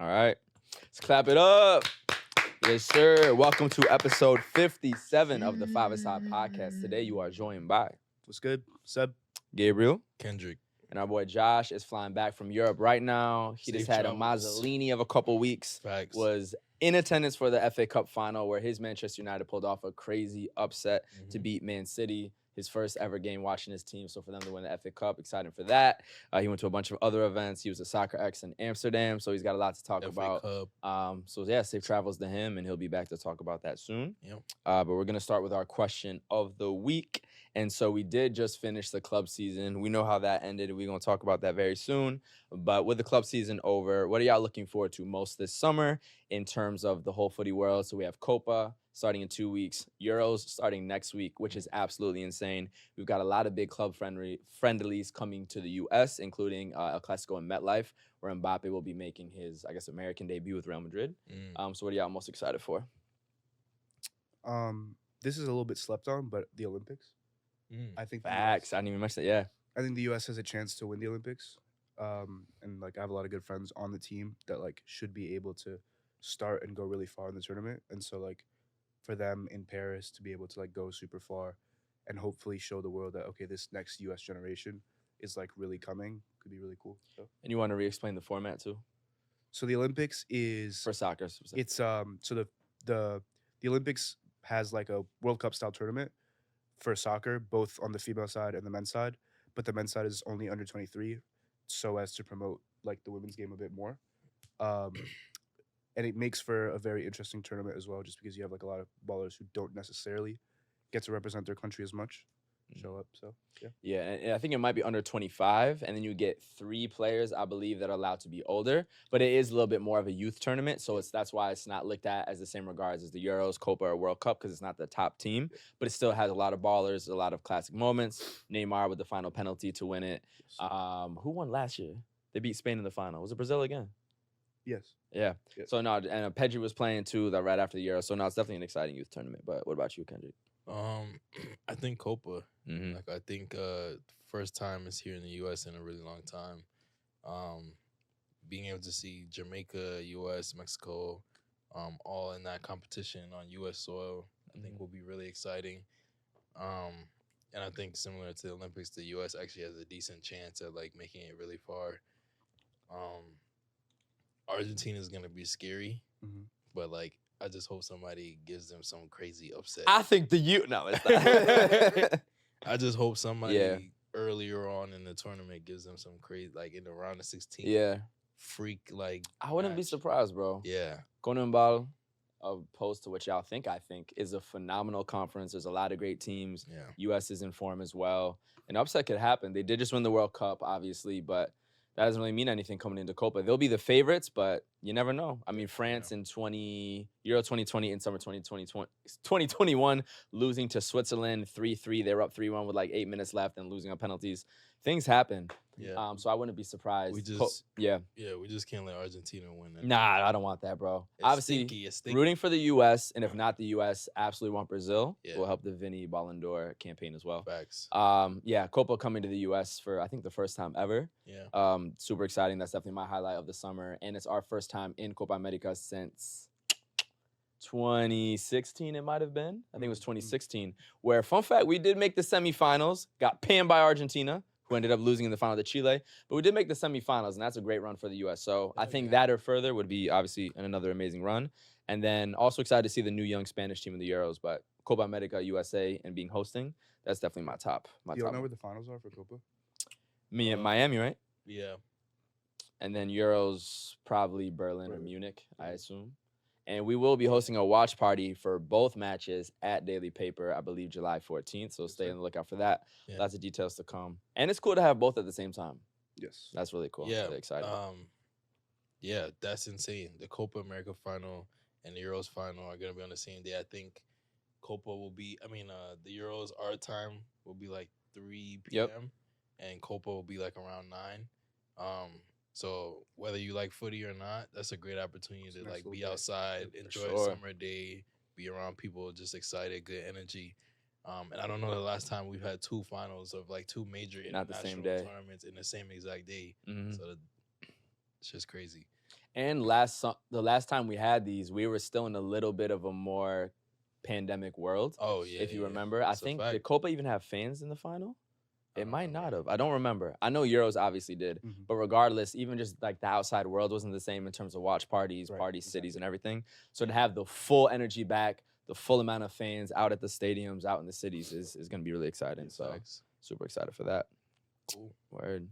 All right. Let's clap it up. Yes, sir. Welcome to episode 57 of the 5ASIDE podcast. Today you are joined by What's good? Seb? Gabriel. Kendrick. And our boy Josh is flying back from Europe right now. He Safe just had travels. a Mazzolini of a couple weeks. Facts. Was in attendance for the FA Cup final where his Manchester United pulled off a crazy upset to beat Man City. His first ever game watching his team. So for them to win the FA Cup, excited for that. He went to a bunch of other events. He was a soccer ex in Amsterdam, so he's got a lot to talk FA about. Cup. So yeah, safe travels to him, and he'll be back to talk about that soon. Yep. But we're gonna start with our question of the week. And so we did just finish the club season. We know how that ended. We're gonna talk about that very soon. But with the club season over, what are y'all looking forward to most this summer in terms of the whole footy world? So we have Copa starting in 2 weeks, Euros starting next week, which is absolutely insane. We've got a lot of big club friendlies coming to the U.S., including El Clasico and MetLife, where Mbappe will be making his, I guess, American debut with Real Madrid. So what are y'all most excited for? This is a little bit slept on, but the Olympics. I think Facts. I didn't even mention that. Yeah. I think the U.S. has a chance to win the Olympics. And like I have a lot of good friends on the team that like should be able to start and go really far in the tournament. And so like for them in Paris to be able to like go super far and hopefully show the world that okay, this next U.S. generation is like really coming could be really cool. So. And you want to re-explain the format too? So the Olympics is for soccer. It's so the Olympics has like a World Cup style tournament for soccer, both on the female side and the men's side, but the men's side is only under 23, so as to promote like the women's game a bit more. And it makes for a very interesting tournament as well, just because you have like a lot of ballers who don't necessarily get to represent their country as much show up. So yeah. Yeah, and I think it might be under 25, and then you get 3 players, I believe, that are allowed to be older. But it is a little bit more of a youth tournament, so that's why it's not looked at as the same regards as the Euros, Copa, or World Cup, because it's not the top team. But it still has a lot of ballers, a lot of classic moments. Neymar with the final penalty to win it. Who won last year? They beat Spain in the final. Was it Brazil again? Yes. Yeah. So no, and Pedri was playing too right after the Euro. So no, it's definitely an exciting youth tournament. But what about you, Kendrick? I think Copa. Mm-hmm. Like I think first time is here in the U.S. in a really long time. Being able to see Jamaica, U.S., Mexico, all in that competition on U.S. soil, I think will be really exciting. And I think similar to the Olympics, the U.S. actually has a decent chance at like making it really far. Argentina is gonna be scary, but like I just hope somebody gives them some crazy upset. I think it's not. I just hope somebody earlier on in the tournament gives them some crazy, like in the round of 16. Yeah. Freak, like. I wouldn't be surprised, bro. Yeah. Going Ballon, opposed to what y'all think, I think, is a phenomenal conference. There's a lot of great teams. Yeah. U.S. is in form as well. An upset could happen. They did just win the World Cup, obviously, but that doesn't really mean anything coming into Copa. They'll be the favorites, but you never know. I mean, France in Euro 2020 and Summer 2021, losing to Switzerland 3-3. They were up 3-1 with like 8 minutes left and losing on penalties. Things happen. Yeah. So I wouldn't be surprised. We just we just can't let Argentina win it. Nah, I don't want that, bro. It's Obviously, stinky. Rooting for the U.S., and if not the U.S., absolutely want Brazil. Yeah. Will help the Vini Ballon d'Or campaign as well. Facts. Copa coming to the U.S. for, I think, the first time ever. Yeah. Super exciting. That's definitely my highlight of the summer. And it's our first time in Copa America since 2016, it might have been. I think it was 2016, where, fun fact, we did make the semifinals, got panned by Argentina, who ended up losing in the final to Chile. But we did make the semifinals, and that's a great run for the U.S. So I think that or further would be obviously another amazing run. And then also excited to see the new young Spanish team in the Euros. But Copa America, USA, and being hosting, that's definitely my top. You don't know where the finals are for Copa? Miami, right? Yeah. And then Euros, probably Berlin or Munich, I assume. And we will be hosting a watch party for both matches at Daily Paper, I believe July 14th. So stay on the lookout for that. Yeah. Lots of details to come. And it's cool to have both at the same time. Yes. That's really cool. Yeah. Really exciting. Yeah, that's insane. The Copa America final and the Euros final are going to be on the same day. I think Copa will be, the Euros, our time will be like 3 p.m. And Copa will be like around 9. So whether you like footy or not, that's a great opportunity to like be outside, enjoy a summer day, be around people just excited, good energy. And I don't know the last time we've had 2 finals of like 2 major international tournaments in the same exact day. So it's just crazy. And the last time we had these, we were still in a little bit of a more pandemic world. Oh yeah, If you yeah, remember, that's I a think fact. did Copa even have fans in the final? I It don't might remember. not have. I don't remember. I know Euros obviously did, Mhm. but regardless, even just like the outside world wasn't the same in terms of watch parties, Right, party cities, exactly. and everything. So to have the full energy back, the full amount of fans out at the stadiums, out in the cities is going to be really exciting. Big So facts. super excited for that. Cool. Word.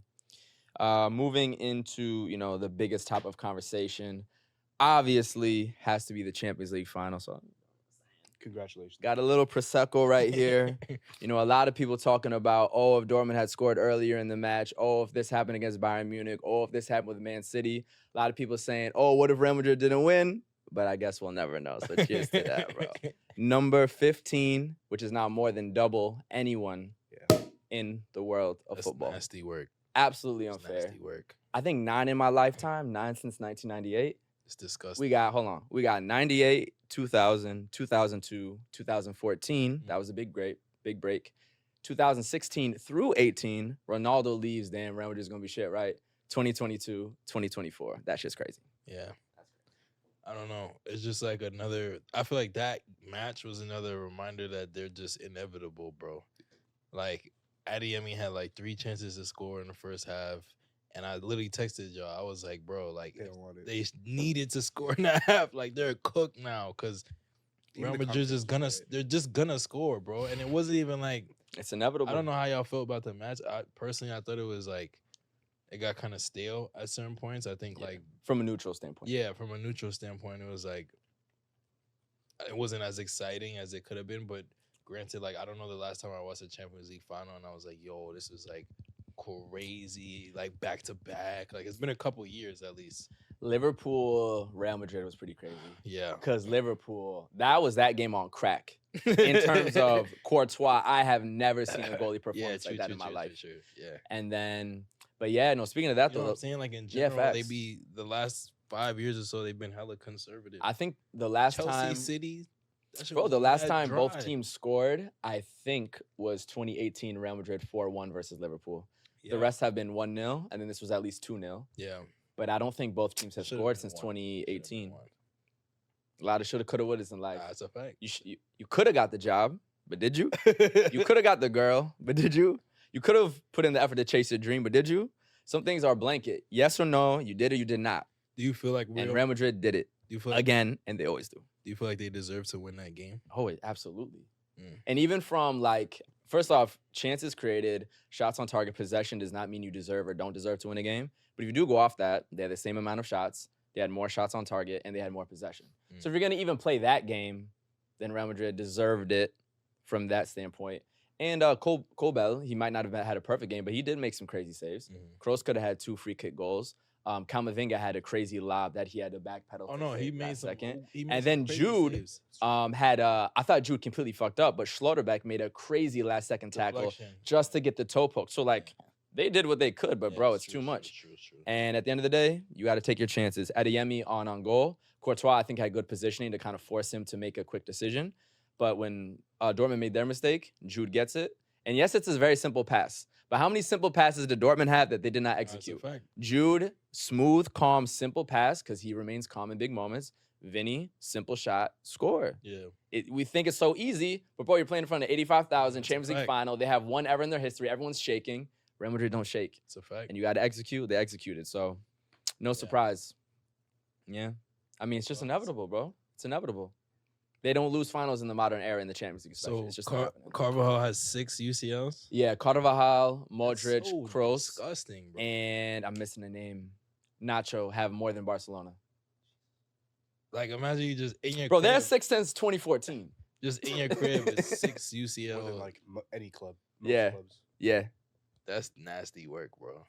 Moving into, the biggest topic of conversation, obviously has to be the Champions League final. So Congratulations. got a little Prosecco right here. A lot of people talking about, if Dortmund had scored earlier in the match, if this happened against Bayern Munich, if this happened with Man City. A lot of people saying, what if Real Madrid didn't win? But I guess we'll never know. So cheers to that, bro. Number 15, which is now more than double anyone in the world of That's football. nasty work. Absolutely That's unfair. nasty work. I think 9 in my lifetime, 9 since 1998. It's disgusting. We got 98, 2000, 2002, 2014. That was a big break. 2016 through 18, Ronaldo leaves. Damn, Real Madrid's gonna be shit, right? 2022, 2024. That shit's crazy. Yeah. I don't know. It's just like I feel like that match was another reminder that they're just inevitable, bro. Like, Adeyemi had like 3 chances to score in the first half. And I literally texted y'all. I was like, bro, like, They don't want it. they needed to score in that half. Like, they're cooked now because Even Real the Madrid's confidence was right. they're just gonna score, bro. And it wasn't even like, It's inevitable. I don't know how y'all felt about the match. I thought it was like, it got kind of stale at certain points. I think like from a neutral standpoint. Yeah, from a neutral standpoint, it was like, it wasn't as exciting as it could have been. But granted, like, I don't know the last time I watched a Champions League final and I was like, yo, this is like crazy, like back to back. Like, it's been a couple years at least. Liverpool, Real Madrid was pretty crazy. Yeah. Because Liverpool, that game on crack. In terms of Courtois, I have never seen a goalie performance like that in my life. True. Yeah. And then, but yeah, no, speaking of that, You know though, what I'm saying? Like, in general, they facts. be the last 5 years or so, they've been hella conservative. I think the last Chelsea time, City, that shit bro, was the last mad time both dry. teams scored, I think was 2018 Real Madrid 4-1 versus Liverpool. Yeah. The rest have been 1-0, and then this was at least 2-0. Yeah. But I don't think both teams have Should've scored been since one. 2018. One. A lot of shoulda, coulda, wouldas in life. That's a fact. You could have got the job, but did you? You could have got the girl, but did you? You could have put in the effort to chase your dream, but did you? Some things are blanket. Yes or no, you did or you did not. Do you feel like And Real Madrid did it do you feel like, again, and they always do. Do you feel like they deserve to win that game? Oh, absolutely. Mm. And even from like, first off, chances created, shots on target, possession does not mean you deserve or don't deserve to win a game. But if you do go off that, they had the same amount of shots, they had more shots on target, and they had more possession. So if you're going to even play that game, then Real Madrid deserved it from that standpoint. And Kobel, he might not have had a perfect game, but he did make some crazy saves. Kroos could have had 2 free kick goals. Kamavinga had a crazy lob that he had to backpedal. Oh no, he made some second. he made And some then crazy Jude saves. had I thought Jude completely fucked up, but Schlotterbeck made a crazy last second tackle Deflection. just to get the toe poke. So like they did what they could, but Yeah, bro, it's true, too true, much. True. And at the end of the day, you got to take your chances. Adeyemi on goal. Courtois, I think, had good positioning to kind of force him to make a quick decision. But when Dortmund made their mistake, Jude gets it. And yes, it's a very simple pass. But how many simple passes did Dortmund have that they did not execute? That's a fact. Jude, smooth, calm, simple pass, because he remains calm in big moments. Vini, simple shot, score. Yeah. We think it's so easy, but bro, you're playing in front of 85,000, That's a Champions League fact. final. They have one ever in their history. Everyone's shaking. Real Madrid don't shake. It's a fact. And you got to execute. They executed. So, no surprise. Yeah. I mean, it's just inevitable, bro. It's inevitable. They don't lose finals in the modern era in the Champions League. Especially. So It's just not happening. Carvajal has 6 UCLs. Yeah, Carvajal, That's Modric, so Kroos, disgusting, bro. and I'm missing a name. Nacho have more than Barcelona. Like, imagine you just in your Bro, crib, they're 6 since 2014. just in your crib with 6 More than UCLs. like any club. Most Yeah. clubs. Yeah. That's nasty work, bro.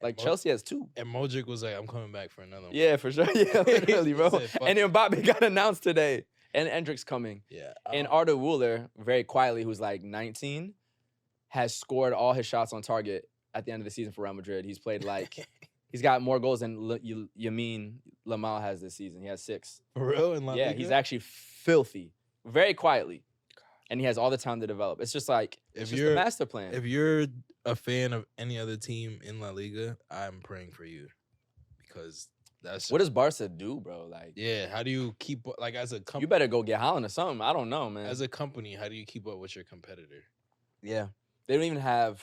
Like Mo- Chelsea has 2. And Modric was like, I'm coming back for another one. Yeah, for sure. Yeah, literally, bro. He said, "Fuck And it." Mbappe got announced today. And Endrick's coming. Yeah. And Arda Wooler, very quietly, who's like 19, has scored all his shots on target at the end of the season for Real Madrid. He's played like, he's got more goals than Yamin Lamal has this season. He has 6. For real? In La Yeah, Liga? he's actually filthy, very quietly. And he has all the time to develop. It's just like, it's just a master plan. If you're a fan of any other team in La Liga, I'm praying for you because That's What does Barca do, bro? Like, yeah. How do you keep like as a you company? better go get Holland or something. I don't know, man. As a company, how do you keep up with your competitor? Yeah. They don't even have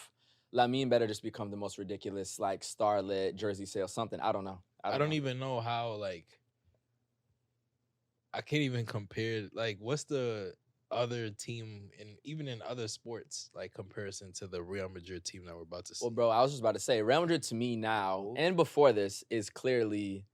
Lamine better just become the most ridiculous, like, starlet jersey sale, something. I don't know. I don't don't know. even know how, like, I can't even compare. Like, what's the other team even in other sports, like, comparison to the Real Madrid team that we're about to see? Well, bro, I was just about to say, Real Madrid to me now, and before this, is clearly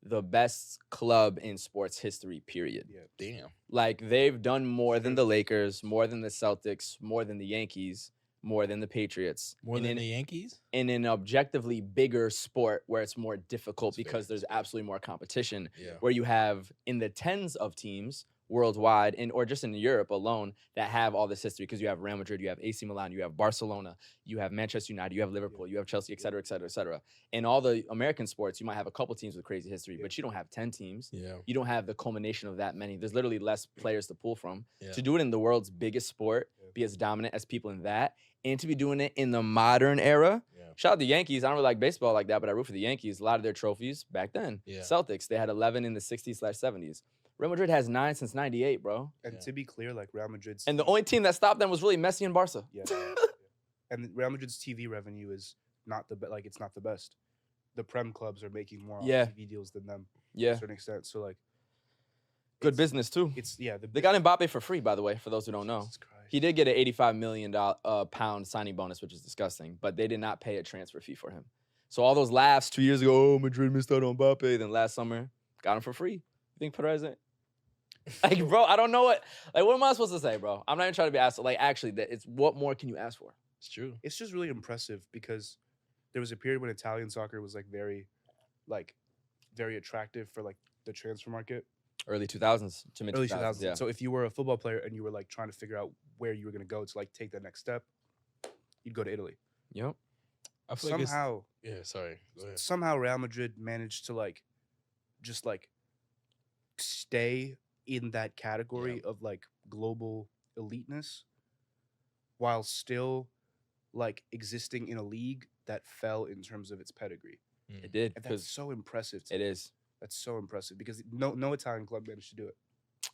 the best club in sports history, period. Yeah. Damn. Like, they've done more than the Lakers, more than the Celtics, more than the Yankees, more than the Patriots. More and than in, the Yankees? in an objectively bigger sport where it's more difficult That's because fair, there's that's fair. absolutely more competition, Yeah. where you have in the tens of teams worldwide or just in Europe alone that have all this history, because you have Real Madrid, you have AC Milan, you have Barcelona, you have Manchester United, you have Liverpool, you have Chelsea, et cetera, et cetera, et cetera. In all the American sports, you might have a couple teams with crazy history, but you don't have 10 teams. Yeah. You don't have the culmination of that many. There's literally less players to pull from. Yeah. To do it in the world's biggest sport, be as dominant as people in that, and to be doing it in the modern era. Yeah. Shout out the Yankees. I don't really like baseball like that, but I root for the Yankees. A lot of their trophies back then. Yeah. Celtics, they had 11 in the 60s/70s. Real Madrid has 9 since 98, bro. And to be clear, like Real Madrid's And the only team that stopped them was really Messi and Barca. yeah. And Real Madrid's TV revenue is not the like it's not the best. The Prem clubs are making more on TV deals than them to Yeah. a certain extent. So like Good business too. it's the They got Mbappe for free, by the way, for those who don't know. Jesus Christ. He did get an $85 million pound signing bonus, which is disgusting, but they did not pay a transfer fee for him. So all those laughs 2 years ago, oh, Madrid missed out on Mbappe, then last summer, got him for free. You think Perez ain't? Like, bro, I don't know what am I supposed to say, bro? I'm not even trying to be asked. Like, actually, it's what more can you ask for? It's true. It's just really impressive because there was a period when Italian soccer was like very attractive for like the transfer market. Early 2000s to mid 2000s. Early 2000s. Yeah. So if you were a football player and you were like trying to figure out where you were going to go to like take that next step, you'd go to Italy. Yep. I feel like Somehow, sorry. Go ahead. somehow Real Madrid managed to like just like stay in that category of like global eliteness while still like existing in a league that fell in terms of its pedigree. It did. And that's Because so impressive. it is. That's so impressive because no Italian club managed to do it.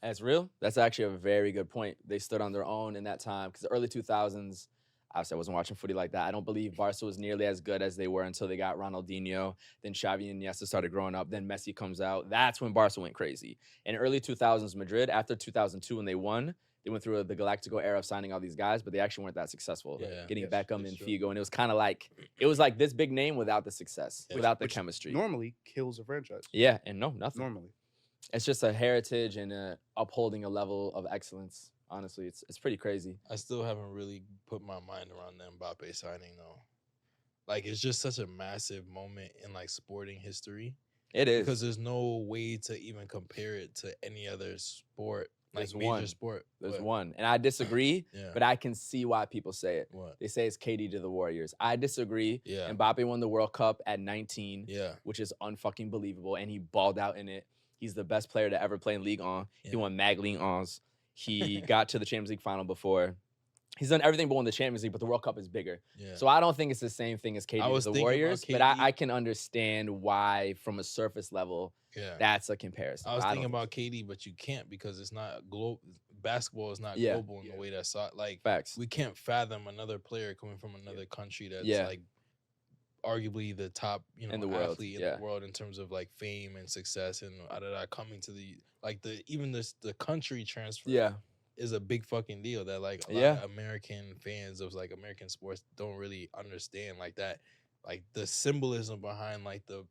That's real. That's actually a very good point. They stood on their own in that time, because the early 2000s, obviously I wasn't watching footy like that. I don't believe Barca was nearly as good as they were until they got Ronaldinho. Then Xavi and Iniesta started growing up. Then Messi comes out. That's when Barca went crazy. In early 2000s, Madrid, after 2002 when they won, they went through the Galactico era of signing all these guys, but they actually weren't that successful. Yeah. Getting Yes, Beckham that's and true. Figo, and it was kind of like this big name without the success, Yeah. without the Which chemistry. Normally kills a franchise. Yeah, and no, nothing. Normally. It's just a heritage and upholding a level of excellence. Honestly, it's pretty crazy. I still haven't really put my mind around the Mbappe signing though. Like, it's just such a massive moment in like sporting history. It is. Because there's no way to even compare it to any other sport, like There's major one. sport. There's What? one. And I disagree, Yeah. but I can see why people say it. What? They say it's KD to the Warriors. I disagree. Yeah. Mbappe won the World Cup at 19, Yeah. which is unfucking believable, and he balled out in it. He's the best player to ever play in Ligue 1. He Yeah. won Mag Ligue 1s. He got to the Champions League final before. He's done everything but won the Champions League, but the World Cup is bigger. Yeah. So I don't think it's the same thing as KD I to was the thinking about Warriors, but KD. I can understand why, from a surface level, yeah. that's a comparison. I was don't thinking think about KD, but you can't because it's not global. Basketball is not Yeah. global in the way that's like facts. we can't fathom another player coming from another country that's Yeah. like arguably the top, In the world, athlete in yeah. the world in terms of like fame and success, and coming to the like the country transfer Yeah. is a big fucking deal that like a lot Yeah. of American fans of like American sports don't really understand like that, like the symbolism behind like the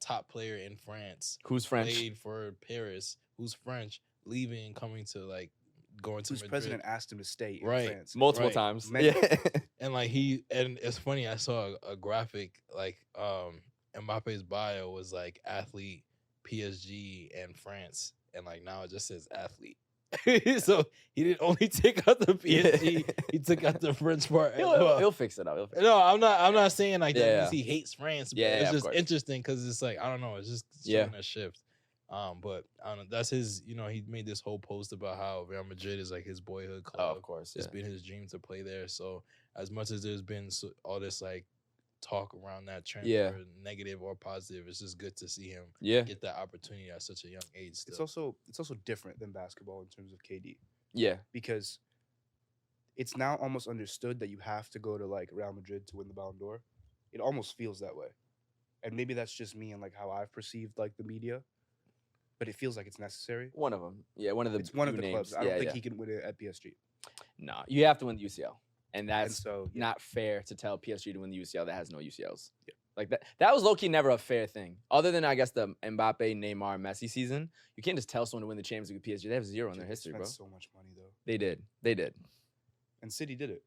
top player in France Who's French? played for Paris, who's French, leaving and coming to like going to Whose Madrid. president asked him to stay in Right. France. Multiple Right. times. Many- Yeah. And like and it's funny, I saw a graphic like Mbappe's bio was like athlete, PSG, and France, and like now it just says athlete. So he didn't only take out the PSG, he took out the French part as well. He'll fix it up. He'll fix it No, I'm not saying like that Yeah. because he hates France, but Yeah, it's of just course. interesting because it's like I don't know, it's just Yeah. showing a shift. But I don't know, that's his, he made this whole post about how Real Madrid is like his boyhood Oh, club. of course. It's Yeah. been his dream to play there. So as much as there's been all this like talk around that transfer, Yeah. negative or positive. It's just good to see him Yeah. get that opportunity at such a young age. Still. It's also different than basketball in terms of KD Yeah. because it's now almost understood that you have to go to like Real Madrid to win the Ballon d'Or. It almost feels that way, and maybe that's just me and like how I've perceived like the media, but it feels like it's necessary. One of them. Yeah, one of the It's one of few the clubs. names. I don't Yeah, think yeah. he can win it at PSG. No, you have to win the UCL. And And that's so yeah. not fair to tell PSG to win the UCL that has no UCLs. Yeah. Like that was low-key never a fair thing. Other than, I guess, the Mbappe, Neymar, Messi season, you can't just tell someone to win the Champions League with PSG. They have zero in Dude, their they history, spent bro. so much money though, They did. and City did it.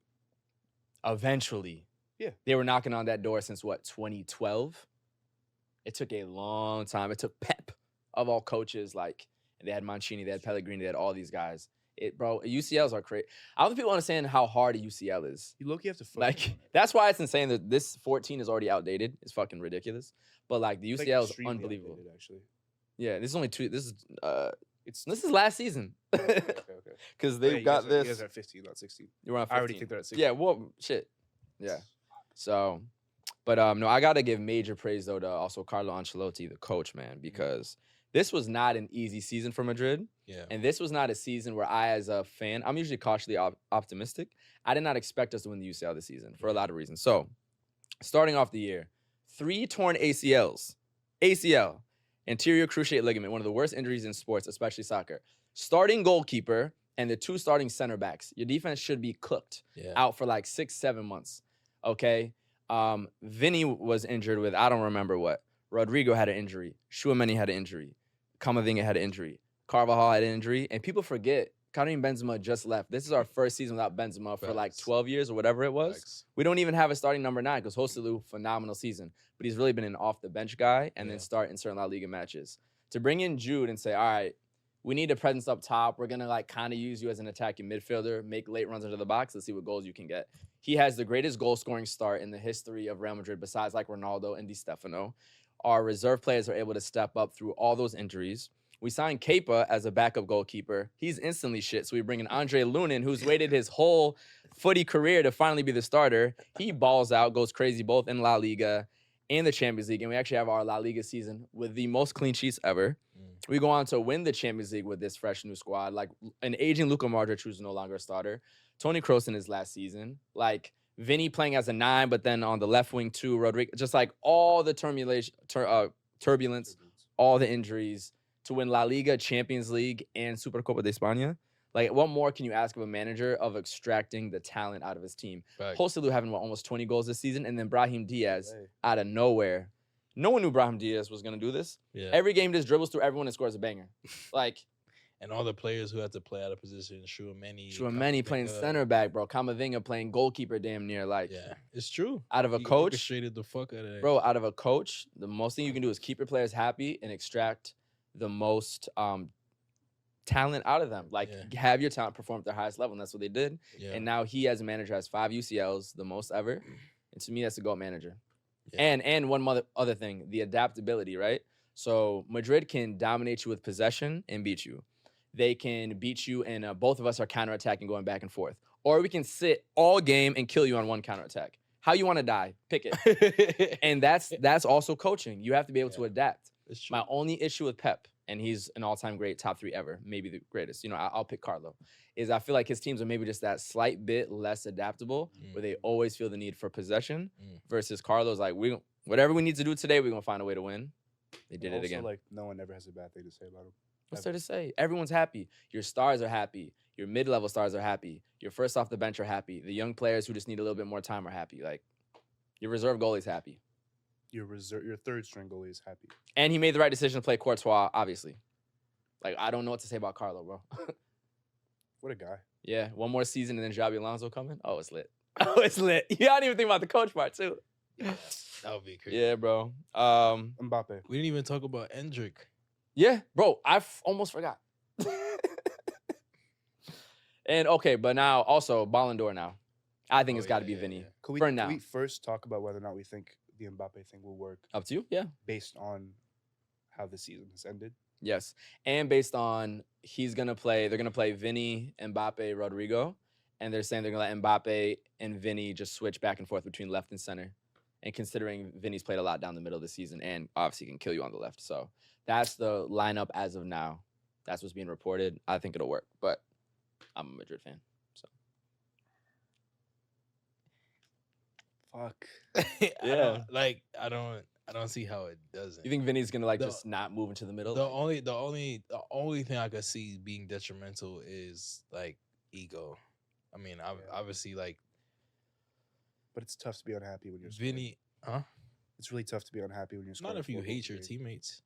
Eventually. Yeah. They were knocking on that door since, what, 2012? It took a long time. It took Pep, of all coaches, like, and they had Mancini, they had Pellegrini, they had all these guys. UCLs are crazy. I don't think people understand how hard a UCL is. You low-key have to focus Like, on it. that's why it's insane that this 14 is already outdated. It's fucking ridiculous. But, like, the It's, like, UCL is extremely unbelievable. outdated, actually. Yeah, this is only two. It's This is last season. okay. Because Yeah, they've you got guys are- You this. guys are at 15, not 16. You're on 15. I already think they're at 16. Yeah, well, shit. Yeah. So, but no, I got to give major praise, though, to also Carlo Ancelotti, the coach, man, because this was not an easy season for Madrid. Yeah. And this was not a season where I, as a fan, I'm usually cautiously optimistic. I did not expect us to win the UCL this season for a lot of reasons. So, starting off the year, 3 torn ACLs. ACL, anterior cruciate ligament, one of the worst injuries in sports, especially soccer. Starting goalkeeper and the 2 starting center backs. Your defense should be cooked Yeah. out for like 6-7 months. Okay? Vini was injured with, I don't remember what. Rodrigo had an injury. Tchouaméni had an injury. Camavinga had an injury. Carvajal had an injury. And people forget, Karim Benzema just left. This is our first season without Benzema for like Facts. 12 years or whatever it was. Facts. We don't even have a starting number 9 because Joselu, phenomenal season. But he's really been an off-the-bench guy and then Yeah. start in certain La Liga matches. To bring in Jude and say, all right, we need a presence up top. We're going to like kind of use you as an attacking midfielder, make late runs into the box. Let's see what goals you can get. He has the greatest goal-scoring start in the history of Real Madrid besides like Ronaldo and Di Stefano. Our reserve players are able to step up through all those injuries. We signed Kepa as a backup goalkeeper. He's instantly shit. So we bring in Andre Lunin, who's waited his whole footy career to finally be the starter. He balls out, goes crazy both in La Liga and the Champions League. And we actually have our La Liga season with the most clean sheets ever. We go on to win the Champions League with this fresh new squad. Like an aging Luka Modric, who's no longer a starter. Toni Kroos in his last season. Like Vini playing as a 9, but then on the left wing too. Rodrigo, just like all the turbulence, all the injuries to win La Liga, Champions League, and Supercopa de España. Like, what more can you ask of a manager of extracting the talent out of his team? Facts. Joselu having almost 20 goals this season, and then Brahim Diaz Hey. out of nowhere. No one knew Brahim Diaz was going to do this. Yeah. Every game just dribbles through everyone and scores a banger. Like, And all the players who had to play out of position, Tchouaméni playing center back, bro. Camavinga playing goalkeeper damn near. Like, Yeah, it's true. out of a He coach, orchestrated the fuck out of that. bro, out of a coach, the most thing you can do is keep your players happy and extract the most talent out of them. Like, have your talent perform at their highest level, and that's what they did. Yeah. And now he, as a manager, has 5 UCLs, the most ever. And to me, that's a GOAT manager. Yeah. And one other thing, the adaptability, right? So Madrid can dominate you with possession and beat you. They can beat you, and both of us are counterattacking, going back and forth. Or we can sit all game and kill you on one counterattack. How you want to die? Pick it. And that's also coaching. You have to be able to adapt. It's true. My only issue with Pep, and he's an all-time great, top 3 ever, maybe the greatest. You know, I'll pick Carlo. Is I feel like his teams are maybe just that slight bit less adaptable, where they always feel the need for possession. Versus Carlo's like, whatever we need to do today, we're gonna find a way to win. They did it also, again. Like, no one ever has a bad thing to say about him. What's there to say? Everyone's happy. Your stars are happy. Your mid-level stars are happy. Your first off the bench are happy. The young players who just need a little bit more time are happy. Like, your reserve goalie's happy. Your third string goalie is happy. And he made the right decision to play Courtois, obviously. Like, I don't know what to say about Carlo, bro. What a guy. Yeah, one more season and then Xabi Alonso coming. Oh, it's lit. Oh, it's lit. Yeah, I didn't even think about the coach part, too. That would be crazy. Yeah, bro. Mbappe. We didn't even talk about Endrick. Yeah, bro, I almost forgot. And, okay, but now, also, Ballon d'Or now. I think it's got to be Vini. Could For we, now. could we first talk about whether or not we think the Mbappe thing will work Up to you? Yeah. based on how the season has ended? Yes. And based on they're going to play Vini, Mbappe, Rodrigo. And they're saying they're going to let Mbappe and Vini just switch back and forth between left and center. And considering Vinny's played a lot down the middle of the season and obviously can kill you on the left. So that's the lineup as of now. That's what's being reported. I think it'll work, but I'm a Madrid fan. So Fuck. I don't see how it doesn't. you think Vinny's gonna The- just not move into the middle? The only thing I could see being detrimental is like ego. I mean, obviously like But it's tough to be unhappy when you're scoring. Vinny, huh? It's really tough to be unhappy when you're scoring. Not if you 4 goals hate a your game. teammates.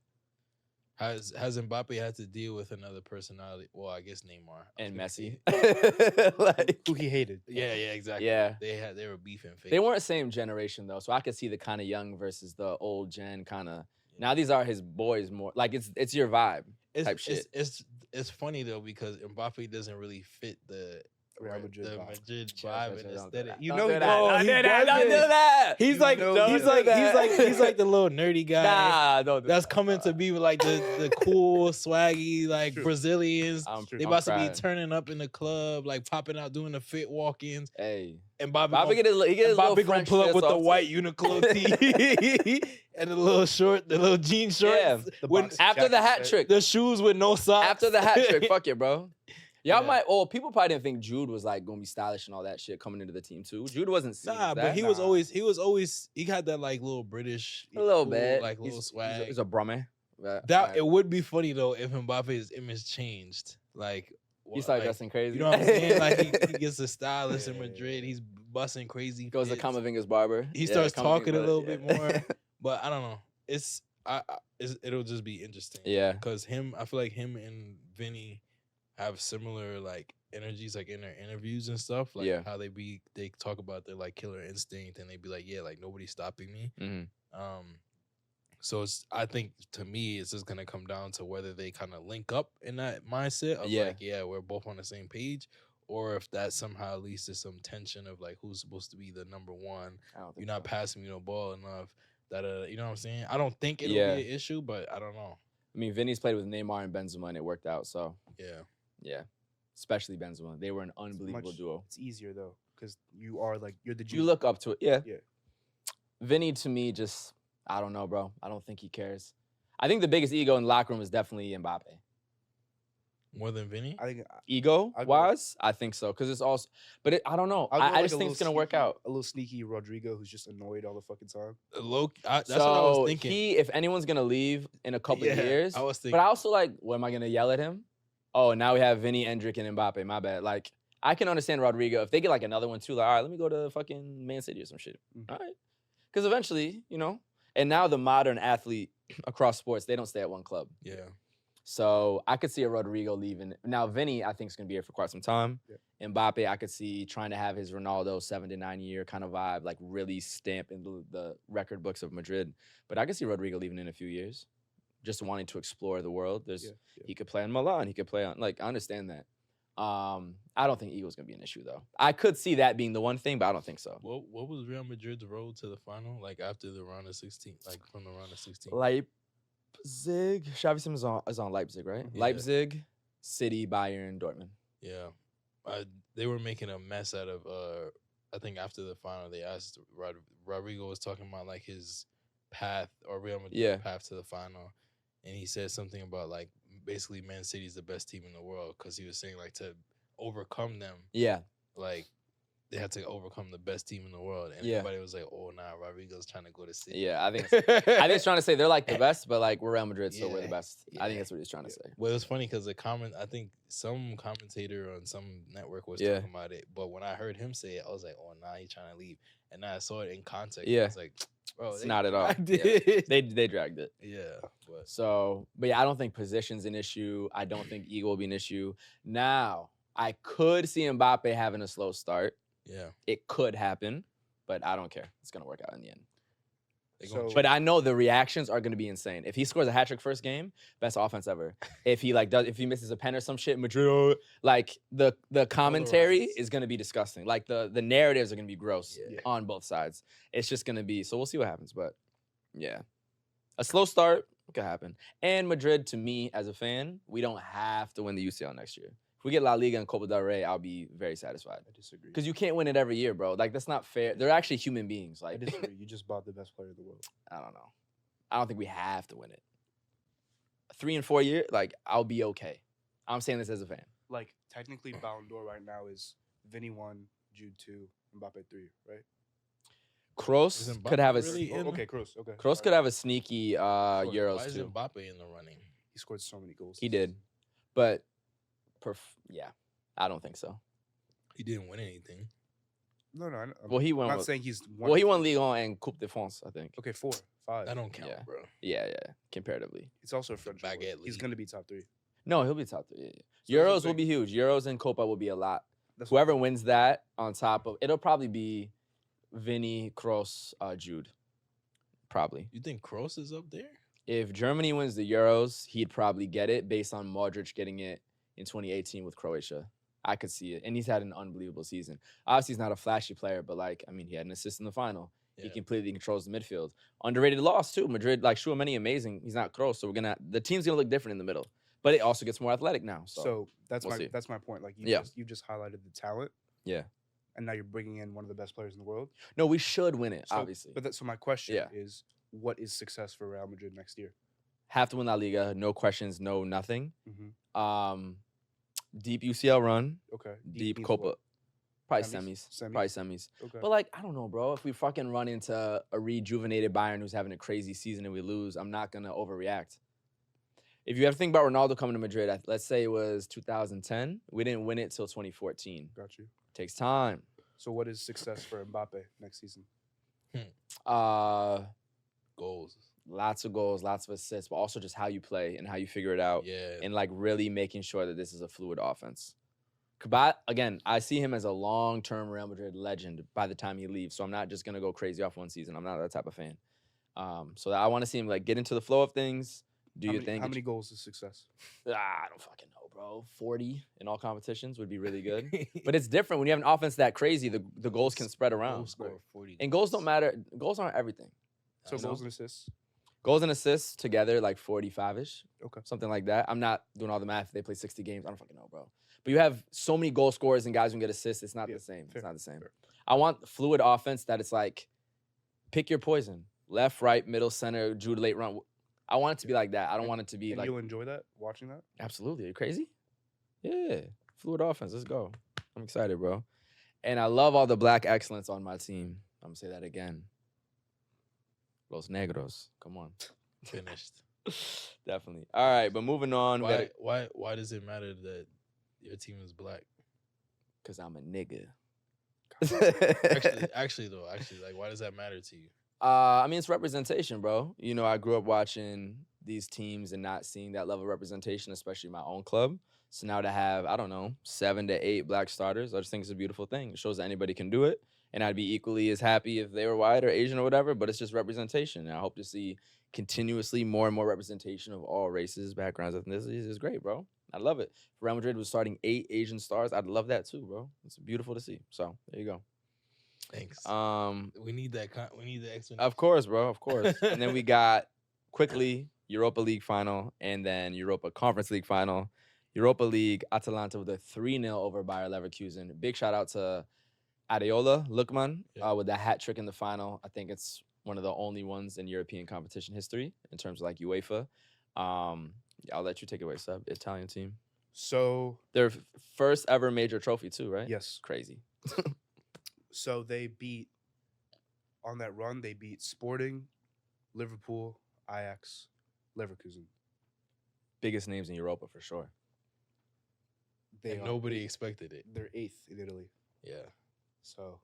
Has Mbappe had to deal with another personality? Well, I guess Neymar I was and gonna Messi. say. Like, Who he hated. Yeah, exactly. Yeah. They were beefing. they weren't same generation though, so I could see the kind of young versus the old gen kind of. Now these are his boys more. Like it's your vibe type shit. It's funny though because Mbappe doesn't really fit the Real Madrid vibe. Madrid Chill, vibe chill, and chill, don't do aesthetic. that. You Don't know do he that. does. Don't He do that. does Don't it. do that. He's You like know he's he like does he's like the little nerdy guy Nah, don't do that's that. coming to be like the cool swaggy like True. Brazilians. I'm They I'm about to crying. be turning up in the club, like popping out doing the fit walk-ins. Hey, And Bobby gonna- get his and little Bobby gonna French pull up fist with the off, too. white Uniqlo tee and the little jean shorts. Yeah. The With, box After the jacket hat set. trick. the shoes with no socks. After the hat trick, fuck it, bro. Y'all Yeah. might. Oh, people probably didn't think Jude was like gonna be stylish and all that shit coming into the team too. Jude wasn't seen Nah, as but that. he was always he had that like little British a little cool, bit, like little swag. He's a brummie. But, That alright. it would be funny though if Mbappe's image changed. Like He started like, dressing crazy. You know what I'm saying? Like he gets a stylist in Yeah. Madrid. He's busting crazy. goes to fits. Kamavinga's barber. He starts talking a little bit yeah. more. But I don't know. It'll just be interesting. Yeah. Because I feel like him and Vinny have similar like energies, like in their interviews and stuff. Like Yeah. how they talk about their like killer instinct, and they be like, yeah, like nobody's stopping me. Mhm. So I think to me, it's just gonna come down to whether they kind of link up in that mindset of Yeah. like, yeah, we're both on the same page, or if that somehow leads to some tension of like who's supposed to be the number one. I don't think You're not so. passing me the ball enough. You know what I'm saying? I don't think it'll Yeah. be an issue, but I don't know. I mean, Vinny's played with Neymar and Benzema, and it worked out. So Yeah. yeah, especially Benzema. They were an unbelievable duo. It's easier though, because you're the You junior. look up to it, yeah. Yeah. Vinny to me just, I don't know, bro. I don't think he cares. I think the biggest ego in the locker room is definitely Mbappe. More than Vinny? I think Ego I'll go- wise, I think so. Because it's also, but I don't know. I'll go I like just a think little it's gonna work sneaky- out. A little sneaky Rodrigo who's just annoyed all the fucking time. That's what I was thinking. If anyone's gonna leave in a couple of Yeah, years, I was thinking. but I also like, what am I gonna yell at him? Oh, now we have Vinny, Endrick, and Mbappe. My bad. Like, I can understand Rodrigo if they get like another one too. Like, all right, let me go to fucking Man City or some shit. Mhm. All right, because eventually, And now the modern athlete across sports, they don't stay at one club. Yeah. So I could see a Rodrigo leaving. Now Vinny, I think is gonna be here for quite some time. Yeah. Mbappe, I could see trying to have his Ronaldo 7 to 9 year kind of vibe, like really stamp in the record books of Madrid. But I could see Rodrigo leaving in a few years, just wanting to explore the world. Yeah. He could play on Milan. He could play on I understand that. I don't think ego's gonna be an issue though. I could see that being the one thing, but I don't think so. What was Real Madrid's road to the final? Like after the round of 16, like from the round of 16. Leipzig. Xavi Simons is on Leipzig, right? Yeah. Leipzig, City, Bayern, Dortmund. Yeah, they were making a mess out of. I think after the final, they asked Rodrigo was talking about like his path or Real Madrid's Yeah. path to the final, and he said something about like basically Man City's the best team in the world because he was saying like to overcome them, Yeah. like they had to overcome the best team in the world, and Yeah. everybody was like, "Oh, nah, Rodrigo's trying to go to City." Yeah, I think he's trying to say they're like the best, but like we're Real Madrid, so we're the Yeah, best. I think yeah. that's what he's trying to say. Well, it was funny because I think some commentator on some network was Yeah. talking about it. But when I heard him say it, I was like, oh, nah, he's trying to leave. And then I saw it in context. Yeah. I was like, bro, It's they not at all. dragged Yeah. it. They dragged it. Yeah. But So, but yeah, I don't think position's an issue. I don't think ego will be an issue. Now, I could see Mbappe having a slow start. yeah. It could happen, but I don't care. It's gonna work out in the end. They gonna So- But I know the reactions are gonna be insane. If he scores a hat trick first game, best offense ever. If he misses a pen or some shit, Madrid, like the commentary Polarized. is gonna be disgusting. Like the narratives are gonna be gross Yeah. on both sides. It's just gonna be so we'll see what happens. But yeah, a slow start could happen. And Madrid, to me as a fan, we don't have to win the UCL next year. If we get La Liga and Copa del Rey, I'll be very satisfied. I disagree. Because you can't win it every year, bro. Like, that's not fair. They're actually human beings. I Like, disagree. You just bought the best player in the world. I don't know. I don't think we have to win it. 3 and 4 years, like, I'll be okay. I'm saying this as a fan. Like, technically, Ballon d'Or right now is Vini 1, Jude 2, Mbappe 3, right? Kroos Isn't could Mbappe have a really in? Okay, Kroos. Okay. Kroos could have a sneaky Why Euros is too. Mbappe in the running? He scored so many goals. He this did, season. but yeah, I don't think so. He didn't win anything. No, I'm Well, he won. not with- saying he's Well, he won Ligue 1 and Coupe de France, I think. Okay, 4, 5. That don't count, Yeah. bro. Yeah, comparatively. It's also a French award. baguette He's league. going to be top 3. No, he'll be top 3. Yeah. So that's the Euros will thing. be huge. Euros and Copa will be a lot. That's Whoever wins that on top of it'll probably be Vinny, Kroos, Jude. Probably. You think Kroos is up there? If Germany wins the Euros, he'd probably get it based on Modric getting it in 2018 with Croatia. I could see it. And he's had an unbelievable season. Obviously, he's not a flashy player, but he had an assist in the final. He Yeah. completely controls the midfield. Underrated loss, too. Madrid, Tchouaméni, amazing. He's not Kroos, so the team's going to look different in the middle. But it also gets more athletic now. So, that's we'll see. that's my point. Like, Yeah. you just highlighted the talent. Yeah. And now you're bringing in one of the best players in the world. no, we should win it, So, obviously. So my question Yeah. is, what is success for Real Madrid next year? Have to win La Liga. No questions, no nothing. Mm-hmm. Deep UCL run. Okay. Deep means Copa. what? Probably Semis? semis. Probably semis. Okay. But I don't know, bro. If we fucking run into a rejuvenated Bayern who's having a crazy season and we lose, I'm not gonna overreact. If you ever think about Ronaldo coming to Madrid, let's say it was 2010, we didn't win it till 2014. Got you. Takes time. So what is success for Mbappe next season? Goals. Lots of goals, lots of assists, but also just how you play and how you figure it out, Yeah. and really making sure that this is a fluid offense. But again, I see him as a long-term Real Madrid legend by the time he leaves. So I'm not just gonna go crazy off one season. I'm not that type of fan. So I want to see him get into the flow of things. Do your thing. How many goals is success? I don't fucking know, bro. 40 in all competitions would be really good. But it's different when you have an offense that crazy. The goals can spread around, Goal score 40. and goals don't matter. Goals aren't everything. So I know. goals and assists. Goals and assists together, 45-ish. Okay. Something like that. I'm not doing all the math. If they play 60 games, I don't fucking know, bro. But you have so many goal scorers and guys who can get assists. It's not Yeah, the same. fair, It's not the same. fair. I want fluid offense that it's pick your poison. Left, right, middle, center, Jude late run. I want it to be like that. I don't want it to be And you'll enjoy that, watching that? absolutely. Are you crazy? Yeah. Fluid offense. Let's go. I'm excited, bro. And I love all the black excellence on my team. I'm going to say that again. Los Negros. Come on. Finished. Definitely. All right, but moving on. Why does it matter that your team is black? Because I'm a nigga. Actually, why does that matter to you? I mean, it's representation, bro. I grew up watching these teams and not seeing that level of representation, especially my own club. So now to have, 7 to 8 black starters, I just think it's a beautiful thing. It shows that anybody can do it. And I'd be equally as happy if they were white or Asian or whatever, but it's just representation. And I hope to see continuously more and more representation of all races, backgrounds, ethnicities. It's great, bro. I love it. If Real Madrid was starting 8 Asian stars, I'd love that too, bro. It's beautiful to see. So there you go. Thanks. We need that. We need the explanation. Of course, bro. Of course. And then we got quickly Europa League final and then Europa Conference League final. Europa League, Atalanta with a 3-0 over Bayer Leverkusen. Big shout out to Adeola Lookman with that hat trick in the final. I think it's one of the only ones in European competition history in terms of UEFA. I'll let you take it away, Sub. Italian team. So Their first ever major trophy too, right? yes. Crazy. So they beat Sporting, Liverpool, Ajax, Leverkusen. Biggest names in Europa for sure. And nobody expected it. They're 8th in Italy. Yeah. So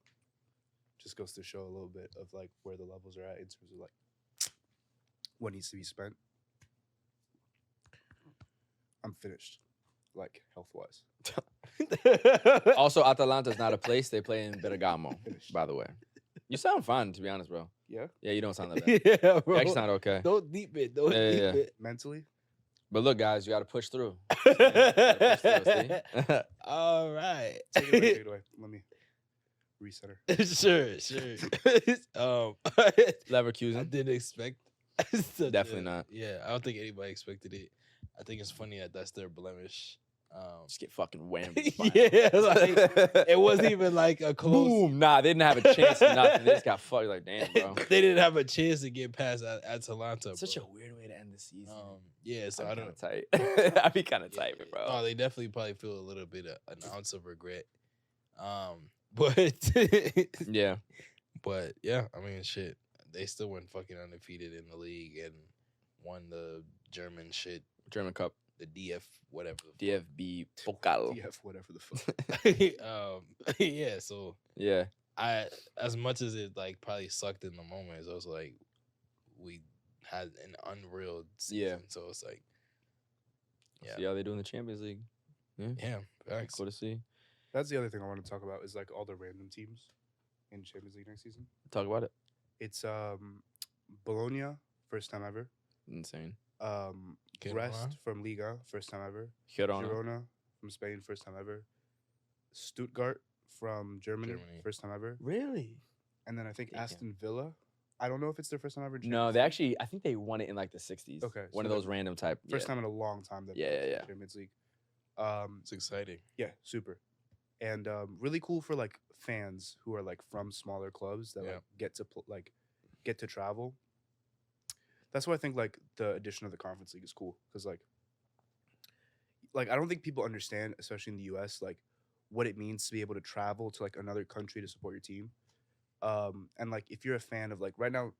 just goes to show a little bit of where the levels are at in terms of what needs to be spent. I'm finished, health wise. Also, Atalanta's not a place. They play in Bergamo, Finished. by the way. You sound fine, to be honest, bro. Yeah, Yeah, you don't sound that bad. Yeah, You bro. actually sound okay. Don't deep it. Don't Yeah, deep yeah. it. mentally. But look, guys, you got to push through. All right. Take it away. Let me recenter. Sure. I Leverkusen. didn't expect. such Definitely not. Yeah, I don't think anybody expected it. I think it's funny that that's their blemish. Just get fucking whammed. with the Yeah, final. like, it wasn't even like a close. Boom. Nah, they didn't have a chance or nothing. They just got fucked. Like, damn, bro. They didn't have a chance to get past Atalanta. Such a bro. weird way to end the season. Yeah, so I don't. Tight. I'd be kind of tight, bro. Oh, they definitely probably feel a little bit an ounce of regret. But Yeah. but yeah, I mean, shit, they still went fucking undefeated in the league and won the German shit, German Cup. the DF whatever. The fuck. DFB Pokal. DF, whatever the fuck. Yeah, so Yeah. I, as much as it like probably sucked in the moment, it's also like we had an unreal season. Yeah. So it's like, yeah, See how they do in the Champions League. yeah, facts. Cool to see. That's the other thing I want to talk about is like all the random teams in Champions League next season. Talk about it. It's Bologna, first time ever. Insane. Brest from Liga, first time ever. Girona. Girona from Spain, first time ever. Stuttgart from Germany, first time ever. Really? And then I think Damn. Aston Villa. I don't know if it's their first time ever. In No, Champions they League. actually, I think they won it in like the 60s. Okay, One so of those random type. First time in a long time that Yeah, they've yeah, won Champions League. It's exciting. Yeah, super. And really cool for like fans who are like from smaller clubs that Yeah. like get to travel. That's why I think like the addition of the Conference League is cool because like I don't think people understand, especially in the U.S., like what it means to be able to travel to like another country to support your team. And like if you're a fan of like right now,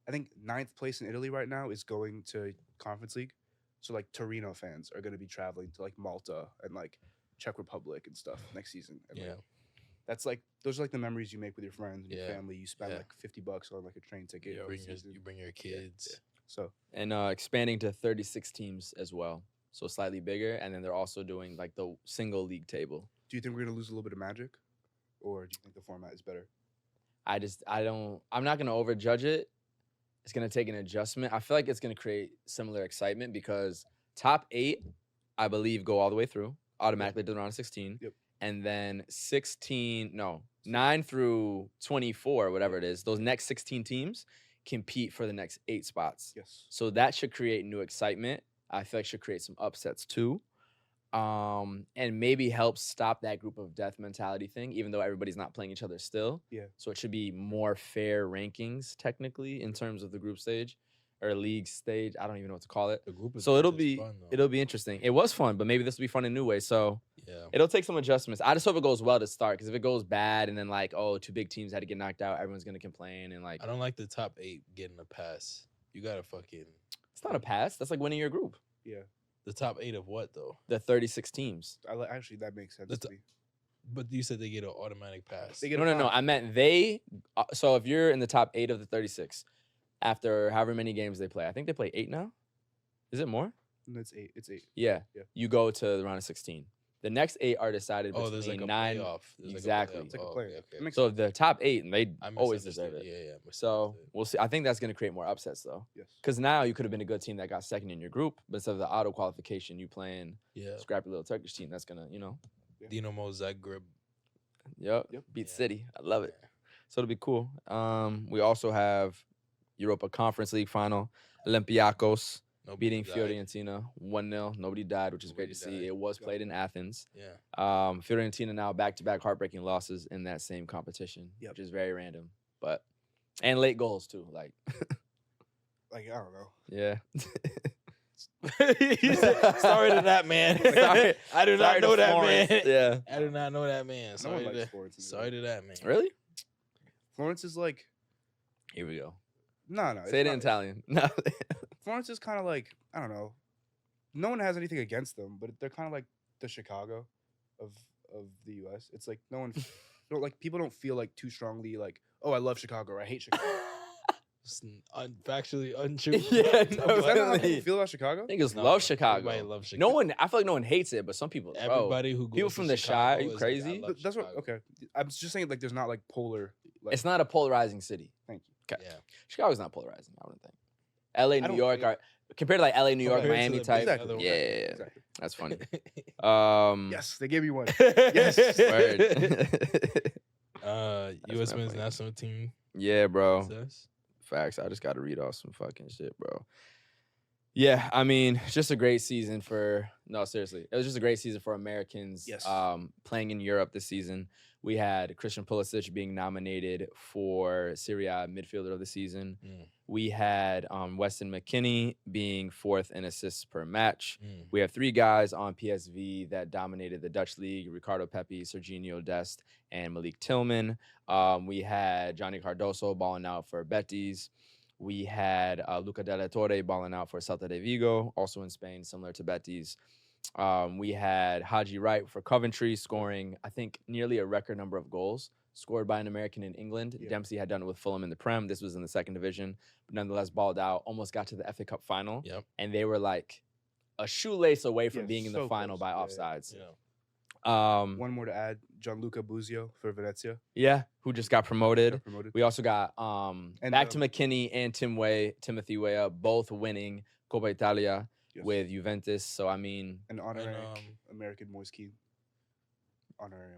I think 9th place in Italy right now is going to Conference League. So like Torino fans are going to be traveling to like Malta and like Czech Republic and stuff next season. And, Yeah. like, that's like those are like the memories you make with your friends and your Yeah. family. You spend Yeah. like $50 on like a train ticket. You every bring your, season. you bring your kids. So And expanding to 36 teams as well. So slightly bigger. And then they're also doing like the single league table. do you think we're gonna lose a little bit of magic, or do you think the format is better? I'm not going to overjudge it. It's going to take an adjustment. I feel like it's going to create similar excitement because top 8, I believe, go all the way through automatically to the round of 16. Yep. And then 9 through 24, whatever it is, those next 16 teams compete for the next 8 spots. Yes. So that should create new excitement. I feel like should create some upsets too. And maybe help stop that group of death mentality thing, even though everybody's not playing each other still. Yeah. So it should be more fair rankings technically in terms of the group stage or league stage. I don't even know what to call it. The group is So it'll just be fun, though. it'll be interesting. It was fun, but maybe this will be fun in new ways. So Yeah. it'll take some adjustments. I just hope it goes well to start, because if it goes bad and then like, oh, 2 big teams had to get knocked out, everyone's gonna complain and like I don't like the top 8 getting a pass. You gotta fucking it's not a pass. That's like winning your group. Yeah. the top 8 of what though? The 36 teams. Actually, that makes sense That's to me. But you said they get an automatic pass. They get No, a no, no. pass. I meant they. So if you're in the top 8 of the 36, after however many games they play, I think they play 8 now. Is it more? No, it's 8. It's 8. Yeah. Yeah. You go to the round of 16. The next 8 are decided between Oh, there's like a 9. playoff. There's Exactly. Like a It's like a playoff. player. Okay, It okay. makes So the top 8, and they I always deserve misunderstood. it. Yeah, yeah. So misunderstood. we'll see. I think that's going to create more upsets though, Yes. because now you could have been a good team that got second in your group, but instead of the auto qualification, you playing Yeah. scrappy little Turkish team. That's gonna, Dinamo Zagreb. Yep. Yep. Beat Yeah. City. I love it. So it'll be cool. We also have Europa Conference League final. Olympiacos Nobody beating died. Fiorentina 1-0. Nobody died, which is great to Nobody see. died. It was played in Athens. Yeah. Fiorentina now back-to-back heartbreaking losses in that same competition, Yep. which is very random. But and late goals too. Like, Like I don't know. yeah. Sorry to that man. Sorry- I do sorry not to know that Florence. man. Yeah. I do not know that man. No Sorry, one to likes that, Florence. in sorry Italy. to that man. Really? Florence is like Here we go. no. Say it in it's Italian. No. Florence is kind of like I don't know. No one has anything against them, but they're kind of like the Chicago of the U.S. It's like no one, people don't feel like too strongly like, oh, I love Chicago or I hate Chicago. It's factually untrue. Yeah, Is that not how Definitely. people feel about Chicago? Niggas No, love Chicago. Everybody loves Chicago. No one, I feel like no one hates it, but some people, bro, Everybody who goes people to from the Chicago Chi, are you is like, crazy? I love But that's what. Chicago. Okay, I'm just saying like there's not like polar. Like, it's not a polarizing city. Thank you. Okay. Yeah. Chicago's not polarizing, I wouldn't think. LA, I New don't York feel- are compared to like LA, New York, Compared to Miami the type. Exactly. Yeah, yeah, yeah. Exactly. That's funny. Yes, they gave me one. yes. Word. U.S. not men's funny. national team. Yeah, bro. Success. Facts. I just got to read off some fucking shit, bro. Yeah, I mean, it's just a great season for no, seriously. It was just a great season for Americans Yes. playing in Europe this season. We had Christian Pulisic being nominated for Serie A midfielder of the season. We had Weston McKennie being 4th in assists per match. We have 3 guys on PSV that dominated the Dutch league: Ricardo Pepi, Serginho Dest, and Malik Tillman. We had Johnny Cardoso balling out for Betis. We had Luca de la Torre balling out for Celta de Vigo, also in Spain, similar to Betis. We had Haji Wright for Coventry, scoring, I think, nearly a record number of goals scored by an American in England. Yeah. Dempsey had done it with Fulham in the Prem. This was in the 2nd division, but nonetheless balled out, almost got to the FA Cup final. Yep. And they were like a shoelace away from Yeah, being in so the final close. by Yeah, offsides. Yeah. One more to add: Gianluca Buzio for Venezia. Yeah, who just got promoted. Got promoted. We also got And, back to McKinney and Timothy Weah, both winning Coppa Italia Yes. with Juventus. So, I mean, An honorary American Moise Keane.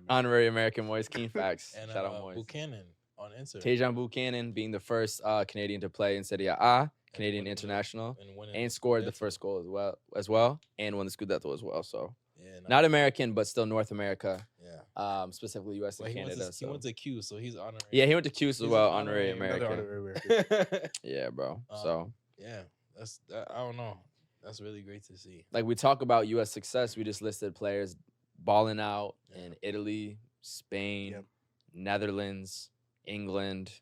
honorary American Moise Keane facts. And Shout out Moise. Buchanan on Instagram. Tejan Buchanan being the first Canadian to play in Serie A, Canadian winning the- international, winning and the scored the Scudetto. first goal as well, and won the Scudetto as well. So, Yeah, not American, but still North America, Yeah. Specifically US Well, and he Canada. he went to Q, so he's honorary. Yeah, he went to Q as He's well, an honorary honorary- Another American. honorary American. Yeah, bro. Um, So, Yeah, I don't know. That's really great to see. like, we talk about U.S. success. We just listed players balling out Yeah. in Italy, Spain, Yep. Netherlands, England.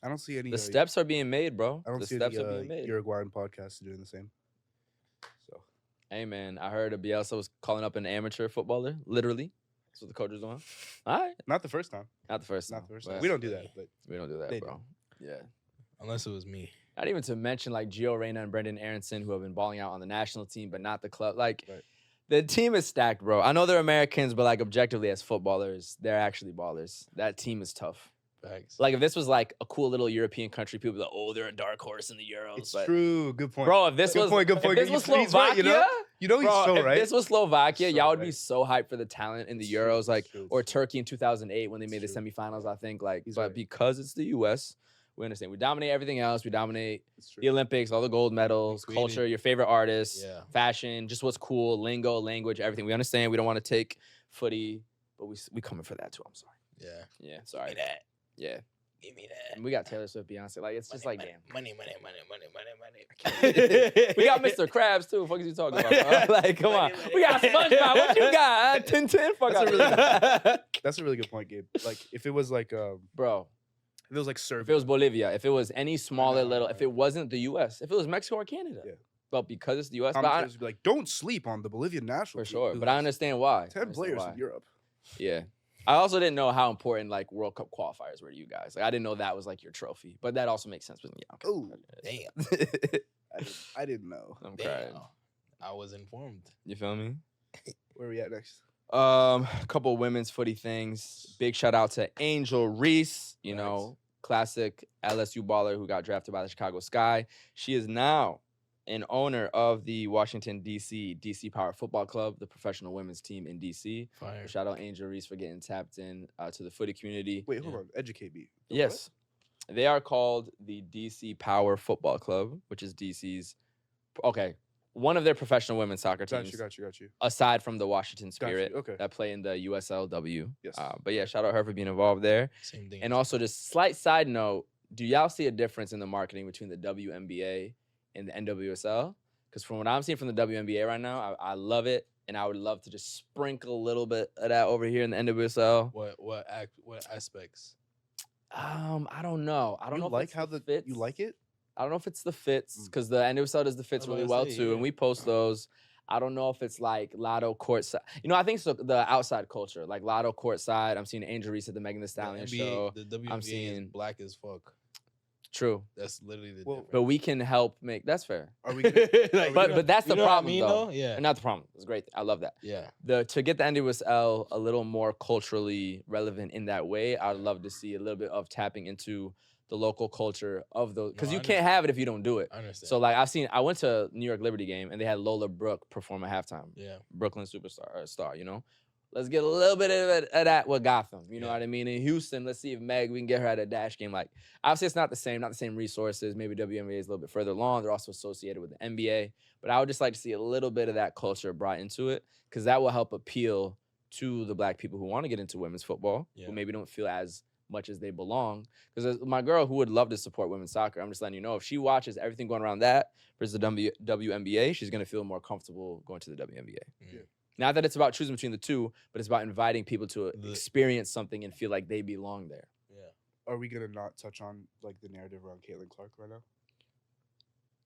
I don't see any. The steps are being made, bro. I don't The see steps any are being made. Uruguayan podcasts doing the same. So Hey, man, I heard a Bielsa was calling up an amateur footballer, literally. That's what the coach was doing. All right. not the first time. Not the first time. Not the first but time. We don't do that, but We don't do that, They bro. Yeah. Unless it was me. Not even to mention like Gio Reyna and Brendan Aronson, who have been balling out on the national team, but not the club. Like, Right. the team is stacked, bro. I know they're Americans, but like objectively as footballers, they're actually ballers. That team is tough. Facts. Like, if this was like a cool little European country, people would be like, oh, they're a dark horse in the Euros. it's but, true. Good point. bro, if this Good was point, good if point. this You- was he's right, Slovakia, you know he's bro, so if right. this was Slovakia, So y'all would be right. so hyped for the talent in the It's true, Euros, it's like, true, it's or true. Turkey in 2008 when they It's made the true. semifinals. I think, like, He's but right. because it's the U.S., we understand. We dominate everything else. We dominate It's true. the Olympics, all the gold medals, created- culture, your favorite artists, Yeah. fashion, just what's cool, lingo, language, everything. We understand. We don't want to take footy, but we coming for that too. I'm sorry. Yeah. Yeah, sorry. Give me that. Yeah, Give me that. and we got Taylor Swift, Beyonce. Like, it's just like, damn. money. We got Mr. Krabs too. Fuck is you talking about? Bro? Like, come on. We got SpongeBob. What you got? Tintin. Fuck That's a out. That's a really good point, Gabe. Like if it was like Bro, if it was like Serbia. if it was Bolivia, if it was any smaller know, little, I if know. it wasn't the U.S., if it was Mexico or Canada, Yeah. but because it's the U.S., but commentators would be like, don't sleep on the Bolivian national for team, sure. 'cause But I there's understand why. 10 I understand players why. in Europe. Yeah. I also didn't know how important like World Cup qualifiers were to you guys. Like, I didn't know that was like your trophy, but that also makes sense with me. Okay. Ooh. Damn. I didn't know. I'm crying. Damn. I was informed. You feel me? Where are we at next? A couple women's footy things. Big shout out to Angel Reese, you Facts. know, classic LSU baller who got drafted by the Chicago Sky. She is now an owner of the Washington, DC Power Football Club, the professional women's team in DC. Fire. Shout out Angel Reese for getting tapped in to the footy community. Wait, hold Yeah. on. Educate me. The Yes. They are called the DC Power Football Club, which is DC's, okay, one of their professional women's soccer what? teams, Got you. aside from the Washington Got you, Spirit okay. that play in the USLW. Yes. But yeah, shout out her for being involved there. Same thing. And also, just slight side note, do y'all see a difference in the marketing between the WNBA and the NWSL? Because from what I'm seeing from the WNBA right now, I love it. And I would love to just sprinkle a little bit of that over here in the NWSL. What aspects? I don't know. I don't You know if like it's how the the fits. you like it? I don't know if it's the fits Mm. because the NWSL does the fits I was really about well to say, too, and yeah. we post those. I don't know if it's like Lotto courtside. You know, I think it's the outside culture, like Lotto courtside. I'm seeing Angel Reese at the Megan Thee Stallion show. The WNBA is seeing- black as fuck. True, That's literally the Well, difference. but we can help make. That's fair. Are we gonna, Like, But that's the you know what I problem, mean, though. Yeah. Not the problem. It's great. I love that. Yeah. To get the NWSL a little more culturally relevant in that way, I'd love to see a little bit of tapping into the local culture of those, because No, you I can't have it if you don't do it. I understand. So like I went to New York Liberty game and they had Lola Brooke perform at halftime. yeah. Brooklyn superstar or star, you know. Let's get a little bit of that with Gotham. You know Yeah. what I mean? In Houston, let's see if Meg, we can get her at a dash game. Like, obviously, it's not the same resources. Maybe WNBA is a little bit further along. They're also associated with the NBA. But I would just like to see a little bit of that culture brought into it because that will help appeal to the Black people who want to get into women's football, Yeah. who maybe don't feel as much as they belong. Because my girl who would love to support women's soccer, I'm just letting you know, if she watches everything going around that versus the WNBA, she's going to feel more comfortable going to the WNBA. Mm. Not that it's about choosing between the two, but it's about inviting people to experience something and feel like they belong there. Yeah. Are we gonna not touch on like the narrative around Caitlin Clark right now?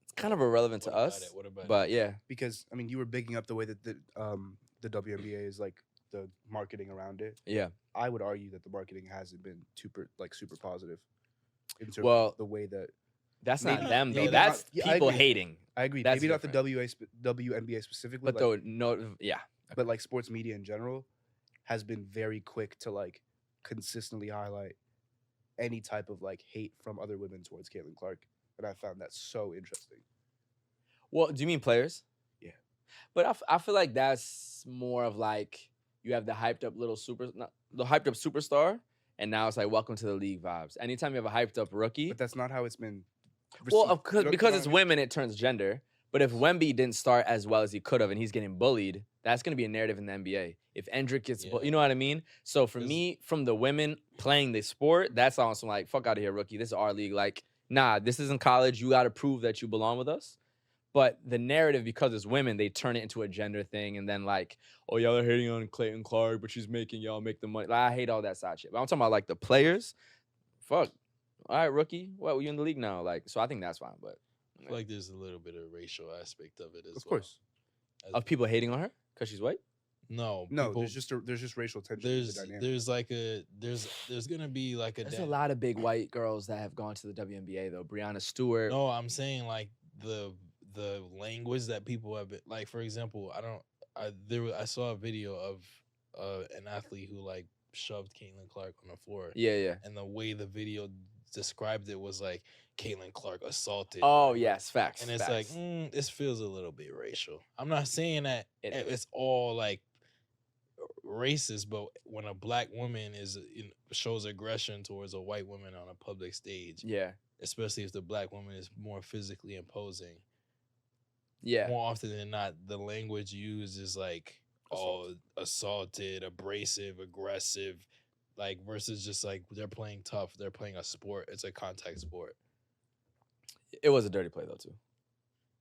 It's kind of irrelevant to us, What about but yeah. Because I mean, you were bigging up the way that the WNBA is like the marketing around it. Yeah. I would argue that the marketing hasn't been super positive in terms Well, of the way that That's not Maybe- them, though. maybe That's not- yeah, I people agree. hating. I agree. That's Maybe not the different. WNBA specifically, But like, though, no, yeah. but like sports media in general has been very quick to like consistently highlight any type of like hate from other women towards Caitlin Clark, and I found that so interesting. Well, do you mean players? Yeah. But I feel like that's more of like you have the hyped up superstar, and now it's like welcome to the league vibes. Anytime you have a hyped up rookie, But that's not how it's been. well, received. You know because what it's I mean? women, it turns gender. But if Wemby didn't start as well as he could have, and he's getting bullied, that's going to be a narrative in the NBA. If Endrick gets, Yeah. you know what I mean? So for 'Cause- me, from the women playing the sport, that's awesome. Like, fuck out of here, rookie. This is our league. Like, nah, this isn't college. You got to prove that you belong with us. But the narrative, because it's women, they turn it into a gender thing, and then like, oh, y'all are hating on Clayton Clark, but she's making y'all make the money. Like, I hate all that side shit. But I'm talking about like the players. Fuck. All right, rookie. What? You in the league now? Like, so I think that's fine. But I feel like there's a little bit of racial aspect of it as Of well. course, As- of people hating on her because she's white. No, no. people- There's just racial tension. in the dynamic. there's like a there's gonna be like a There's a lot of big white girls that have gone to the WNBA though. Breonna Stewart. No, I'm saying like the language that people have been like. For example, I saw a video of an athlete who like shoved Caitlin Clark on the floor, Yeah, yeah. and the way the video described it was like Caitlin Clark assaulted. Oh whatever. yes, facts. And it's facts. like this feels a little bit racial. I'm not saying that It is. it's all like racist, but when a black woman shows aggression towards a white woman on a public stage, yeah, especially if the black woman is more physically imposing, yeah. more often than not, the language used is like assaulted, abrasive, aggressive, like versus just like they're playing tough, they're playing a sport. It's a contact sport. It was a dirty play though too.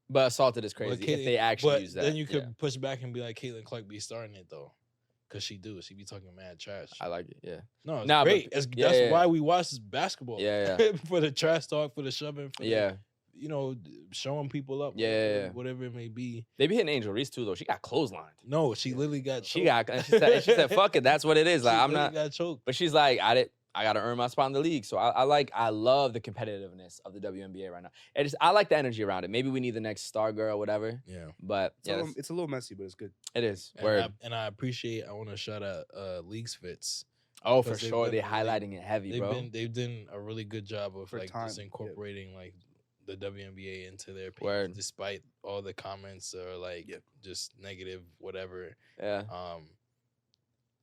But assaulted is crazy if they actually use that. Then you could yeah. push back and be like, Caitlin Clark be starting it though, cause she be talking mad trash. I like it. Yeah, No, it's Nah, but great. That's yeah. why we watch basketball. Yeah, For the trash talk, for the shoving, for yeah. showing people up. Yeah. Whatever it may be. They be hitting Angel Reese too though. She got clotheslined. No, she literally got. She choked. got. She said, "Fuck it, that's what it is." Like She I'm literally not. got choked. But she's like, I got to earn my spot in the league. So I love the competitiveness of the WNBA right now. I like the energy around it. Maybe we need the next star girl, whatever. Yeah. But yeah, It's a little messy, but it's good. it is. And Word. I appreciate. I want to shout out Leagues Fits. Oh, for because they've sure. been They're really- highlighting it heavy, bro. They've done a really good job of For like time, just yeah. incorporating like the WNBA into their page, Word. despite all the comments or like Yeah. just negative whatever. Yeah.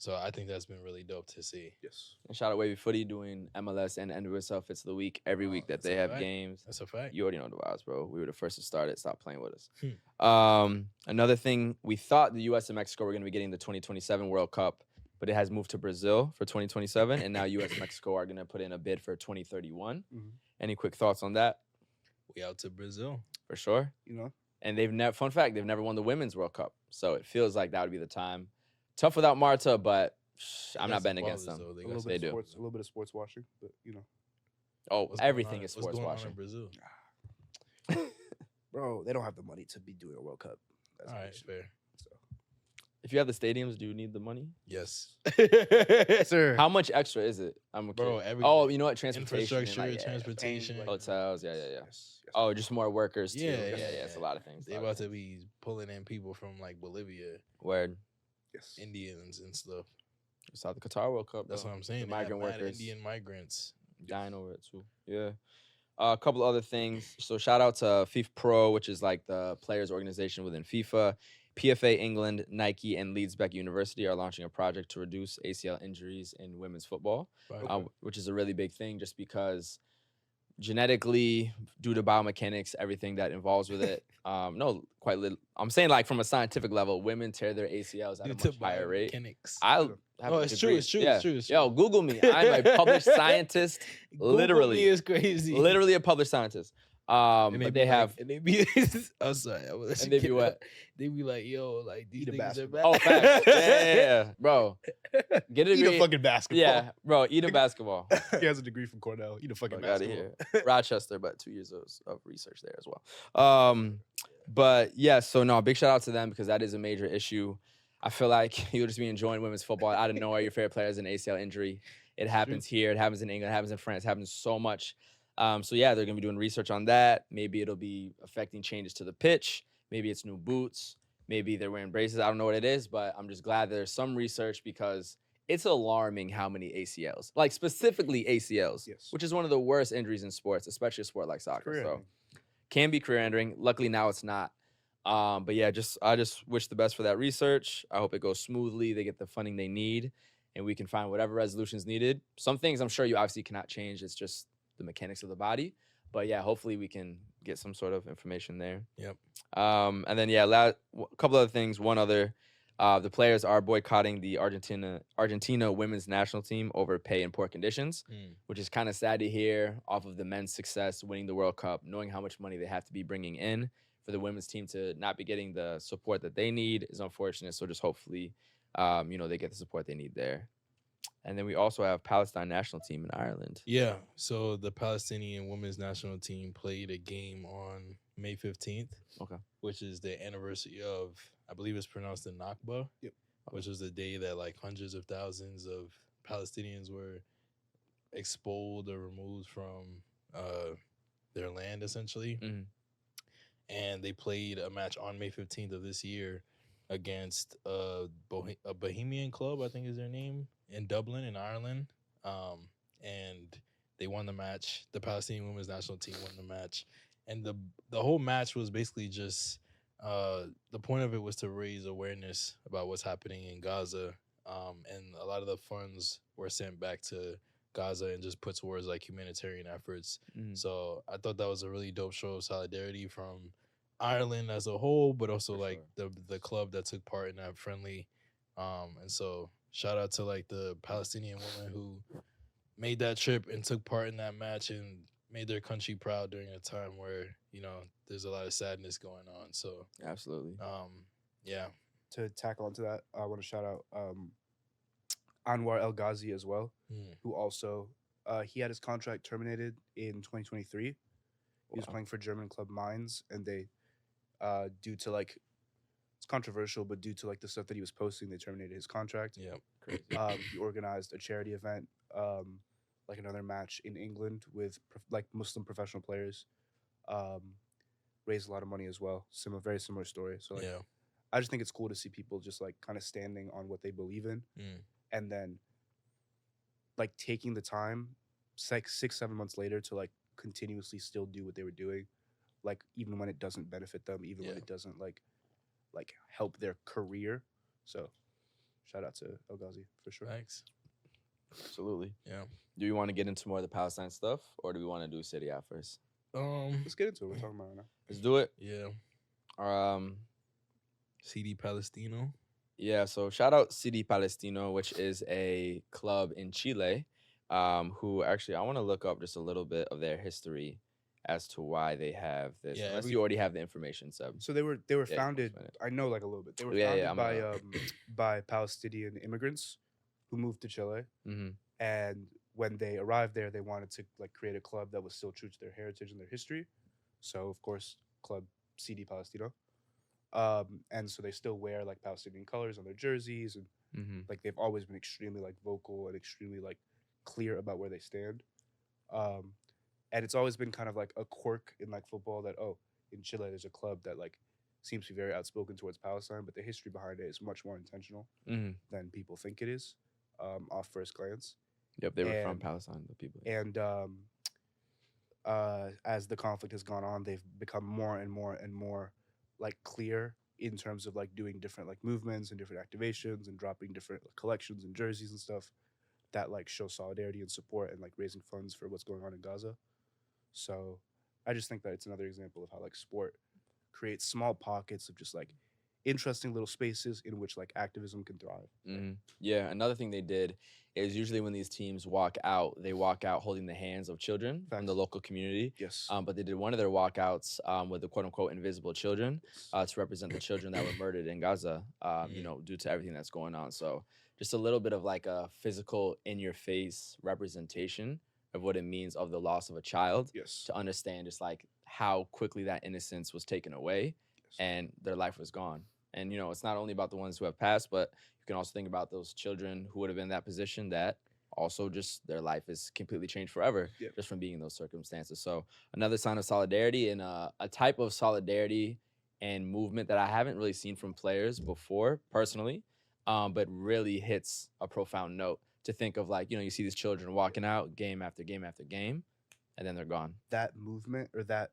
So I think that's been really dope to see. Yes. And shout out Wavy Footy doing MLS and NWSL Fits of the Week every week that that's they a have fact. games. That's a fact. You already know the vibes, bro. We were the first to start it. Stop playing with us. Hmm. Another thing, we thought the U.S. and Mexico were going to be getting the 2027 World Cup, but it has moved to Brazil for 2027, and now U.S. and Mexico are going to put in a bid for 2031. Mhm. Any quick thoughts on that? We out to Brazil. For sure. You know, And they've never, fun fact, they've never won the Women's World Cup, so it feels like that would be the time. Tough without Marta, but I'm not betting against them. a little They bit do. of sports, a little bit of sports washing, but you know, Oh, What's going everything on- is what's sports going on washing. in Brazil. bro, they don't have the money to be doing a World Cup. That's All the right, issue. fair. So. If you have the stadiums, do you need the money? Yes. Sir, How much extra is it? I'm Bro, okay. every Oh, you know what? Transportation, and, infrastructure, like, yeah, transportation. hotels, yeah. Yes, yes. Oh, just more workers too. Yeah, It's a lot of things. They about to be pulling in people from like Bolivia, Word. Yes. Indians and stuff. South the Qatar World Cup. That's bro. what I'm saying. The They have migrant mad workers Indian migrants. dying over it too. Yeah. A couple other things. So shout out to FIFA Pro, which is like the players organization within FIFA. PFA England, Nike, and Leeds Beck University are launching a project to reduce ACL injuries in women's football, Right. which is a really big thing just because genetically, due to biomechanics, everything that involves with it. No, quite little. I'm saying like from a scientific level, women tear their ACLs at Due a to much higher rate. biomechanics. I have Oh, a it's true, degree. it's true, Yeah. it's true, it's Yo, true. Google me. I'm a published scientist. Google Literally. me is crazy. Literally a published scientist. And But they have. and they be. I'm sorry. And they be what? They be like, yo, like these Eat a niggas are bad. basketball. Oh, facts. Yeah, bro. Get a Eat degree. a fucking basketball. Yeah, bro. Eat a basketball. He has a degree from Cornell. Eat a fucking Fuck outta basketball. here. Rochester, but 2 years of research there as well. But yeah, so no, big shout out to them because that is a major issue. I feel like you'll just be enjoying women's football. Out of nowhere, your favorite player has an ACL injury. It happens here. It happens in England. It happens in France. It happens so much. So yeah, they're gonna be doing research on that. Maybe it'll be affecting changes to the pitch. Maybe it's new boots. Maybe they're wearing braces. I don't know what it is, but I'm just glad there's some research because it's alarming how many ACLs, like specifically ACLs, Yes. which is one of the worst injuries in sports, especially a sport like soccer. Career So ending. can be career ending. Luckily now it's not. But yeah, I just wish the best for that research. I hope it goes smoothly. They get the funding they need, and we can find whatever resolutions needed. Some things I'm sure you obviously cannot change. It's just the mechanics of the body. But yeah, hopefully we can get some sort of information there. Yep. And then yeah, a couple other things. One other, the players are boycotting the Argentina women's national team over pay and poor conditions, which is kind of sad to hear off of the men's success winning the World Cup, knowing how much money they have to be bringing in for the women's team to not be getting the support that they need is unfortunate. So just hopefully, they get the support they need there. And then we also have Palestine national team in Ireland. Yeah. So the Palestinian women's national team played a game on May 15th. Okay. Which is the anniversary of, I believe it's pronounced the Nakba. Yep. Which was the day that like hundreds of thousands of Palestinians were expelled or removed from their land, essentially. Mhm. And they played a match on May 15th of this year against a Bohemian club, I think is their name, in Dublin, in Ireland. And they won the match. The Palestinian women's national team won the match. And the whole match was basically just, the point of it was to raise awareness about what's happening in Gaza. And a lot of the funds were sent back to Gaza and just put towards like humanitarian efforts. So I thought that was a really dope show of solidarity from Ireland as a whole, but also For like the club that took part in that friendly. And so shout out to like the Palestinian women who made that trip and took part in that match and made their country proud during a time where, there's a lot of sadness going on. So Absolutely. yeah. To tackle onto that, I want to shout out Anwar El Ghazi as well, who also he had his contract terminated in 2023. He was playing for German club Mainz, and they due to like it's controversial, but due to like the stuff that he was posting, they terminated his contract. Yeah. Crazy. He organized a charity event, like another match in England with like Muslim professional players. Raised a lot of money as well. Very similar story. So like, Yeah. I just think it's cool to see people just like kind of standing on what they believe in, and then like taking the time, like 6-7 months later, to like continuously still do what they were doing, like even when it doesn't benefit them, even when it doesn't like help their career. So shout out to El Ghazi for sure. Thanks. Absolutely. Yeah. Do we want to get into more of the Palestine stuff, or do we want to do City A first? Let's get into it. We're talking about it now. Let's do it. Yeah. CD Palestino. Yeah, so shout out CD Palestino, which is a club in Chile, who actually I want to look up just a little bit of their history as to why they have this. Yeah, Unless you already have the information, Seb. So they were Yeah, founded. explain it. I know like a little bit. They were Yeah, founded I'm by Palestinian immigrants who moved to Chile, Mm-hmm. and when they arrived there, they wanted to like create a club that was still true to their heritage and their history. So of course, Club CD Palestino. And so they still wear like Palestinian colors on their jerseys, and Mm-hmm. like they've always been extremely like vocal and extremely like clear about where they stand. And it's always been kind of like a quirk in like football that in Chile there's a club that like seems to be very outspoken towards Palestine, but the history behind it is much more intentional Mm-hmm. than people think it is, off first glance. Yep, they were from And- Palestine, the people. And as the conflict has gone on, they've become more and more and more like clear in terms of like doing different like movements and different activations and dropping different collections and jerseys and stuff that like show solidarity and support and like raising funds for what's going on in Gaza. So I just think that it's another example of how like sport creates small pockets of just like interesting little spaces in which like activism can thrive. Yeah, another thing they did is usually when these teams walk out, they walk out holding the hands of children from the Facts. local community. Yes. But they did one of their walkouts with the quote unquote invisible children Yes. to represent the children that were murdered in Gaza, you Mm. know, due to everything that's going on. So just a little bit of like a physical in your face representation of what it means of the loss of a child Yes. to understand just like how quickly that innocence was taken away Yes. and their life was gone. And, you know, it's not only about the ones who have passed, but you can also think about those children who would have been in that position that also just their life is completely changed forever Yeah. just from being in those circumstances. So another sign of solidarity and a type of solidarity and movement that I haven't really seen from players before personally, but really hits a profound note to think of like, you know, you see these children walking out game after game after game, and then they're gone. That movement or that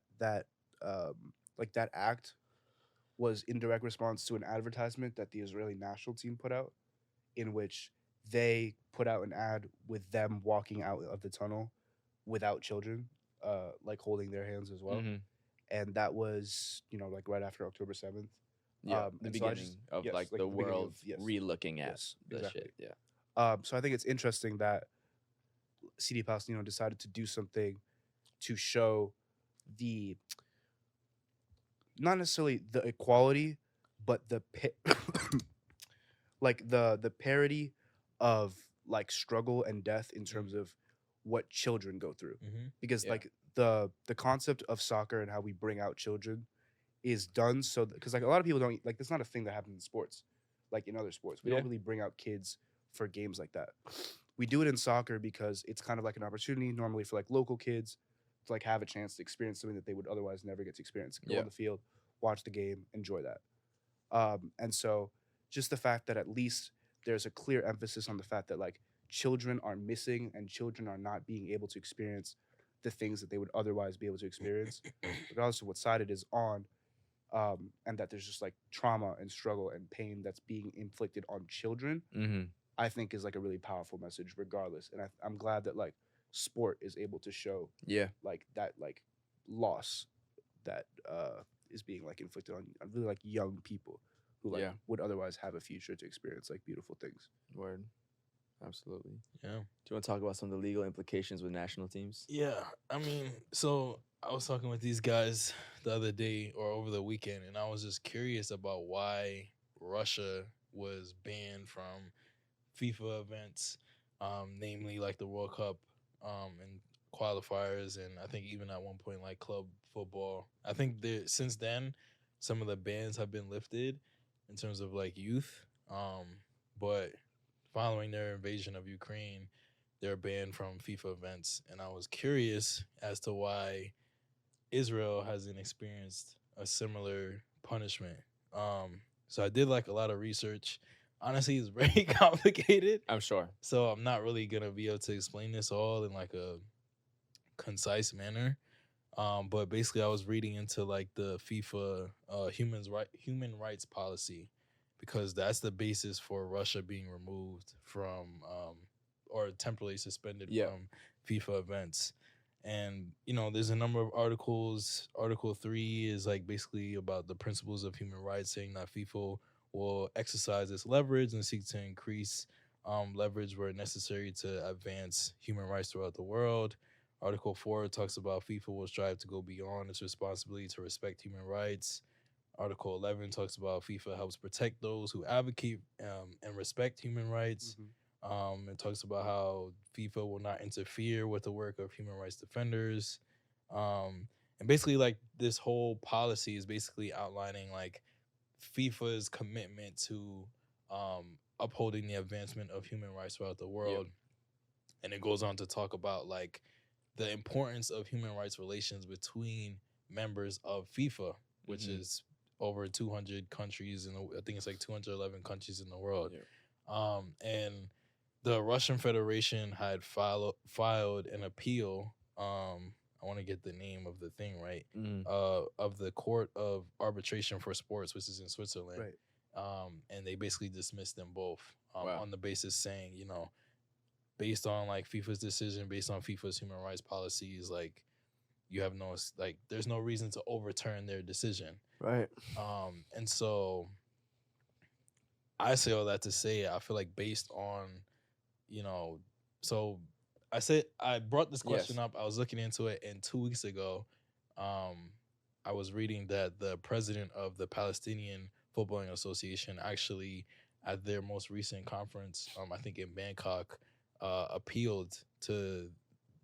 like that act was in direct response to an advertisement that the Israeli national team put out, in which they put out an ad with them walking out of the tunnel without children, like holding their hands as well. Mhm. And that was, you know, like right after October 7th. Yeah, the and so I beginning just- of yes, like like the the beginning world of- yes. re-looking at Yes, the exactly. shit. Yeah. So I think it's interesting that CD Palestino decided to do something to show the not necessarily the equality, but the like the parity of like struggle and death in terms of what children go through. Mhm. Because Yeah. like the concept of soccer and how we bring out children is done so because like a lot of people don't like that's not a thing that happens in sports, like in other sports. We Yeah. don't really bring out kids for games like that. We do it in soccer because it's kind of like an opportunity normally for like local kids to like have a chance to experience something that they would otherwise never get to experience. Go Yeah. on the field, watch the game, enjoy that. And so just the fact that at least there's a clear emphasis on the fact that like children are missing and children are not being able to experience the things that they would otherwise be able to experience, regardless of what side it is on. And that there's just like trauma and struggle and pain that's being inflicted on children, Mm-hmm. I think is like a really powerful message regardless. And I'm glad that like sport is able to show Yeah. like that like loss that is being like inflicted on really like young people who like Yeah. would otherwise have a future to experience like beautiful things. Word. Absolutely. Yeah. Do you want to talk about some of the legal implications with national teams? Yeah, I mean, so I was talking with these guys the other day or over the weekend, and I was just curious about why Russia was banned from FIFA events, namely like the World Cup and qualifiers, and I think even at one point like club football. I think since then, some of the bans have been lifted in terms of like youth, but following their invasion of Ukraine, they're banned from FIFA events. And I was curious as to why Israel hasn't experienced a similar punishment. So I did like a lot of research. Honestly, it's very complicated. I'm sure. So I'm not really going to be able to explain this all in like a concise manner. But basically, I was reading into like the FIFA human rights policy, because that's the basis for Russia being removed from or temporarily suspended from FIFA events. And, you know, there's a number of articles. Article 3 is like basically about the principles of human rights, saying that FIFA will exercise its leverage and seek to increase leverage where necessary to advance human rights throughout the world. Article 4 talks about FIFA will strive to go beyond its responsibility to respect human rights. Article 11 talks about FIFA helps protect those who advocate and respect human rights. It talks about how FIFA will not interfere with the work of human rights defenders. And basically, like, this whole policy is basically outlining, like, FIFA's commitment to upholding the advancement of human rights throughout the world. And it goes on to talk about, like, the importance of human rights relations between members of FIFA, which is over 200 countries, and I think it's like 211 countries in the world. And the Russian Federation had filed an appeal I want to get the name of the thing right. Mhm. Of the Court of Arbitration for Sports, which is in Switzerland. Right. And they basically dismissed them both Wow. on the basis saying, based on like FIFA's decision, based on FIFA's human rights policies, like you have no like there's no reason to overturn their decision. Right. And so I say all that to say I feel like based on, so I brought this question Yes. up. I was looking into it, and 2 weeks ago, I was reading that the president of the Palestinian Footballing Association actually at their most recent conference, I think in Bangkok, appealed to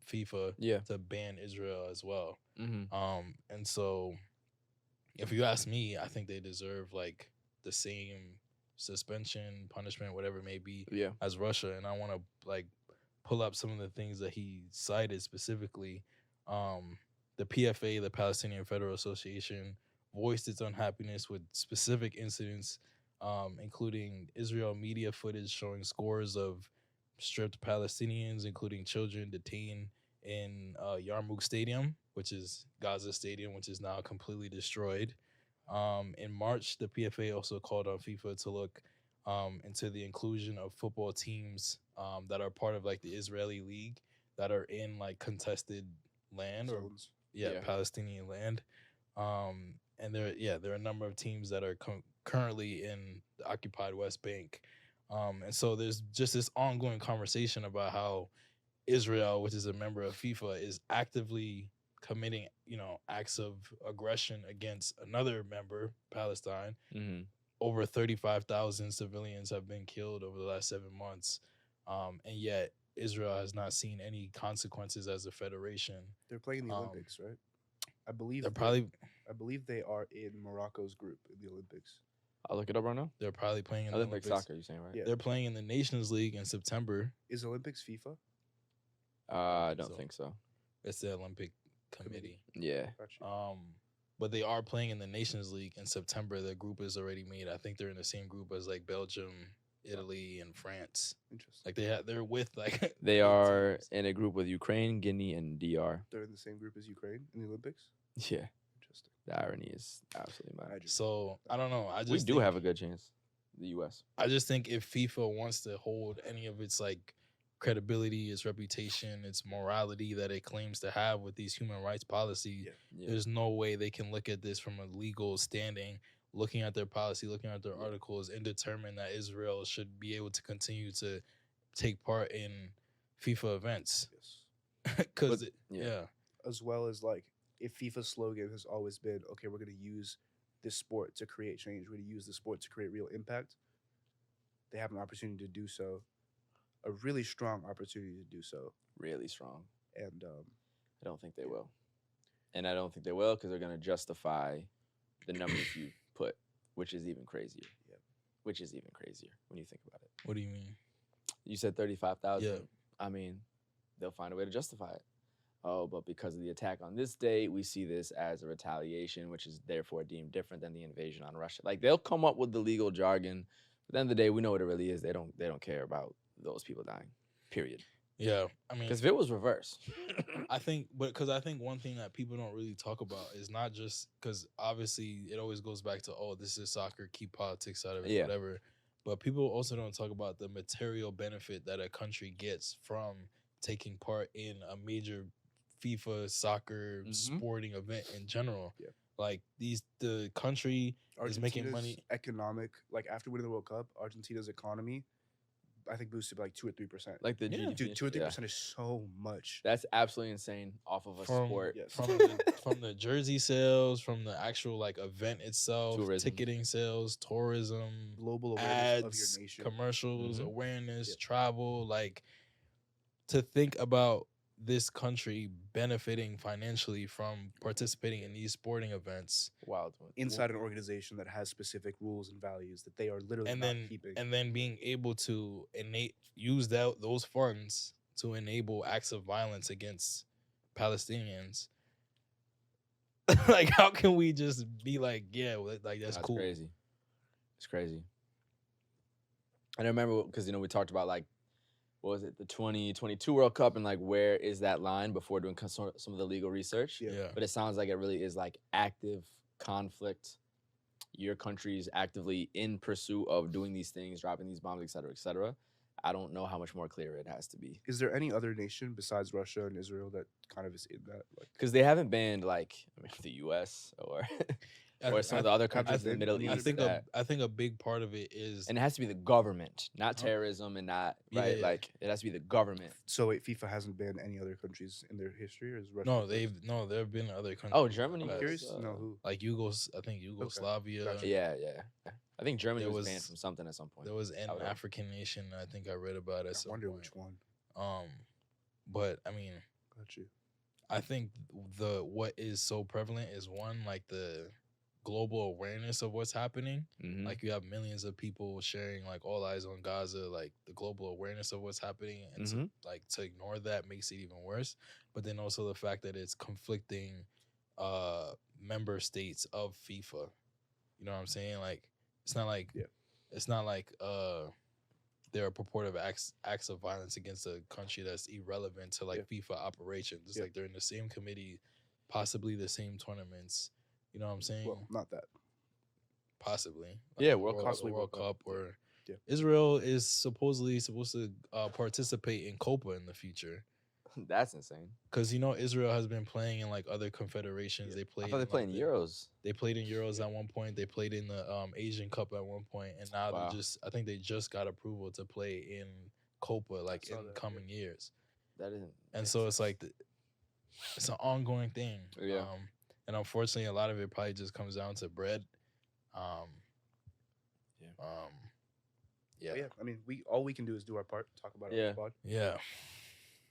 FIFA Yeah. to ban Israel as well. Mm-hmm. And so if you ask me, I think they deserve like the same suspension, punishment, whatever it may be, Yeah. as Russia. And I want to like pull up some of the things that he cited specifically. The PFA, the Palestinian Federal Association, voiced its unhappiness with specific incidents, including Israel media footage showing scores of stripped Palestinians, including children, detained in Yarmouk Stadium, which is Gaza Stadium, which is now completely destroyed. In March, the PFA also called on FIFA to look into the inclusion of football teams that are part of like the Israeli league that are in like contested land Zones. or Palestinian land. And there are a number of teams that are currently in the occupied West Bank. And so there's just this ongoing conversation about how Israel, which is a member of FIFA, is actively committing, acts of aggression against another member, Palestine. Mm-hmm. Over 35,000 civilians have been killed over the last 7 months. And yet Israel has not seen any consequences as a federation. They're playing in the Olympics, right? I believe I believe they are in Morocco's group in the Olympics. I'll look it up right now. They're probably playing in the Olympic Olympics. soccer, you're saying, right? Yeah. They're playing in the Nations League in September. Is Olympics FIFA? I don't think so. It's the Olympic Committee. Yeah. Gotcha. But they are playing in the Nations League in September. The group is already made. I think they're in the same group as like Belgium, Italy, and France. Interesting. Like they're with like They 8 are teams. in a group with Ukraine, Guinea, and DR. They're in the same group as Ukraine in the Olympics? Yeah. Interesting. The irony is absolutely mad. So I don't know. We do have a good chance. The U.S. I just think if FIFA wants to hold any of its like credibility, its reputation, its morality that it claims to have with these human rights policies, Yeah. there's no way they can look at this from a legal standing, looking at their policy, looking at their articles, and determine that Israel should be able to continue to take part in FIFA events. Yes. Because yeah. As well as like if FIFA's slogan has always been, okay, we're going to use this sport to create change. We're going to use the sport to create real impact. They have an opportunity to do so, a really strong opportunity to do so. Really strong. And I don't think they will. And I don't think they will because they're going to justify the numbers you put, which is even crazier. Yeah. Which is even crazier when you think about it. what do you mean? You said 35,000. Yeah. I mean, they'll find a way to justify it. Oh, but because of the attack on this date, we see this as a retaliation, which is therefore deemed different than the invasion on Russia. Like they'll come up with the legal jargon. But at the end of the day, we know what it really is. They don't care about those people dying. Period. Yeah, I mean, Because if it was reversed, I think one thing that people don't really talk about is not just because obviously it always goes back to, oh, this is soccer, keep politics out of it, Yeah. whatever. But people also don't talk about the material benefit that a country gets from taking part in a major FIFA soccer sporting event in general. Yeah. Like the country is making money. Economic, like after winning the World Cup, Argentina's economy, I think boosted by like 2 or 3%. like the GDP, Dude, 2 or 3% is so much. That's absolutely insane off of a sport. Yes. From the jersey sales, from the actual like event itself, Tourism. ticketing sales, tourism, Global awareness of ads, your nation. commercials, Mhm. awareness, Yeah. travel. Like to think about this country benefiting financially from participating in these sporting events, Wild one. Inside an organization that has specific rules and values that they are literally and not then keeping. and then being able to use those funds to enable acts of violence against Palestinians. Like, how can we just be like, yeah, like that's cool? Crazy. It's crazy. And I remember because we talked about like what was it, the 2022 World Cup, and like where is that line before doing some of the legal research. Yeah. But it sounds like it really is like active conflict. Your country's actively in pursuit of doing these things, dropping these bombs, et cetera, et cetera. I don't know how much more clear it has to be. Is there any other nation besides Russia and Israel that kind of is in that? Like, Because they haven't banned like the U.S. or some of the other countries in the Middle I East. I think a big part of it is, And it has to be the government, not terrorism, and not right. Yeah. Like it has to be the government. so wait, FIFA hasn't banned any other countries in their history, or is Russia? no, the first? there have been other countries. Oh, Germany. I'm that's, curious to know who. like I think Yugoslavia. Gotcha. Yeah. I think Germany There was banned was- from something at some point. There was an I would- African nation I think I read about at I some wonder point. which one. But I mean, Got you. I think what is so prevalent is one, like the global awareness of what's happening. Mhm. Like you have millions of people sharing like all eyes on Gaza, like the global awareness of what's happening, and Mhm. to ignore that makes it even worse. But then also the fact that it's conflicting member states of FIFA. You know what I'm saying? Like it's not like Yeah. it's not like there are purported acts of violence against a country that's irrelevant to like FIFA operations. It's Yeah. like they're in the same committee, possibly the same tournaments. You know what I'm saying? Well, not that. Possibly. Yeah, the World Cup. Possibly World World Cup. Or Yeah. Israel is supposedly supposed to participate in Copa in the future. That's insane. Because Israel has been playing in like other confederations. Yeah. They played. I thought they played in Euros. They played in Euros at one point. They played in the Asian Cup at one point, and now Wow. I think they just got approval to play in Copa like saw in that, coming years. That isn't. And so it's like it's an ongoing thing. Yeah. And unfortunately, a lot of it probably just comes down to bread. But yeah, I mean, all we can do is do our part, talk about it on Yeah. the pod, Yeah.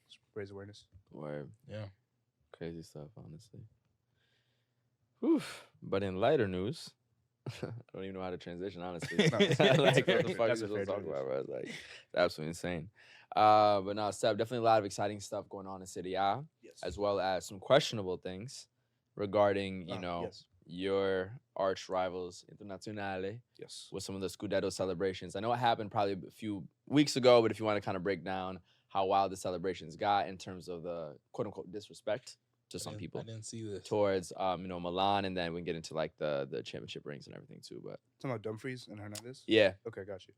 just raise awareness. Word. Yeah. Crazy stuff, honestly. Whew. But in lighter news, I don't even know how to transition, honestly. No, Like, that's what the fair- fuck that's is a fair supposed to talk transition. about, bro? It's like, it's absolutely insane. But no, Seb, definitely a lot of exciting stuff going on in Serie A, Yes. as well as some questionable things regarding, Yes. your arch rivals, Internazionale, Yes. with some of the Scudetto celebrations. I know it happened probably a few weeks ago, but if you want to kind of break down how wild the celebrations got in terms of the quote unquote disrespect to some people I didn't see this. towards Milan, and then we can get into like the championship rings and everything too. But Talking about Dumfries and Hernandez. yeah, Okay, got you.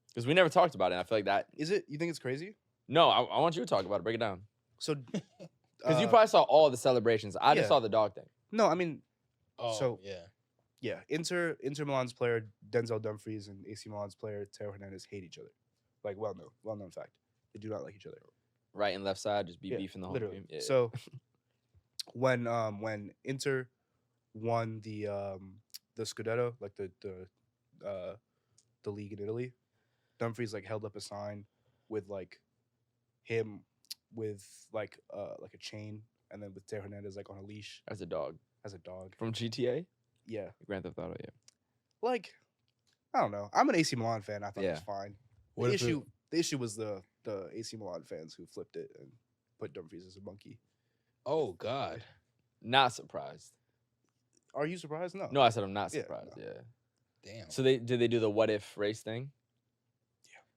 because we never talked about it. And I feel like that. Is it? You think it's crazy? No, I want you to talk about it. Break it down. So, Because you probably saw all the celebrations. I just yeah. saw the dog thing. no, I mean, Oh, So- yeah. yeah, Inter Milan's player Denzel Dumfries and AC Milan's player Teo Hernandez hate each other. Like, well known fact. They do not like each other. Right and left side, just be Yeah, beefing the whole literally. game. Yeah. So when Inter won the Scudetto, like the league in Italy, Dumfries like held up a sign with like him with like a chain, and then with Teo Hernandez like on a leash as a dog as a dog. from GTA, Yeah, Grand Theft Auto. Yeah. like I don't know. I'm an AC Milan fan. I thought it was Yeah. fine. What if it- The issue was the AC Milan fans who flipped it and put Dumfries as a monkey. Oh God. Not surprised. Are you surprised? No. No, I said I'm not Yeah, surprised. no. Yeah. Damn. So did they do the what if race thing?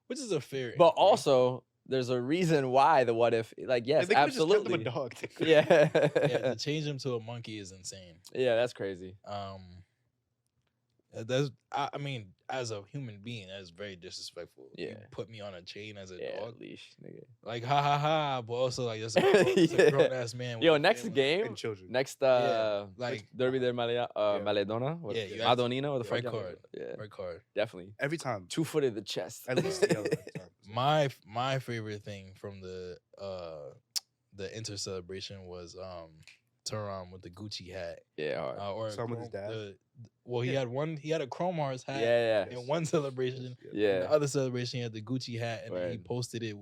Which is a fair. But inquiry. also, there's a reason why the what if. Like, yes, they could've just kept him absolutely. a dog. Yeah. to change him to a monkey is insane. Yeah, that's crazy. I mean, as a human being, that's very disrespectful. You Yeah. put me on a chain as a Yeah, dog. leash, nigga. Like ha ha ha, but also like that's a Yeah. grown ass man. with Yo, a next family. game, And children. next like- Derby de Maledona, Yeah, you have to- Madonina, or the red fuck? card. Yeah, Red card. definitely. Every time. 2-footed the chest. At least yellow every time. My favorite thing from the Inter celebration was Turan with the Gucci hat. Yeah, hard. Or Some with his chrome- dad. he had a Chrome Hearts hat Yeah, in one celebration. In yeah, the other celebration, he had the Gucci hat, and then he Word. posted it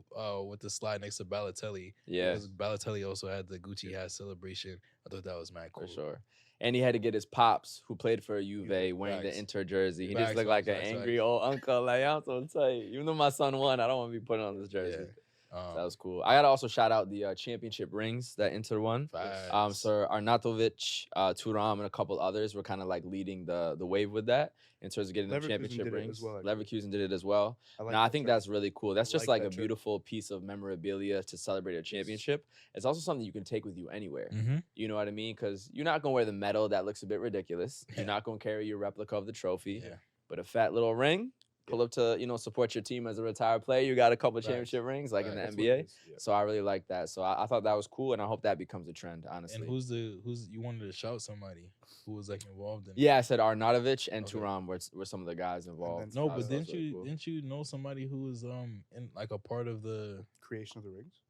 with the slide next to Balotelli. yeah, Because Balotelli also had the Gucci hat celebration. I thought that was mad cool. for sure. And he had to get his pops, who played for Juve, wearing the Facts. Inter jersey. He Facts, just looked like facts, an facts, angry facts. old uncle. Like, I'm so tight. Even though my son won, I don't want to be putting on this jersey. So that was cool. I gotta also shout out the championship rings that Inter won. Facts. So Arnautovic, Thuram, and a couple others were kind of like leading the wave with that in terms of getting the Leverkusen championship did it as rings. well, actually. Leverkusen did it as well. I like No, I that think trend. that's really cool. That's just like like a that trend. beautiful piece of memorabilia to celebrate a championship. It's also something you can take with you anywhere. Mm-hmm. You know what I mean? Because you're not gonna wear the medal that looks a bit ridiculous. Yeah. You're not gonna carry your replica of the trophy. Yeah. But a fat little ring, pull up to, support your team as a retired player. You got a couple championship rings like in the Facts. NBA. Yeah. So I really like that. So I thought that was cool, and I hope that becomes a trend, honestly. And who's you wanted to shout somebody who was like involved in? Yeah, I said Arnautovic and Okay. Thuram were some of the guys involved. then- No, So but that was really cool. didn't you know somebody who was in like a part of the Creation of the rings.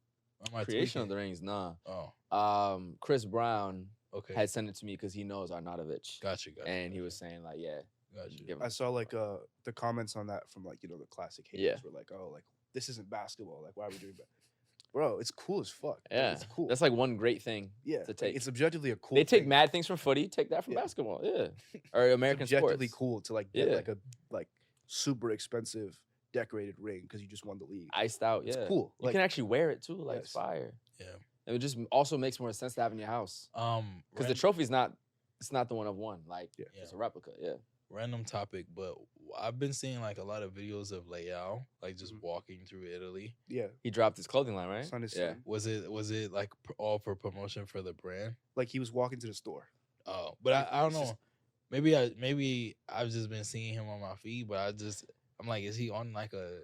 am I Creation of tweaking? the rings? Nah. Oh, Chris Brown okay. had sent it to me because he knows Arnautovic, Gotcha. and he was saying like, yeah, Gotcha. give him. I saw like the comments on that from like the classic haters Yeah. were like, oh, like this isn't basketball. Like why are we doing that? Bro, it's cool as fuck. Like, Yeah, it's cool. That's like one great thing. yeah, to like, take. it's objectively a cool. They take thing. mad things from footy. Take that from Yeah. basketball. Yeah, or American It's objectively sports. cool to like get Yeah. like a super expensive decorated ring because you just won the league. Iced out. It's Yeah, cool. You Like, can actually wear it too. Like it's Yes. fire. Yeah. It just also makes more sense to have in your house because the trophy's not. It's not the one of one. Like Yeah. it's a replica. Yeah. Random topic, but I've been seeing like a lot of videos of Leao like just Mhm. walking through Italy. yeah, He dropped his clothing line, right? Sun is yeah. sun. Was it like all for promotion for the brand? Like he was walking to the store. Oh, but Like, I don't it's know. just- Maybe I've just been seeing him on my feed, but I'm like, is he on like a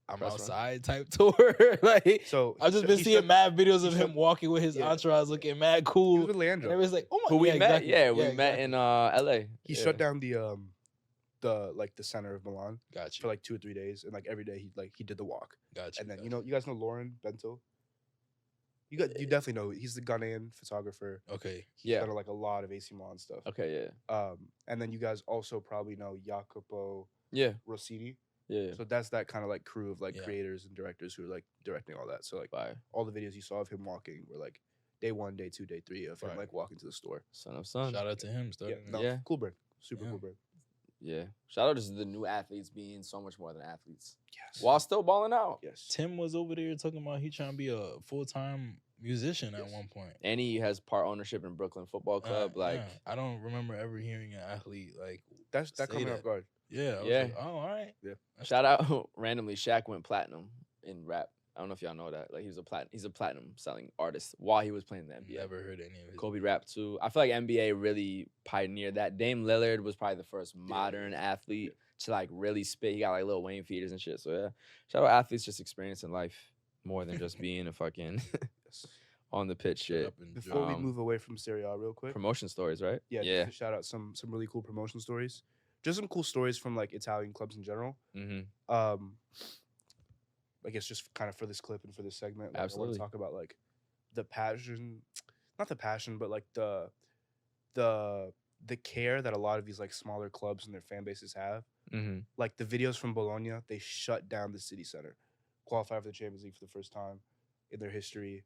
I'm Press run? outside type tour? Like So I've just he been shut- seeing mad videos he of shut- him walking with his yeah. entourage, looking mad He was cool. with And Leandro. everybody's like, oh my, Who we met? exactly. Yeah, we met exactly. in L.A. He yeah. shut down the center of Milan Got for you. like 2 or 3 days, and like every day he did the walk. Got you. And then got you guys know Lauren Bento. You definitely know he's the Ghanaian photographer. Okay. He's Yeah. done like a lot of AC Milan stuff. Okay. Yeah. And then you guys also probably know Jacopo Yeah. Rossini. Yeah. So that's that kind of like crew of like Yeah. creators and directors who are like directing all that. So like Fire. all the videos you saw of him walking were like day 1, day 2, day 3 of him Right. like walking to the store. Son of son. Shout out to him. Yeah, Starting no, Yeah. cool brand, super Yeah. cool brand. Yeah. Shout out to the new athletes being so much more than athletes Yes. while still balling out. Yes. Tim was over there talking about he trying to be a full-time musician at Yes. one point. And he has part ownership in Brooklyn Football Club. Like, yeah. I don't remember ever hearing an athlete like That say caught me that. off guard. yeah. I was Yeah. like, oh, all right. Yeah. That's shout out randomly, Shaq went platinum in rap. I don't know if y'all know that. Like, he's a platinum selling artist while he was playing in the NBA. Never heard any of his. Kobe rap too. I feel like NBA really pioneered that. Dame Lillard was probably the first modern athlete to like really spit. He got like Lil Wayne feeders and shit. So yeah, shout out athletes just experiencing life more than just being a fucking Yes. on the pitch Shut shit. up and Before we Um, move away from Serie A real quick, Promotion stories, right? yeah, Yeah. just to shout out some really cool promotion stories. Just some cool stories from like Italian clubs in general. Mm-hmm. I guess just kind of for this clip and for this segment, like, I Absolutely. want to talk about like the passion, not the passion, but like the care that a lot of these like smaller clubs and their fan bases have. Mm-hmm. Like the videos from Bologna, they shut down the city center, qualified for the Champions League for the first time in their history.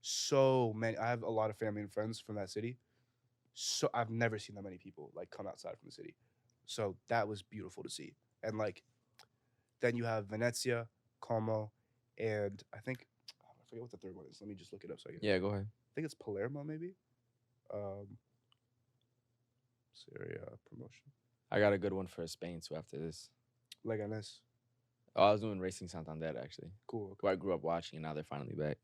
So many. I have a lot of family and friends from that city. So I've never seen that many people like come outside from the city. So that was beautiful to see. And like, then you have Venezia, Como, and I think I forget what the third one is. Let me just look it up so I can. Yeah, go ahead. I think it's Palermo maybe. Serie A promotion. I got a good one for Spain too after this. Leganes. Oh, I was doing Racing Santander actually. Cool. Who I grew up watching, and now they're finally back.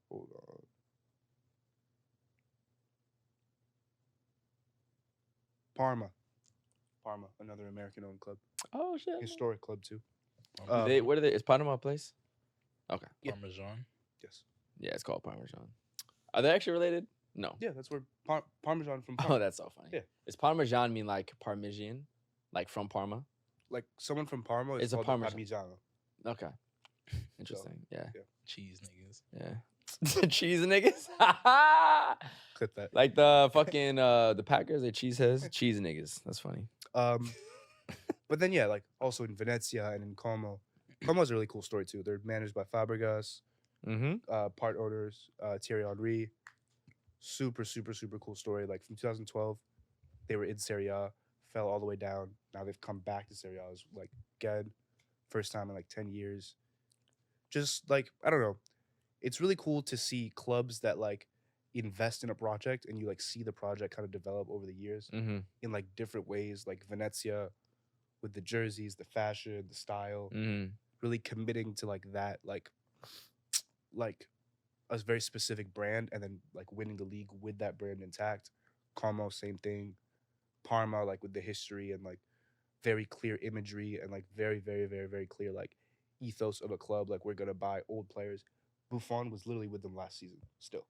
Hold on. Parma, another American-owned club, Oh shit. historic club too. Where are they? Is Panama a place? Okay. Yeah. Parmesan. Yes. Yeah, it's called Parmesan. Are they actually related? No. Yeah, that's where Parmesan from. Oh, Parma. that's so funny. Yeah. Does Parmesan mean like Parmesan? Like from Parma? Like someone from Parma is It's a called Parmesan. Parmigiano. Okay. Interesting. Yeah. Cheese niggas. Yeah. Cheese niggas. Clip that. Like the fucking the Packers, they cheese heads. Cheese niggas. That's funny. But then yeah, like also in Venezia and in Como. Como's a really cool story too. They're managed by Fabregas, Mm-hmm. part owners, Thierry Henry. Super cool story. Like from 2012, they were in Serie A, fell all the way down. Now they've come back to Serie A as like again first time in like 10 years. Just like, I don't know. It's really cool to see clubs that like invest in a project and you like see the project kind of develop over the years Mm-hmm. in like different ways, like Venezia with the jerseys, the fashion, the style, Mm-hmm. really committing to like that, like a very specific brand and then like winning the league with that brand intact. Como, same thing. Parma, like with the history and like very clear imagery and like very, very, very, very clear like ethos of a club. Like we're gonna buy old players. Buffon was literally with them last season, still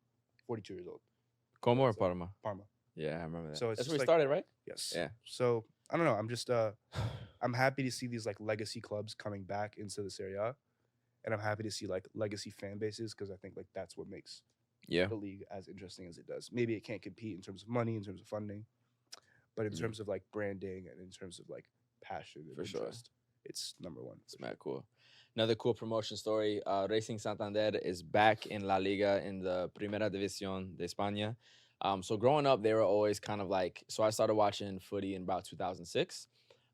42 years old. Como or It's like Parma? Parma. Yeah, I remember that. So it's That's just where he like- started, right? Yes. Yeah. So I don't know. I'm just I'm happy to see these like legacy clubs coming back into the Serie A, and I'm happy to see like legacy fan bases because I think like that's what makes Yeah. the league as interesting as it does. Maybe it can't compete in terms of money, in terms of funding, but in Yeah. terms of like branding and in terms of like passion and For sure. interest, it's number one. It's mad cool. Another cool promotion story. Racing Santander is back in La Liga in the Primera División de España. So growing up, they were always kind of like, so I started watching footy in about 2006.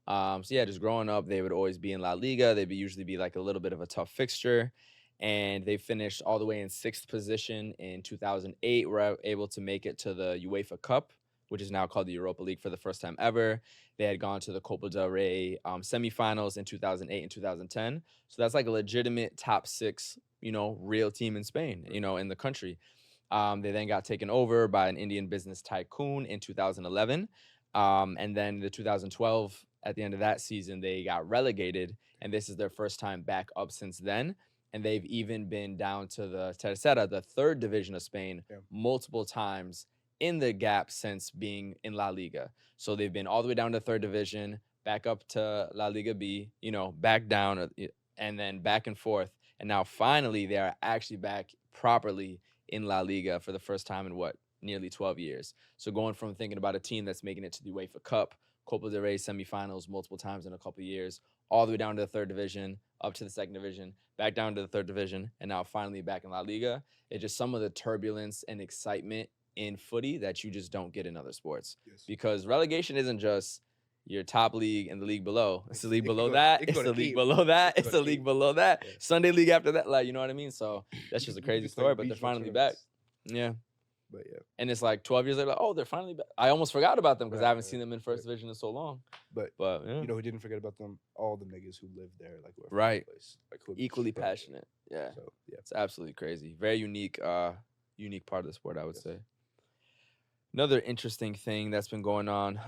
So yeah, just growing up, they would always be in La Liga. They'd usually be like a little bit of a tough fixture. And they finished all the way in 6th position in 2008. Were able to make it to the UEFA Cup, which is now called the Europa League for the first time ever. They had gone to the Copa del Rey semifinals in 2008 and 2010. So that's like a legitimate top 6, real team in Spain, in the country. They then got taken over by an Indian business tycoon in 2011. And then the 2012, at the end of that season, they got relegated. And this is their first time back up since then. And they've even been down to the Tercera, the 3rd division of Spain, multiple times in the gap since being in La Liga. So they've been all the way down to 3rd division, back up to La Liga B, back down, and then back and forth. And now finally they are actually back properly in La Liga for the first time in nearly 12 years. So going from thinking about a team that's making it to the UEFA Cup, Copa del Rey semifinals multiple times in a couple of years, all the way down to the 3rd division, up to the 2nd division, back down to the 3rd division, and now finally back in La Liga. It's just some of the turbulence and excitement in footy that you just don't get in other sports. Yes. Because relegation isn't just your top league and the league below. It's the league It could below go- that. it could It's go to the league 8. below that. It could It's go the to league 8. below that. Yeah. Sunday league after that. Like, you know what I mean? So that's just a You crazy just, story, like, but they're regional finally back. tournaments. Yeah. But yeah, And it's like 12 years later, like, oh, they're finally back. I almost forgot about them because I Right, haven't right, seen them in first division in so long. but But yeah, you know who didn't forget about them? All the niggas who lived there, like who are from Right. the place, like who equally from- passionate. Yeah. So yeah, It's absolutely crazy. Very unique part of the sport, I would Yes. say. Another interesting thing that's been going on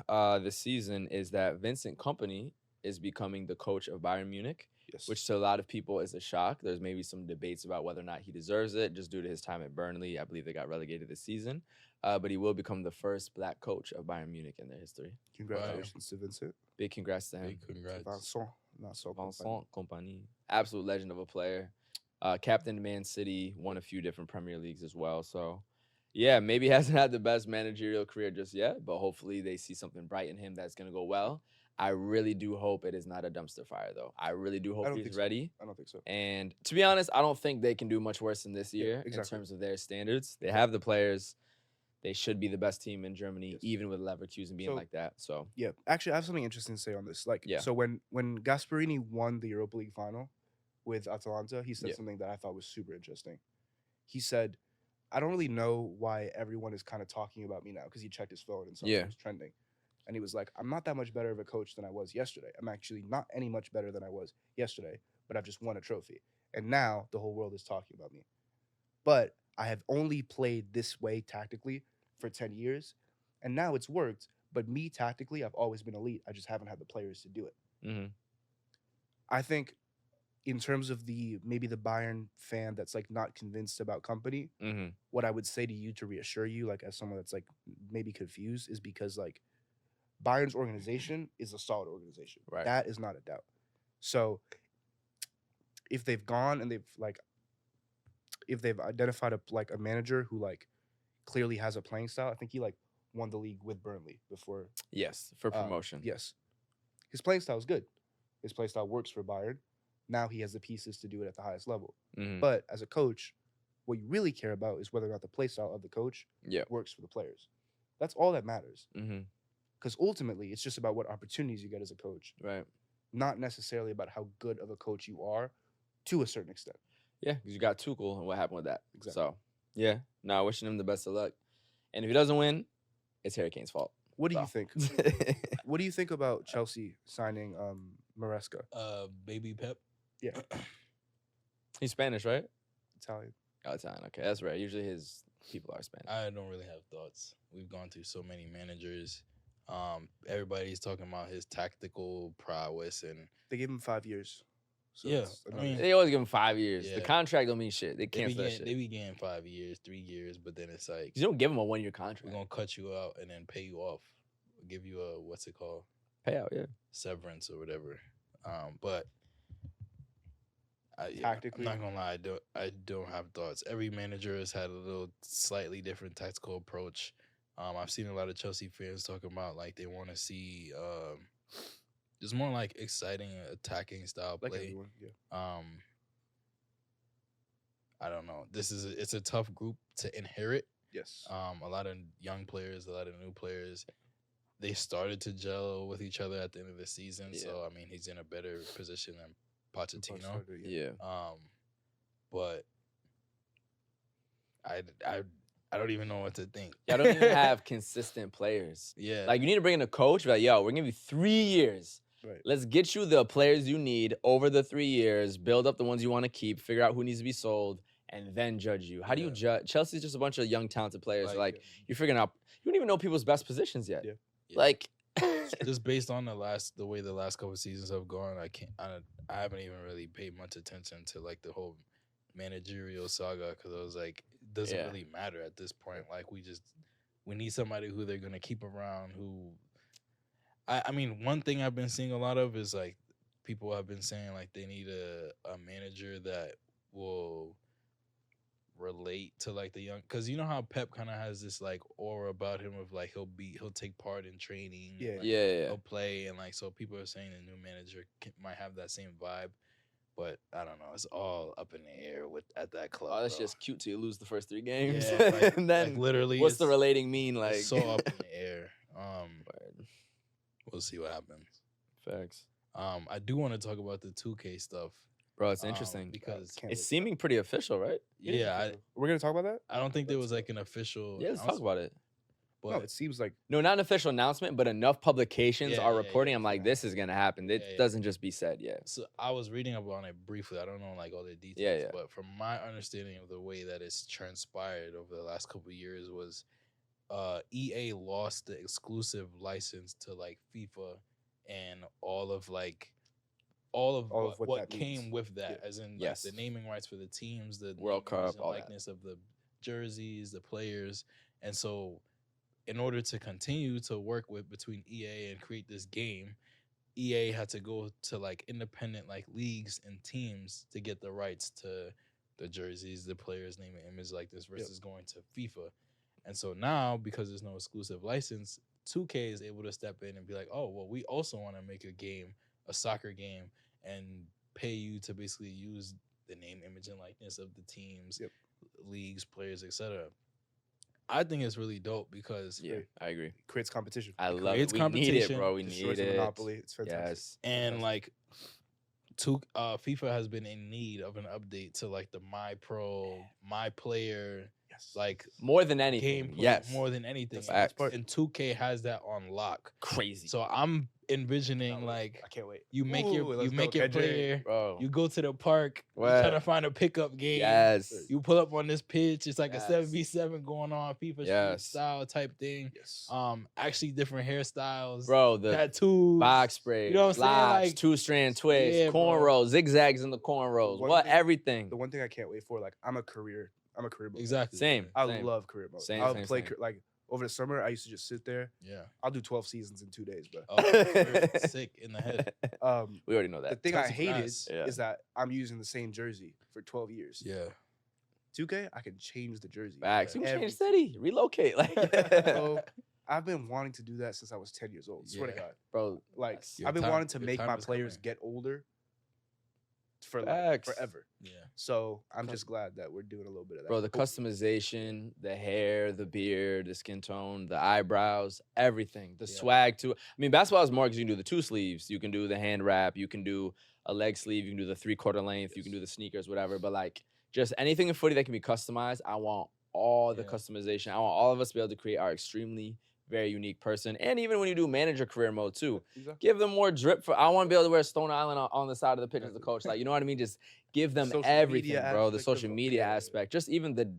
this season is that Vincent Kompany is becoming the coach of Bayern Munich, yes, which to a lot of people is a shock. There's maybe some debates about whether or not he deserves it just due to his time at Burnley. I believe they got relegated this season. But he will become the first black coach of Bayern Munich in their history. congratulations to Vincent. Big congrats to him. Big congrats. Vincent, not so Vincent Kompany. Absolute legend of a player. Captain Man City, won a few different Premier Leagues as well. So, yeah, maybe hasn't had the best managerial career just yet, but hopefully they see something bright in him that's going to go well. I really do hope it is not a dumpster fire, though. I really do hope don't he's think so. ready. I don't think so. And to be honest, I don't think they can do much worse than this Yeah, year exactly. in terms of their standards. They have the players. They should be the best team in Germany, Yes. even with Leverkusen being So- like that. So, Yeah, actually, I have something interesting to say on this. Like, Yeah. so when Gasparini won the Europa League final with Atalanta, he said Yeah. something that I thought was super interesting. He said, "I don't really know why everyone is kind of talking about me now," because he checked his phone and something Yeah. was trending, and he was like, "I'm not that much better of a coach than I was yesterday. I'm actually not any much better than I was yesterday, but I've just won a trophy, and now the whole world is talking about me. But I have only played this way tactically for 10 years, and now it's worked. But me tactically, I've always been elite. I just haven't had the players to do it." mhm. I think in terms of maybe the Bayern fan that's like not convinced about company, Mhm. what I would say to you to reassure you, like as someone that's like maybe confused, is because like Bayern's organization is a solid organization. Right. That is not a doubt. So if they've gone and if they've identified a manager who like clearly has a playing style, I think he like won the league with Burnley before. Yes, for promotion. Yes. His playing style is good. His play style works for Bayern. Now he has the pieces to do it at the highest level. Mhm. But as a coach, what you really care about is whether or not the play style of the coach Yeah. works for the players. That's all that matters. Mhm. Because ultimately, it's just about what opportunities you get as a coach. Right. not necessarily about how good of a coach you are, to a certain extent. Yeah, because you got Tuchel, and what happened with that? Exactly. So, yeah, no, wishing him the best of luck. And if he doesn't win, it's Harry Kane's fault. What do So. you think? What do you think about Chelsea signing Maresca? Baby Pep. Yeah, He's Spanish, right? Italian. Oh, Italian. Okay, that's right. Usually his people are Spanish. I don't really have thoughts. We've gone through so many managers. Everybody's talking about his tactical prowess, and They gave him 5 years. So Yeah, it's I another- mean- They always give him 5 years. The Yeah. contract don't mean shit. They they cancel that began shit. they began 5 years, 3 years, but then it's like You don't give him a 1-year we're contract. gonna cut you out and then pay you off, give you a what's it called, Payout, yeah. severance or whatever. But Tactically. I'm not gonna lie, I don't have thoughts. Every manager has had a little slightly different tactical approach. I've seen a lot of Chelsea fans talking about like they want to see just more like exciting attacking style like play. everyone. Yeah. I don't know. It's a tough group to inherit. Yes. A lot of young players, a lot of new players. They started to gel with each other at the end of the season, Yeah. so I mean he's in a better position than Pochettino. Yeah. But I don't even know what to think. Y'all don't even have consistent players. Yeah, Like, you need to bring in a coach. Be like, yo, we're going to give you 3 years. Right. Let's get you the players you need over the 3 years, build up the ones you want to keep, figure out who needs to be sold, and then judge you. How do you Yeah. judge? Chelsea's just a bunch of young, talented players. Like, yeah. you're figuring out, you don't even know people's best positions yet. Yeah. Yeah. Like, just based on the way the last couple of seasons have gone, I haven't even really paid much attention to like the whole managerial saga because I was like, it doesn't Yeah. really matter at this point. Like we need somebody who they're gonna keep around. Who, I mean, one thing I've been seeing a lot of is like people have been saying like they need a manager that will relate to like the young, because you know how Pep kind of has this like aura about him of like he'll take part in training, Yeah. and, like, yeah. he'll play, and like so people are saying the new manager might have that same vibe, but I don't know, it's all up in the air at that club. Oh, that's bro. just cute till you lose the first 3 games. Yeah, like- and then like literally, what's the it's- relating mean? Like, it's so up in the air. Word. We'll see what happens. Facts. I do want to talk about the 2K stuff. Bro, it's interesting. Because Can't It's wait. seeming pretty official, right? It is yeah, official. We're gonna talk about that. I don't think there was like an official. Yeah, let's talk about it. But No, it seems like No, not an official announcement, but enough publications Yeah, are yeah, reporting. yeah, I'm like, yeah. this is gonna happen. It Yeah, yeah. doesn't just be said yet. so I was reading up on it briefly. I don't know like all the details. Yeah. But from my understanding of the way that it's transpired over the last couple of years was EA lost the exclusive license to like FIFA and all of what what that came means. with that, Yeah. as in Yes. like the naming rights for the teams, the World name, image, Cup, and all that. likeness of the jerseys, the players. And so in order to continue to work with between EA and create this game, EA had to go to like independent like leagues and teams to get the rights to the jerseys, the players' name and image like this versus going to FIFA. And so now, because there's no exclusive license, 2K is able to step in and be like, oh, well, we also want to make a game, a soccer game, and pay you to basically use the name, image, and likeness of the teams, Yep. leagues, players, etc. I think it's really dope because Yeah, I agree. creates competition. I love it. creates We need it, competition, bro. We Destroys need the it. monopoly. It's fantastic. Yes. and like FIFA has been in need of an update to like the My Pro, My Player, Yes. like More than anything. gameplay Yes. more than anything. That's the best Facts. part. And 2K has that on lock. Crazy. So I'm envisioning Can't wait. like I can't wait. you make Ooh, your let's go, player, KJ. bro. you go to the park, you Wow. trying to find a pickup game. Yes. You pull up on this pitch, it's like Yes. a 7v7 going on, FIFA Street Yes. style type thing. Yes. Actually different hairstyles, Bro, the tattoos, box spray, You know what I'm saying? locks, Like, 2-strand twists, yeah, bro. cornrows, zigzags in the cornrows, One what thing- everything. The one thing I can't wait for, like, I'm a career mode. Exactly. Same. I same. love career mode. Same, I'll same, play same. like over the summer. I used to just sit there. Yeah. I'll do 12 seasons in 2 days, bro. Oh, you're sick in the head. We already know The that. thing I Expensive hated ass. Yeah. is that I'm using the same jersey for 12 years. Yeah. 2K, I can change the jersey. Facts. You can Every- change city, relocate, like, Bro, I've been wanting to do that since I was 10 years old. Swear to Yeah. God. bro. Like, Yes. Your I've been time- wanting to your make time my is players coming. get older for Facts. like forever. Yeah. So I'm just glad that we're doing a little bit of that. Bro, the Hopefully. customization, the hair, the beard, the skin tone, the eyebrows, everything. The Yeah. swag too. I mean, basketball is more because you can do the 2 sleeves. You can do the hand wrap. You can do a leg sleeve. You can do the 3/4 length. You can do the sneakers, whatever. But like just anything in footy that can be customized, I want all the Yeah. customization. I want all of us to be able to create our extremely very unique person. And even when you do manager career mode too, Exactly. give them more drip. I want to be able to wear Stone Island on the side of the pitch as the coach. Like, you know what I mean? Just give them Social everything, media bro. The aspect social of- media okay. aspect. Just even the,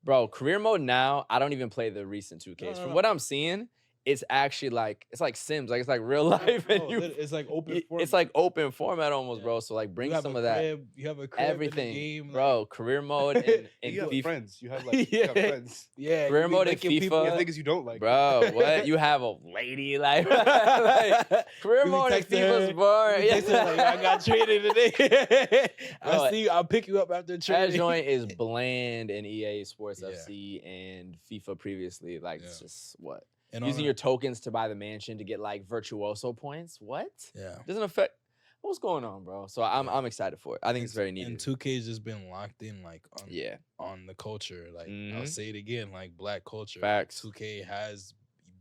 bro, career mode now, I don't even play the recent 2Ks. From what I'm seeing, it's actually like, it's like Sims. Like, it's like real life. Bro, And you, it's like open it's format. like open format almost, Yeah. bro. So like bring You have some a of that. crib, you have a crib Everything, in the game, bro. like, Career mode and You have FIFA. friends. You have like you have Yeah. friends. yeah, Career you be mode in making FIFA. people- You have niggas you don't like. Bro, what? You have a lady like, like career You be mode in texting FIFA's her, boring. you be texting her like, I got traded today. Bro, I see you. I'll pick you up after That training. joint is bland in EA Sports Yeah. FC and FIFA previously. Like, it's Yeah. just what? And Using on your tokens to buy the mansion to get like virtuoso points. What? yeah. Doesn't affect. What's going on, bro? So I'm excited for it. I think it's very And needed. 2K's just been locked in like on Yeah. on the culture. Like I'll Mhm. say it again, like black culture. Facts. 2K has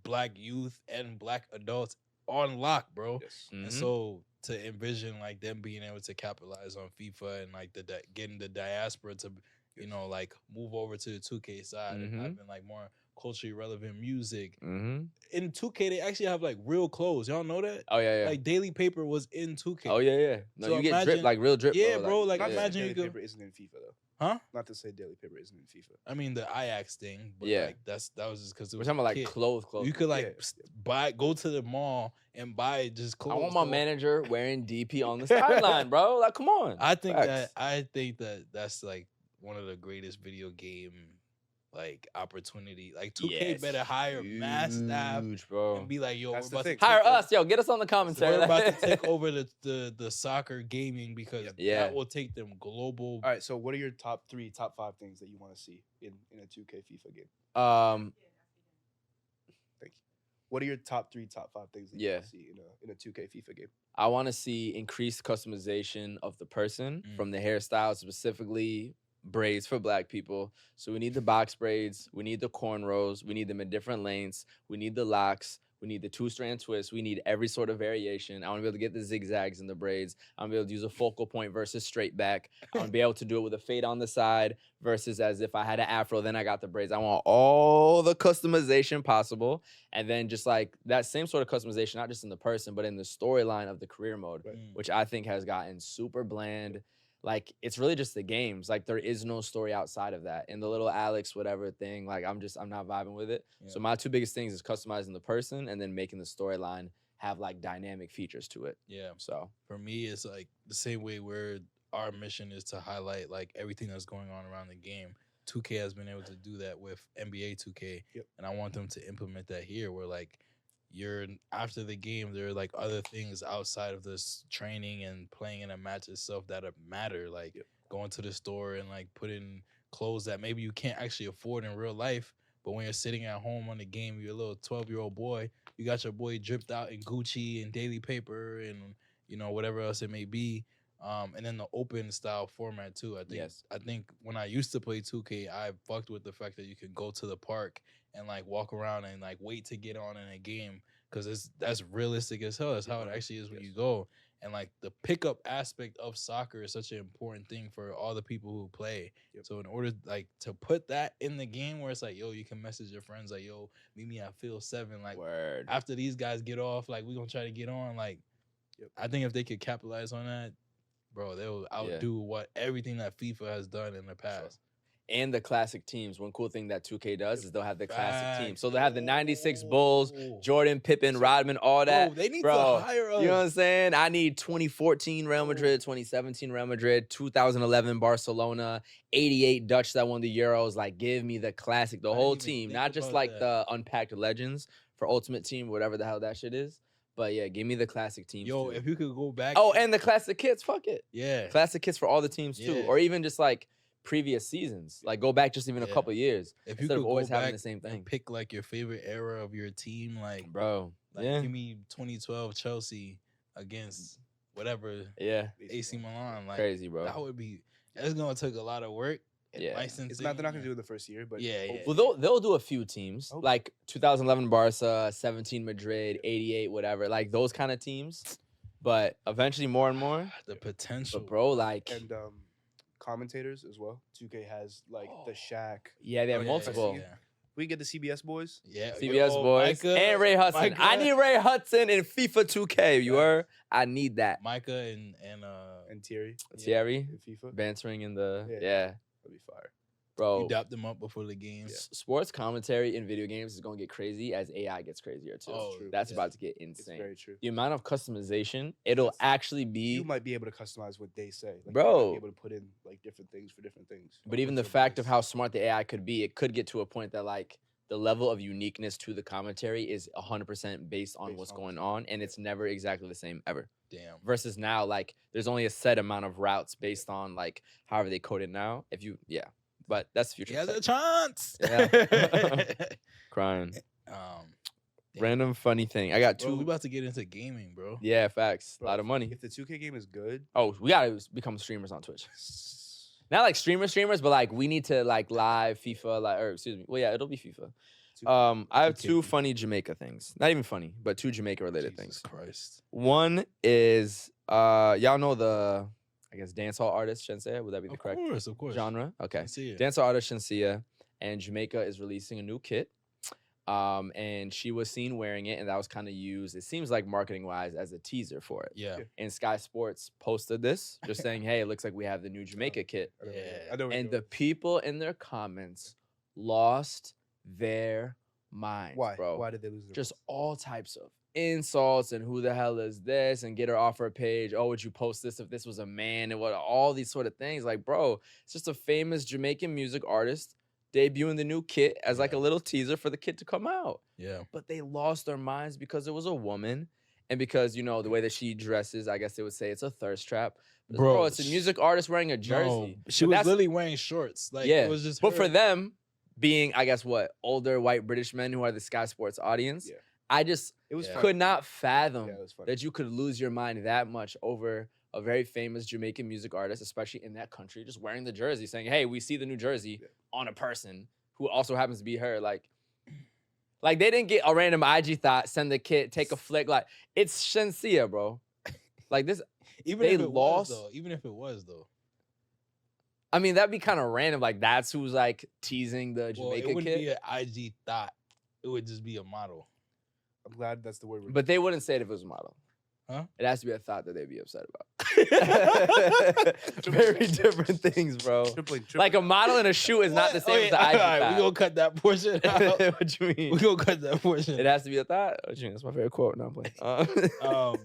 black youth and black adults on lock, bro. Yes. And Mhm. so to envision like them being able to capitalize on FIFA and like getting the diaspora to, you know, like move over to the 2K side and Mhm. having like more culturally relevant music. Mm-hmm. In 2K, they actually have like real clothes. Y'all know that? Oh yeah, yeah. Like Daily Paper was in 2K. Oh yeah, yeah. No, So you get imagine- drip, like real drip. Yeah, bro, like, Not to say imagine you daily go- paper isn't in FIFA though. Huh? Not to say daily paper isn't in FIFA. I mean the Ajax thing, but Yeah. like that was just because We're talking about like clothes. You could like Yeah. go to the mall and buy just I clothes. want my so manager wearing DP on the sideline, bro. Like, come on. I think Facts. that's like one of the greatest video game like opportunity. Like 2K Yes, better hire mass staff huge, bro. and be like, yo, That's we're the about to thing. take Hire over- us, yo. Get us on the commentary. We're about to take over the soccer gaming because Yeah. that will take them global. All right. So what are your top 5 things that you want to see in a 2K FIFA game? Thank you. What are your top 5 things that you Yeah. want to see in a 2K FIFA game? I want to see increased customization of the person from the hairstyle, specifically braids for black people. So we need the box braids, we need the cornrows, we need them in different lengths, we need the locks, we need the 2-strand twist, we need every sort of variation. I want to be able to get the zigzags in the braids. I want to be able to use a focal point versus straight back. I want to be able to do it with a fade on the side versus as if I had an afro, then I got the braids. I want all the customization possible. And then just like that same sort of customization, not just in the person, but in the storyline of the career mode, Right. which I think has gotten super bland. Like, it's really just the games. Like, there is no story outside of that. And the little Alex whatever thing, like, I'm not vibing with it. So Yeah. my 2 biggest things is customizing the person and then making the storyline have like dynamic features to it. Yeah. So For me, it's like the same way where our mission is to highlight like everything that's going on around the game. 2K has been able to do that with NBA 2K, Yep. and I want them to implement that here. Where like you're after the game, there are like other things outside of this training and playing in a match itself that matter. Like Yep. going to the store and like putting clothes that maybe you can't actually afford in real life. But when you're sitting at home on the game, you're a little 12-year-old boy. You got your boy dripped out in Gucci and Daily Paper and whatever else it may be. And then the open style format too. I think when I used to play 2K, I fucked with the fact that you could go to the park and like walk around and like wait to get on in a game because that's realistic as hell. That's how it actually is when you go. And like the pickup aspect of soccer is such an important thing for all the people who play. Yep. So in order like to put that in the game where it's like, yo, you can message your friends like, yo, meet me at Field 7. Like word. after these guys get off, like we're gonna try to get on. Like I think if they could capitalize on that, bro, they'll outdo everything that FIFA has done in the past. And the classic teams. One cool thing that 2K does is they'll have the classic teams. Facts. So they'll have the 96 Bulls, Oh. Jordan, Pippen, Rodman, all that. Bro, they need Bro, to hire us. you know what I'm saying? I need 2014 Real Madrid, 2017 Real Madrid, 2011 Barcelona, 88 Dutch that won the Euros. Like, give me the classic, the I didn't whole even team, think not just about like that. the unpacked legends for Ultimate Team, whatever the hell that shit is. But yeah, give me the classic teams. Yo, too. if you could go back. Oh, and the classic kits, fuck it. yeah. Classic kits for all the teams too, Yeah. or even just like previous seasons. Like go back just even a Yeah. couple years If you instead could of always go having back the same thing. and pick like your favorite era of your team, like Bro, Like, yeah. give me 2012 Chelsea against whatever Yeah, AC Milan. Like crazy, bro. that would be. It's gonna take a lot of work. And Yeah. licensing. It's not. They're not gonna do it in the first year, but Yeah, yeah. Well, they'll do a few teams Oh. like 2011 Barca, 17 Madrid, 88 whatever, like those kind of teams. But eventually, more and more. The potential, But bro, like, and commentators as well. 2K has like the Shaq. yeah, they have Oh, multiple. Yeah, We get the CBS boys. yeah. CBS Yo, boys Micah, and Ray Hudson. I Micah- need Ray Hudson in FIFA 2K. You heard? I need that. Micah and And Thierry Thierry in FIFA. bantering in the Yeah. yeah, That'd be fire. bro. you dapped them up before the games. Sports commentary in video games is gonna get crazy as AI gets crazier too. Oh, true. That's yeah. about to get It's insane. very true. The amount of customization it'll Yes. actually You be. might be able to customize what they say. Like, Bro. You might be able to put in like different things for different things. But even the What's your fact of voice? how smart the AI could be, it could get to a point that like the level of uniqueness to the commentary is 100% based on Based what's on going what's on, and it's never exactly the same ever. Damn. Versus now, like there's only a set amount of routes based on like however they code it now. If you, but that's the future. He has tech. a chance. Yeah. Crying. Damn. Random funny thing. I got Bro, we two. about to get into gaming, bro. Yeah, facts. Bro, A lot of money. If the 2K game is good, Oh, we gotta become streamers on Twitch. Not like streamers, but like we need to like live FIFA, like or excuse me. Well, yeah, it'll be FIFA. 2K I have 2K two FIFA. funny Jamaica things. Not even funny, but two Jamaica related Jesus things. Christ. One is y'all know the I guess dancehall artist Shenseea. Would that be the Of correct course. genre? Okay. I see it. Dancehall artist Shenseea, and Jamaica is releasing a new kit. And she was seen wearing it, and that was kind of used, it seems like marketing wise, as a teaser for it. Yeah. And Sky Sports posted this, just saying, hey, it looks like we have the new Jamaica kit. I know what Yeah. you're- I know what And you're the doing. people in their comments lost their minds, Why? bro. Why did they lose their Just minds? all types of insults and who the hell is this, and get her off her page. Oh, would you post this if this was a man? And what all these sort of things. Like, bro, it's just a famous Jamaican music artist debuting the new kit as like a Yeah. little teaser for the kit to come out. Yeah. But they lost their minds because it was a woman. And because, you know, the way that she dresses, I guess they would say it's a thirst trap. But bro, it's a sh- music artist wearing a No, jersey. she But was that's- literally wearing shorts. Like Yeah, it was just But her. for them, being, I guess, what, older white British men who are the Sky Sports audience, Yeah. I just It was Yeah. funny. could not fathom Yeah, it was funny. that you could lose your mind that much over a very famous Jamaican music artist, especially in that country, just wearing the jersey, saying, hey, we see the new jersey Yeah. on a person who also happens to be her. Like they didn't get a random IG thought, send the kit, take a flick. Like, it's Shenseea, bro. Like this, even they if it lost- was though. Even if it was though. I mean, that'd be kind of random. Like, that's who's like teasing the Well, it Jamaica wouldn't kit. be an IG thought. It would just be a model. I'm glad that's the word. we're But they wouldn't say it if it was a model. Huh? It has to be a thought that they'd be upset about. Very different things, bro. tripling. Like a model in a shoe is not the same as the IG Alright, thought. we gonna cut that portion out. What you mean? We gonna cut that portion. It has to be a thought. What you mean? That's my favorite quote. No, I'm playing.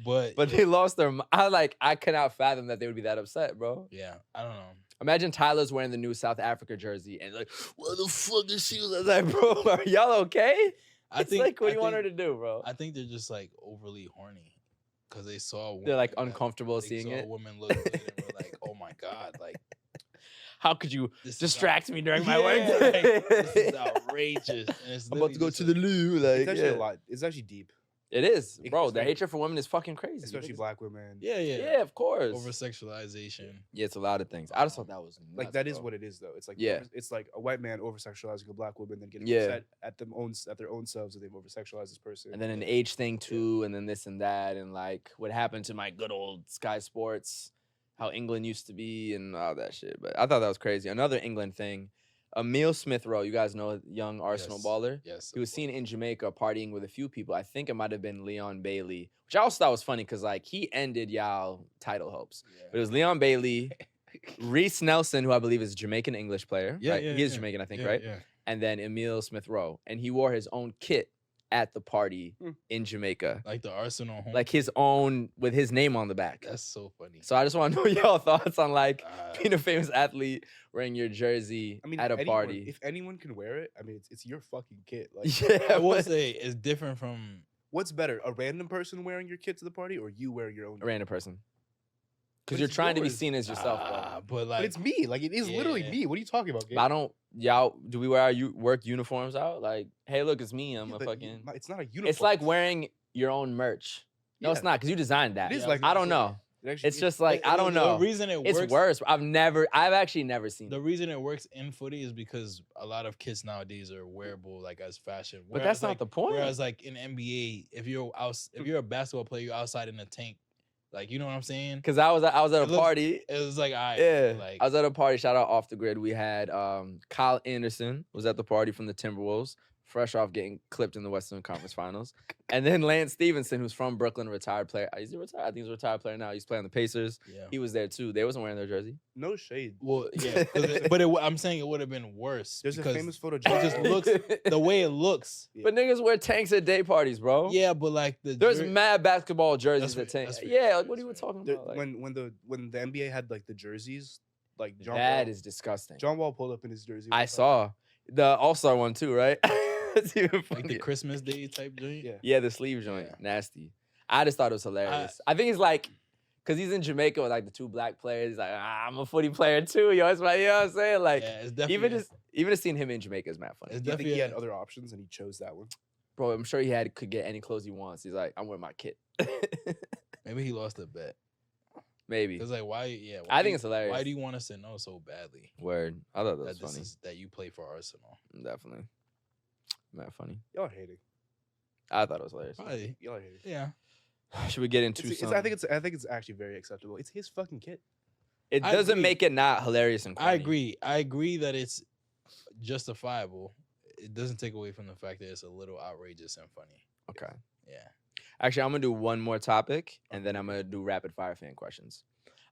But But they lost their. I cannot fathom that they would be that upset, bro. yeah, I don't know. Imagine Tyler's wearing the new South Africa jersey and like, what the fuck is she? Like, bro, are y'all okay? It's like, what do you want her to do, bro? I think they're just like overly horny because they saw. A woman They're like that- uncomfortable they seeing saw it. A woman look good and were like, "Oh my god!" Like How could you this is distract me during my Yeah, work like, day? this is outrageous. And it's I'm about to go literally to just the a- loo. Like, It's actually yeah. a lot. It's actually deep, It is, It- bro. it's The very- hatred for women is fucking crazy. especially Niggas- black women. Yeah, yeah, Yeah, of course. Over sexualization. Yeah, it's a lot of things. I just thought that was Like nuts, that is bro. what it is, though. It's like Yeah. it's like a white man over sexualizing a black woman, then getting Yeah. upset at their own selves that they've over sexualized this person. And then an age thing too, and then this and that, and like what happened to my good old Sky Sports, how England used to be, and all that shit. But I thought that was crazy. Another England thing, Emile Smith Rowe, you guys know, young Arsenal Yes. baller. Yes. He was seen in Jamaica partying with a few people. I think it might have been Leon Bailey, which I also thought was funny because like he ended y'all title hopes. But it was Leon Bailey, Reese Nelson, who I believe is a Jamaican English player. Yeah, right? yeah, He is yeah. Jamaican, I think, Yeah, right? Yeah. And then Emile Smith Rowe, and he wore his own kit at the party Hmm. in Jamaica, Like the Arsenal home. like his own with his name on the back. That's so funny. So I just want to know y'all thoughts on like Uh, being a famous athlete wearing your jersey I mean, at a anyone- party. If anyone can wear it, I mean, it's your fucking kit. Like, Yeah, I will but- say it's different from. what's better, a random person wearing your kit to the party, or you wearing your own? a random person. But Because you're it's trying to be yours. seen as yourself, bro. But But like, it's me. Like it is literally Yeah. me. What are you talking about? But I don't. Y'all, do we wear our work uniforms out? Like, hey, look, it's me. I'm Yeah, a but fucking. It's not a uniform. It's like wearing your own merch No, it's Yeah. not because you designed that. It is Yeah, like I that. don't know. It actually It's is. just like I don't know. The reason it It's works, worse. I've actually never seen the it. reason it works in footy is because a lot of kits nowadays are wearable, like as fashion. But that's not like, the point. Whereas like in NBA, if you're a basketball player, you're outside in a tank. Like, you know what I'm saying? Because I was at It a looks- party. It was like, Yeah, like I was at a party. Shout out Off the Grid. We had Kyle Anderson was at the party from the Timberwolves, fresh off getting clipped in the Western Conference Finals, and then Lance Stevenson, who's from Brooklyn, retired player. Is he retired? I think he's a retired player now. He's playing the Pacers. yeah. He was there too. They wasn't wearing their jersey. No shade. Well, yeah, but I'm saying it would have been worse. There's a because famous photo. it just looks the way it looks. But niggas wear tanks at day parties, bro. Yeah, but like There's mad basketball jerseys That's at fair, tanks. that's fair, Yeah, like what are that's you fair. talking There- about? Like, when the NBA had like the jerseys, like John that Wall, is disgusting. John Wall pulled up in his jersey. I one time. saw the All-Star one too, right? It's even like the funnier. Christmas Day type joint. Yeah. Yeah, the sleeve joint, Yeah. nasty. I just thought it was hilarious. I think it's like, cause he's in Jamaica with like the two black players. He's like, I'm a footy player too, yo. It's like, you know what I'm saying? Like, Yeah, it's definitely even just seeing him in Jamaica is mad funny. It's Do you think he had definitely other options and he chose that one? Bro, I'm sure could get any clothes he wants. He's like, I'm wearing my kit. maybe he lost a bet. Maybe. It's like why? Yeah, I why think do it's hilarious. Why do you want us to know so badly Word. I thought that was that funny. that you play for Arsenal? Definitely. Mad funny. Y'all are hating. I thought it was hilarious. Probably. Y'all are hating. Yeah. Should we get into some? I think it's actually very acceptable. It's his fucking kit. It I doesn't agree. make it not hilarious and funny. I agree. I agree that it's justifiable. It doesn't take away from the fact that it's a little outrageous and funny. Okay. Yeah. Actually, I'm gonna do one more topic, and then I'm gonna do rapid fire fan questions.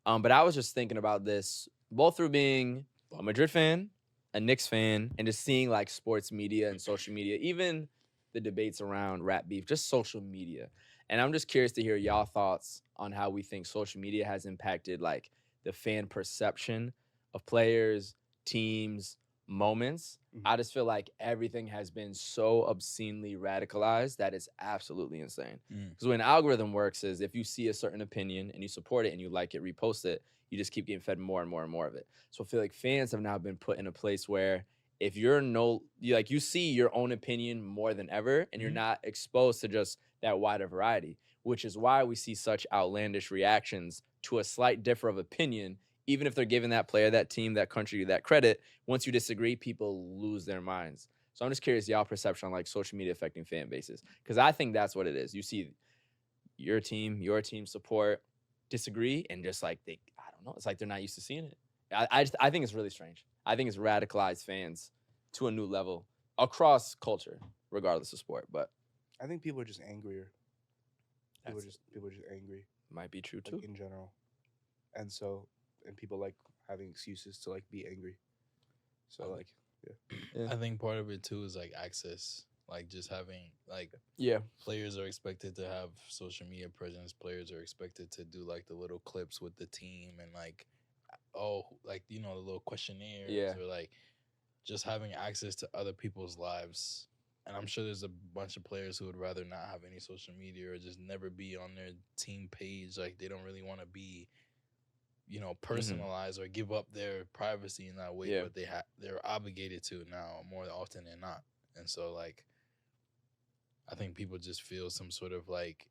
But I was just thinking about this, both through being a Madrid fan, a Knicks fan, and just seeing like sports media and social media, even the debates around rap beef, just social media. And I'm just curious to hear y'all thoughts on how we think social media has impacted like the fan perception of players, teams, moments. Mhm. I just feel like everything has been so obscenely radicalized that it's absolutely insane. Mm. Because the way an algorithm works is if you see a certain opinion and you support it and you like it, repost it, you just keep getting fed more and more and more of it. So I feel like fans have now been put in a place where if you see your own opinion more than ever and you're Mhm. not exposed to just that wider variety, which is why we see such outlandish reactions to a slight differ of opinion. Even if they're giving that player, that team, that country that credit, once you disagree, people lose their minds. So I'm just curious, y'all perception on like social media affecting fan bases. Because I think that's what it is. You see your team support, disagree, and just like I don't know, it's like they're not used to seeing it. I think it's really strange. I think it's radicalized fans to a new level across culture, regardless of sport. But I think people are just angrier. People are That's- just angry might be true like, too. in general, and people like having excuses to like be angry. So like, Yeah. I think part of it too is like access, like just having like Yeah. players are expected to have social media presence. Players are expected to do like the little clips with the team and like, like the little questionnaires or like just having access to other people's lives. And I'm sure there's a bunch of players who would rather not have any social media or just never be on their team page. Like they don't really want to be, personalized or give up their privacy in that way, Yeah. but they're obligated to now more often than not. And so like, I think people just feel some sort of like,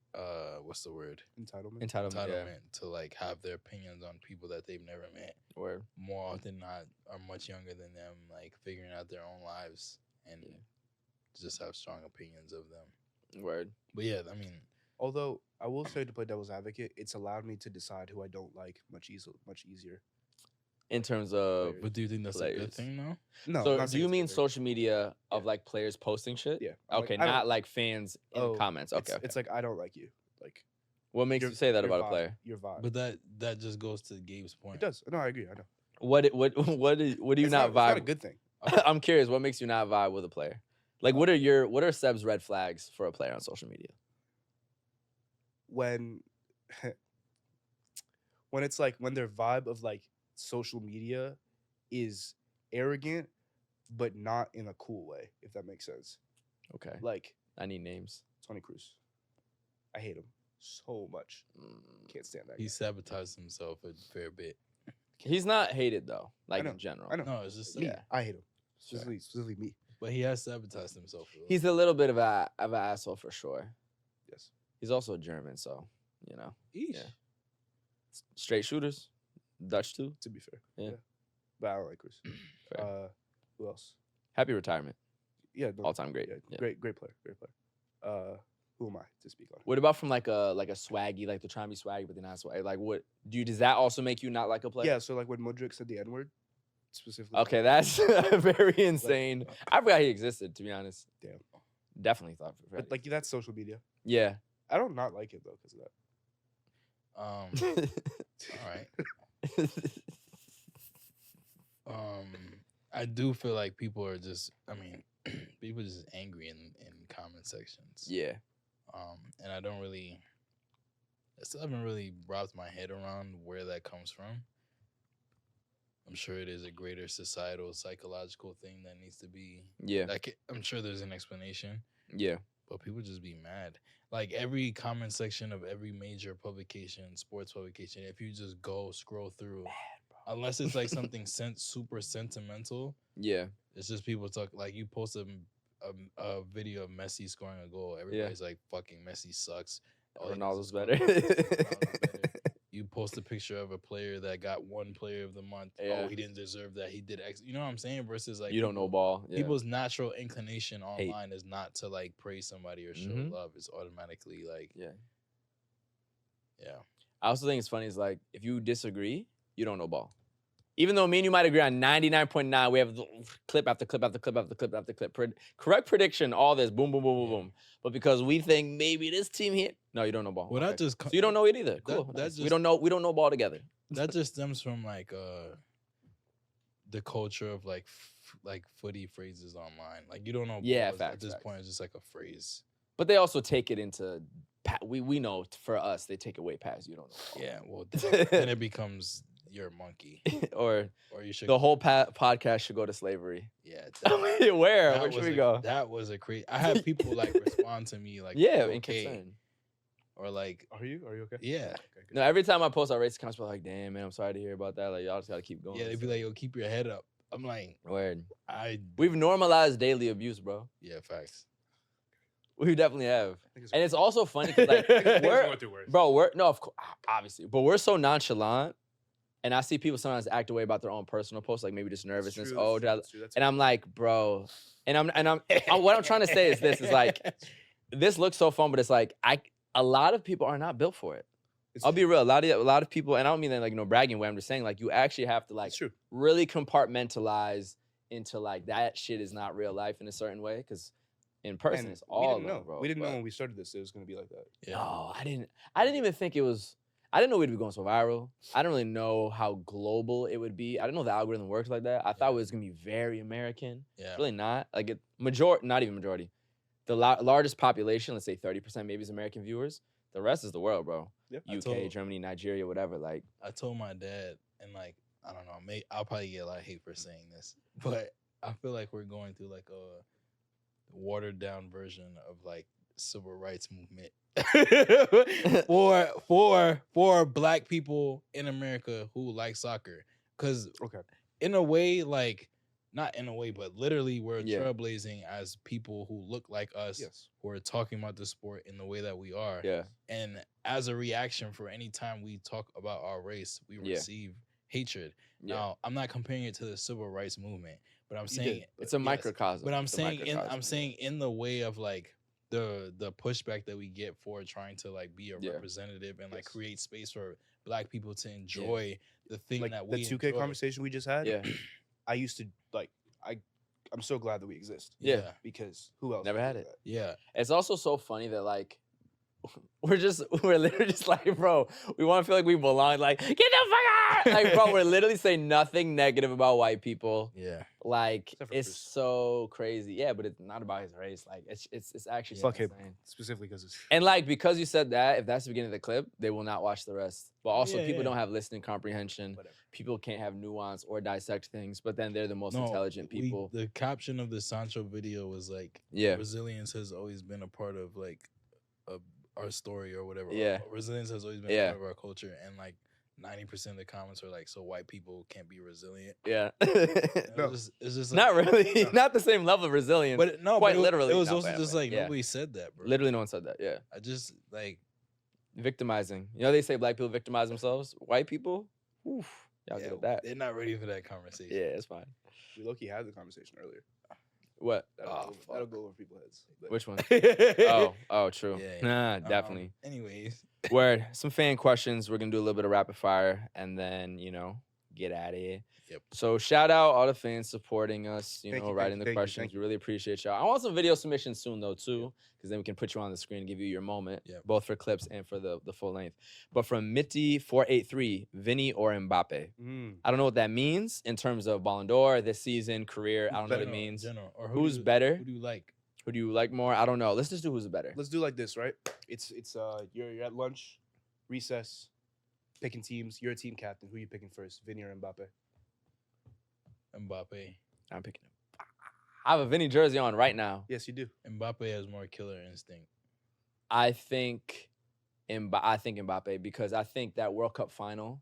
what's the word? entitlement. Entitlement to like have their opinions on people that they've never met. Word. More often than not are much younger than them, like figuring out their own lives and just have strong opinions of them. Word. But yeah, I mean, Although I will say, to play devil's advocate, it's allowed me to decide who I don't like much easier. In terms of, but do you think that's a good players. thing though? No. I'm so not do saying you it's a mean good thing. social media of Yeah. like players posting shit? Yeah. I'm Okay, like, I don't- not like fans in Oh, comments. Okay. Okay. It's like I don't like you. Like What makes your- you say that your about a vibe- player? Your vibe. But that just goes to Gabe's point. It does. No, I agree. I know. What do you It's not It's not a vibe? good thing. I'm curious. What makes you not vibe with a player? Like, what are Seb's red flags for a player on social media? When it's like when their vibe of like social media is arrogant, but not in a cool way, if that makes sense. Okay. Like I need names. Tony Cruz. I hate him so much. Can't stand that. He guy. sabotaged himself a fair bit. He's not hated though, like know, in general. I know. No, it's just Me, Yeah. I hate him. Sure. Specifically me. but he has sabotaged himself. A little. He's a little bit of an asshole for sure. Yes. He's also German, so you know, Eesh. yeah. Straight shooters, Dutch too. To be fair, Yeah. But I don't like Chris. Fair. Who else? Happy retirement, Yeah, no, all time great. yeah, Yeah. great player. Who am I to speak on? What about from like a swaggy, like they're trying to be swaggy, but they're not swaggy? Like, what does that also make you not like a player? Yeah, so like when Modric said the N-word, specifically. Okay, that's very insane. I forgot he existed, to be honest. Damn. Definitely thought. But like that's social media. Yeah. I don't not like it though because of that. All right. I do feel like people are just. I mean, people are just angry in comment sections. Yeah. And I still haven't really wrapped my head around where that comes from. I'm sure it is a greater societal, psychological thing that needs to be. Yeah. Like, I'm sure there's an explanation, Yeah. but people just be mad. Like, every comment section of every major publication, sports publication, if you just go scroll through, unless it's like something super sentimental, Yeah. it's just people talk. Like, you post a video of Messi scoring a goal, everybody's like, "Fucking Messi sucks." Ronaldo's better. You post a picture of a player that got one player of the month. Yeah. Oh, he didn't deserve that. He did X. You know what I'm saying? Versus like you don't know ball. Yeah. People's natural inclination Hate. online is not to like praise somebody or show Mhm. love. It's automatically like, Yeah. yeah. I also think it's funny is like if you disagree, you don't know ball. Even though me and you might agree on 99.9, we have clip after clip after clip after clip after clip. Correct prediction, all this, boom, boom, boom, boom, Yeah. boom. But because we think maybe this team hit, no, you don't know ball. Well, that just So you don't know it either. Cool. that Nice. We just- don't know. We don't know ball together. that just stems from like the culture of like footy phrases online. Like you don't know. Yeah, balls. facts, At this facts. point, it's just like a phrase. But they also take it into. We know for us they take it way past. You don't know. Ball. Yeah. Well, then it becomes you're a monkey, or or you should. the whole podcast should go to slavery. Yeah. Where that should was we go? That was a crazy. I had people like respond to me like, Yeah, "You in okay," concern. or like, Are you okay? yeah, Okay, good. No, every time I post our race accounts, we're like, damn, man, I'm sorry to hear about that. Like, y'all just gotta keep going. yeah. They'd be like, "Yo, keep your head up." I'm like, Word. I We've normalized daily abuse, bro. yeah, facts. We definitely have. I think And it's also funny 'cause, like, I think it's we're, going through worse. bro, no, of course, obviously, but we're so nonchalant. And I see people sometimes act away about their own personal posts, like maybe just nervousness. Oh, did I- and I'm like, bro, and I'm what I'm trying to say is this is like, this looks so fun, but it's like a lot of people are not built for it. I'll be real, a lot of people, and I don't mean that like bragging way. I'm just saying like you actually have to like It's true. really compartmentalize into like that shit is not real life in a certain way because in person And it's all we didn't know. bro. We didn't know but- when we started this it was going to be like that. Yeah. No, I didn't even think it was. I didn't know we'd be going so viral. I didn't really know how global it would be. I didn't know the algorithm works like that. I thought it was gonna be very American. Yeah. Really not. Like not even majority. The largest population, let's say 30% maybe is American viewers. The rest is the world, bro. Yep. I UK, told- Germany, Nigeria, whatever. Like, I told my dad, and like, I don't know, I'll probably get a lot of hate for saying this, but I feel like we're going through like a watered down version of like civil rights movement for black people in America who like soccer. Because Okay. in a way, like not in a way, but literally we're Yeah. trailblazing as people who look like us, Yes. who are talking about the sport in the way that we are. yeah, And as a reaction for any time we talk about our race, we Yeah. receive hatred. yeah. Now, I'm not comparing it to the civil rights movement, but I'm You saying did, It's a yes, microcosm. But I'm It's a saying microcosm. in the way of like the pushback that we get for trying to like be a Yeah. representative and like Yes. create space for black people to enjoy the thing Like that the we 2K enjoy. conversation we just had. Yeah, I used to like I'm so glad that we exist yeah. because who else Never would had do it. that? Yeah. It's also so funny that like we're literally just like, bro, we want to feel like we belong. Like, get the fuck out! Like, bro, we're literally saying nothing negative about white people. Yeah. Like, Except for it's Bruce. so crazy. Yeah, but it's not about his race. Like, it's actually Fuck him. insane. Specifically because it's And like, because you said that, if that's the beginning of the clip, they will not watch the rest. But also, Yeah, people yeah. don't have listening comprehension. whatever. People can't have nuance or dissect things. But then they're the most No, intelligent people. the caption of the Sancho video was like, Yeah. resilience has always been a part of like our story or whatever. Yeah. Resilience has always been Yeah. a part of our culture. And like 90% of the comments were like, "So white people can't be resilient." Yeah. No. It's just Not like, really. No. Not the same level of resilience. but no, quite but literally. it was No, also but- just but, like yeah. nobody said that, bro. Literally, no one said that. Yeah. I just like Victimizing. You know, they say black people victimize themselves. White people, oof, y'all yeah, good at that. they're not ready for that conversation. Yeah, it's fine. We low-key had the conversation earlier. What? That'll go over people's heads. But Which one? oh, Oh, true. Yeah. Nah, definitely. Anyways, Word. Some fan questions. We're gonna do a little bit of rapid fire and then, get out of here. Yep. So shout out all the fans supporting us, Thank you, writing the thank you, questions. thank We really appreciate y'all. I want some video submissions soon though, too, because then we can put you on the screen and give you your moment, Yep. both for clips and for the full length. But from Mitty483, Vini or Mbappe? I don't know what that means in terms of Ballon d'Or, this season, career. I don't know what it means. General, or Who's better? Who do you like? Who do you like more? I don't know. Let's just do who's better. let's do like this, right? It's you're at lunch, recess, picking teams. You're a team captain. Who you picking first, Vinny or Mbappe? Mbappe. I'm picking him. I have a Vinny jersey on right now. Yes, you do. Mbappe has more killer instinct. I think Mbappe because I think that World Cup final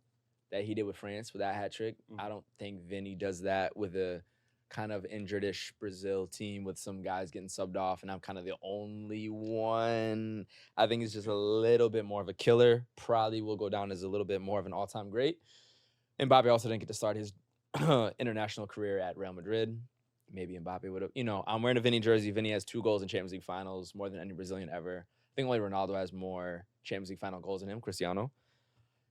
that he did with France with that hat trick, I don't think Vinny does that with a kind of injured-ish Brazil team with some guys getting subbed off, and I'm kind of the only one. I think he's just a little bit more of a killer. Probably will go down as a little bit more of an all-time great. Mbappe also didn't get to start his international career at Real Madrid. Maybe Mbappe would have. I'm wearing a Vinny jersey. Vinny has 2 goals in Champions League finals, more than any Brazilian ever. I think only Ronaldo has more Champions League final goals than him, Cristiano.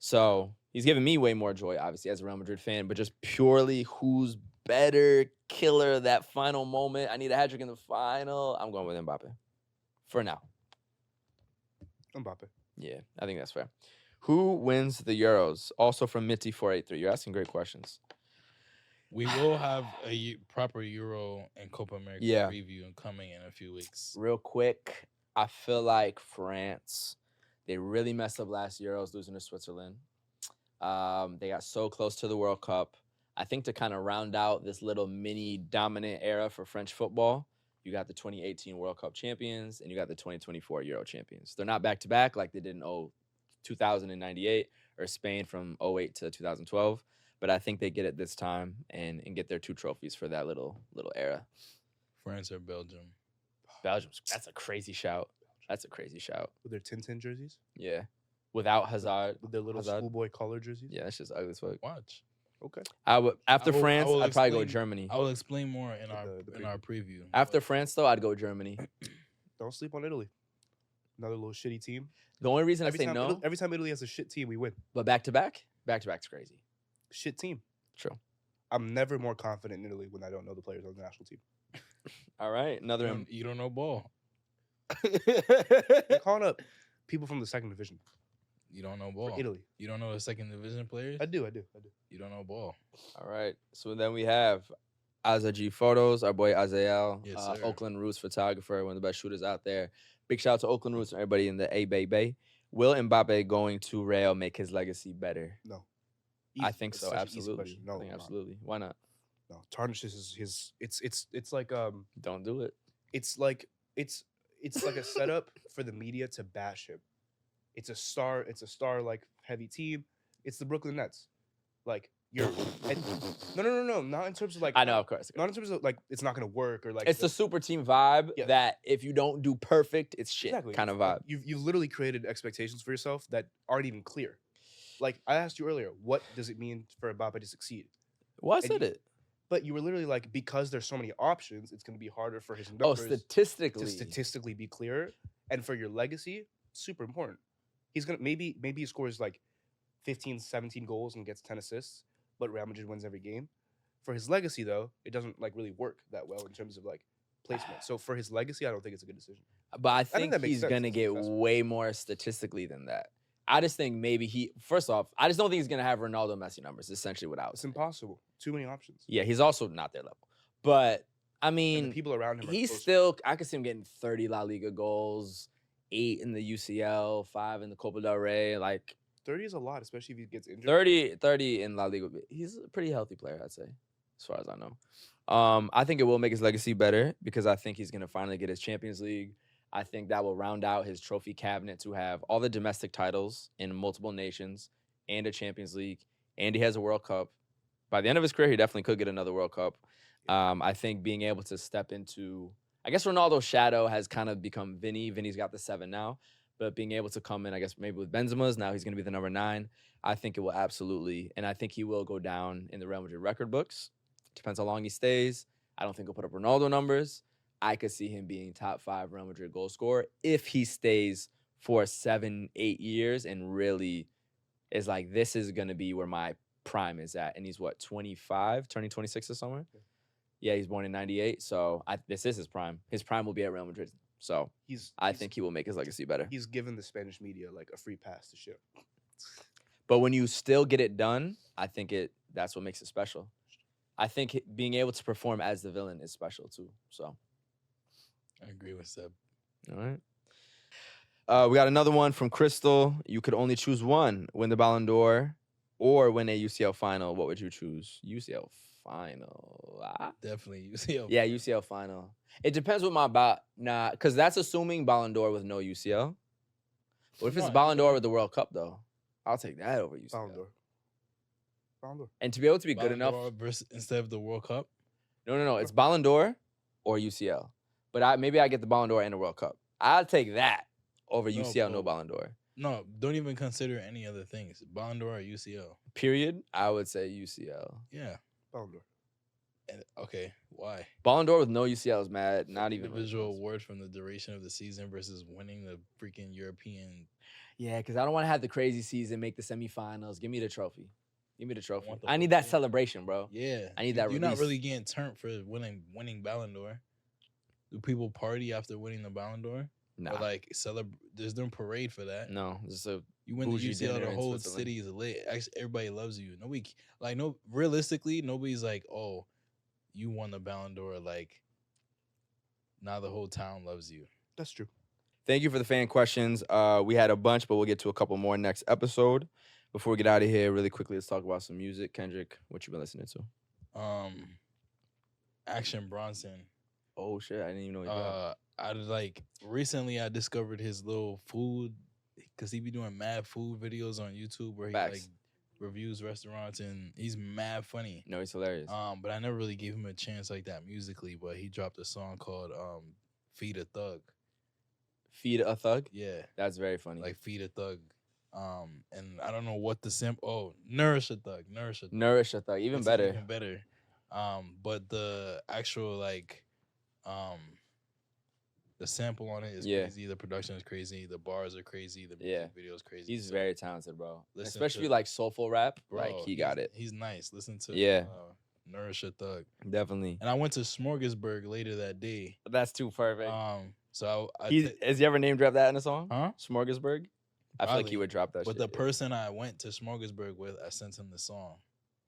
So he's giving me way more joy, obviously, as a Real Madrid fan, but just purely who's better killer that final moment. I need a hat trick in the final. I'm going with Mbappe for now. Mbappe. Yeah, I think that's fair. Who wins the Euros? Also from Mitty483. You're asking great questions. We will have a proper Euro and Copa America Yeah. preview coming in a few weeks. Real quick, I feel like France, they really messed up last Euros losing to Switzerland. They got so close to the World Cup. I think to kind of round out this little mini dominant era for French football, you got the 2018 World Cup champions and you got the 2024 Euro champions. They're not back-to-back like they did in 2098 or Spain from 08 to 2012. But I think they get it this time and get their 2 trophies for that little era. France or Belgium? Belgium, that's a crazy shout. That's a crazy shout. With their Tintin jerseys? Yeah. Without Hazard. With their little Hazard. schoolboy collar jerseys? Yeah, that's just ugly as fuck. Watch. Okay. I would after I will- I France, will I'd probably go explain- Germany. I will explain more in our the our preview. After France, though, I'd go Germany. Don't sleep on Italy. Another little shitty team. The only reason I Every say time, no, every time Italy has a shit team, we win. but back-to-back's crazy. Shit team. True. I'm never more confident in Italy when I don't know the players on the national team. All right, another. You don't know ball. I'm calling up people from the second division You don't know for ball. Italy. You don't know the second division players. I do. You don't know ball. All right, so then we have Azza G Photos, our boy Azael, Yes, sir. Oakland Roots photographer, one of the best shooters out there. Big shout out to Oakland Roots and everybody in the A Bay. Will Mbappe going to Real make his legacy better? No. I Easy. think It's so, such an easy absolutely. question. No, I think not. absolutely. Why not? No. Tarnishes his. It's like Don't do it. it's like a setup for the media to bash him. It's a star like heavy team. It's the Brooklyn Nets. Like you're no, not in terms of like I know, of course. not in terms of like it's not gonna work or like It's the super team vibe Yeah. that if you don't do perfect, it's shit exactly kind of Like, vibe. you've literally created expectations for yourself that aren't even clear. Like I asked you earlier, what does it mean for Mbappe to succeed? Well, I and said you- it. But you were literally like, because there's so many options, it's gonna be harder for his Oh, numbers statistically. to statistically be clearer, and for your legacy, super important. He's gonna maybe he scores like 15, 17 goals and gets 10 assists, but Real Madrid wins every game. For his legacy, though, it doesn't like really work that well in terms of like placement. So for his legacy, I don't think it's a good decision. But I think think that makes he's sense. gonna It's get successful. way more statistically than that. I just think maybe first off, I just don't think he's gonna have Ronaldo Messi numbers, essentially what I was It's saying. impossible. Too many options. Yeah, he's also not their level. But I And mean, the people around him are he's closer. still I could see him getting 30 La Liga goals, 8 in the UCL, 5 in the Copa del Rey, like 30 is a lot, especially if he gets injured. 30 in La Liga. He's a pretty healthy player, I'd say, as far as I know. I think it will make his legacy better because I think he's going to finally get his Champions League. I think that will round out his trophy cabinet to have all the domestic titles in multiple nations, and a Champions League, and he has a World Cup. By the end of his career, he definitely could get another World Cup. I think being able to step into, I guess Ronaldo's shadow has kind of become Vini. Vini's got the 7 now, but being able to come in, I guess maybe with Benzema's, now he's going to be the number 9. I think it will absolutely, and I think he will go down in the Real Madrid record books. Depends how long he stays. I don't think he'll put up Ronaldo numbers. I could see him being top 5 Real Madrid goal scorer if he stays for 7, 8 years and really is like, this is going to be where my prime is at. And he's what, 25, turning 26 or somewhere? Yeah, he's born in 98. So this is his prime. His prime will be at Real Madrid. So I think he will make his legacy better. He's given the Spanish media like a free pass to show. But when you still get it done, I think that's what makes it special. I think being able to perform as the villain is special too. So I agree with Seb. all right. We got another one from Crystal. You could only choose one: win the Ballon d'Or or win a UCL final. What would you choose? UCL final. Definitely UCL. Yeah, UCL final. It depends what my because that's assuming Ballon d'Or with no UCL. What if it's Ballon d'Or with the World Cup though? I'll take that over UCL. Ballon d'Or. Ballon d'Or. And to be able to be Ballon good enough instead of the World Cup. No. It's Ballon d'Or or UCL. But maybe I get the Ballon d'Or and the World Cup. I'll take that over UCL, no Ballon d'Or. No, don't even consider any other things. Ballon d'Or or UCL. Period. I would say UCL. Yeah. Ballon d'Or. Okay, why? Ballon d'Or with no UCL is mad. Not even individual awards from the duration of the season versus winning the freaking European. Yeah, because I don't want to have the crazy season, make the semifinals. Give me the trophy. Give me the trophy. I need that celebration, bro. Yeah. I need that You're release. not really getting turned for winning Ballon d'Or. Do people party after winning the Ballon d'Or? Nah. Or like there's no parade for that. No. Just a you win the UCL, the whole Switzerland. city is lit. Actually, everybody loves you. Realistically, nobody's like, oh, you won the Ballon d'Or. Like, now the whole town loves you. That's true. Thank you for the fan questions. We had a bunch, but we'll get to a couple more next episode. Before we get out of here, really quickly, let's talk about some music. Kendrick, what you been listening to? Action Bronson. Oh shit, I didn't even know recently I discovered his little food, because he be doing mad food videos on YouTube where he like reviews restaurants, and he's mad funny. No, he's hilarious. But I never really gave him a chance like that musically, but he dropped a song called Feed a Thug. Feed a Thug? Yeah. That's very funny. Like Feed a Thug. And I don't know what the Nourish a Thug. Nourish a Thug. Even better. But the actual the sample on it is crazy. The production is crazy. The bars are crazy. The music video is crazy. He's very talented, bro. Especially like soulful rap. Bro, like he got it. He's nice. Listen to Nourish a Thug. Definitely. And I went to Smorgasburg later that day. That's too perfect. So has he ever name dropped that in a song? Huh? Smorgasburg? I feel like he would drop that shit. But the person I went to Smorgasburg with, I sent him the song.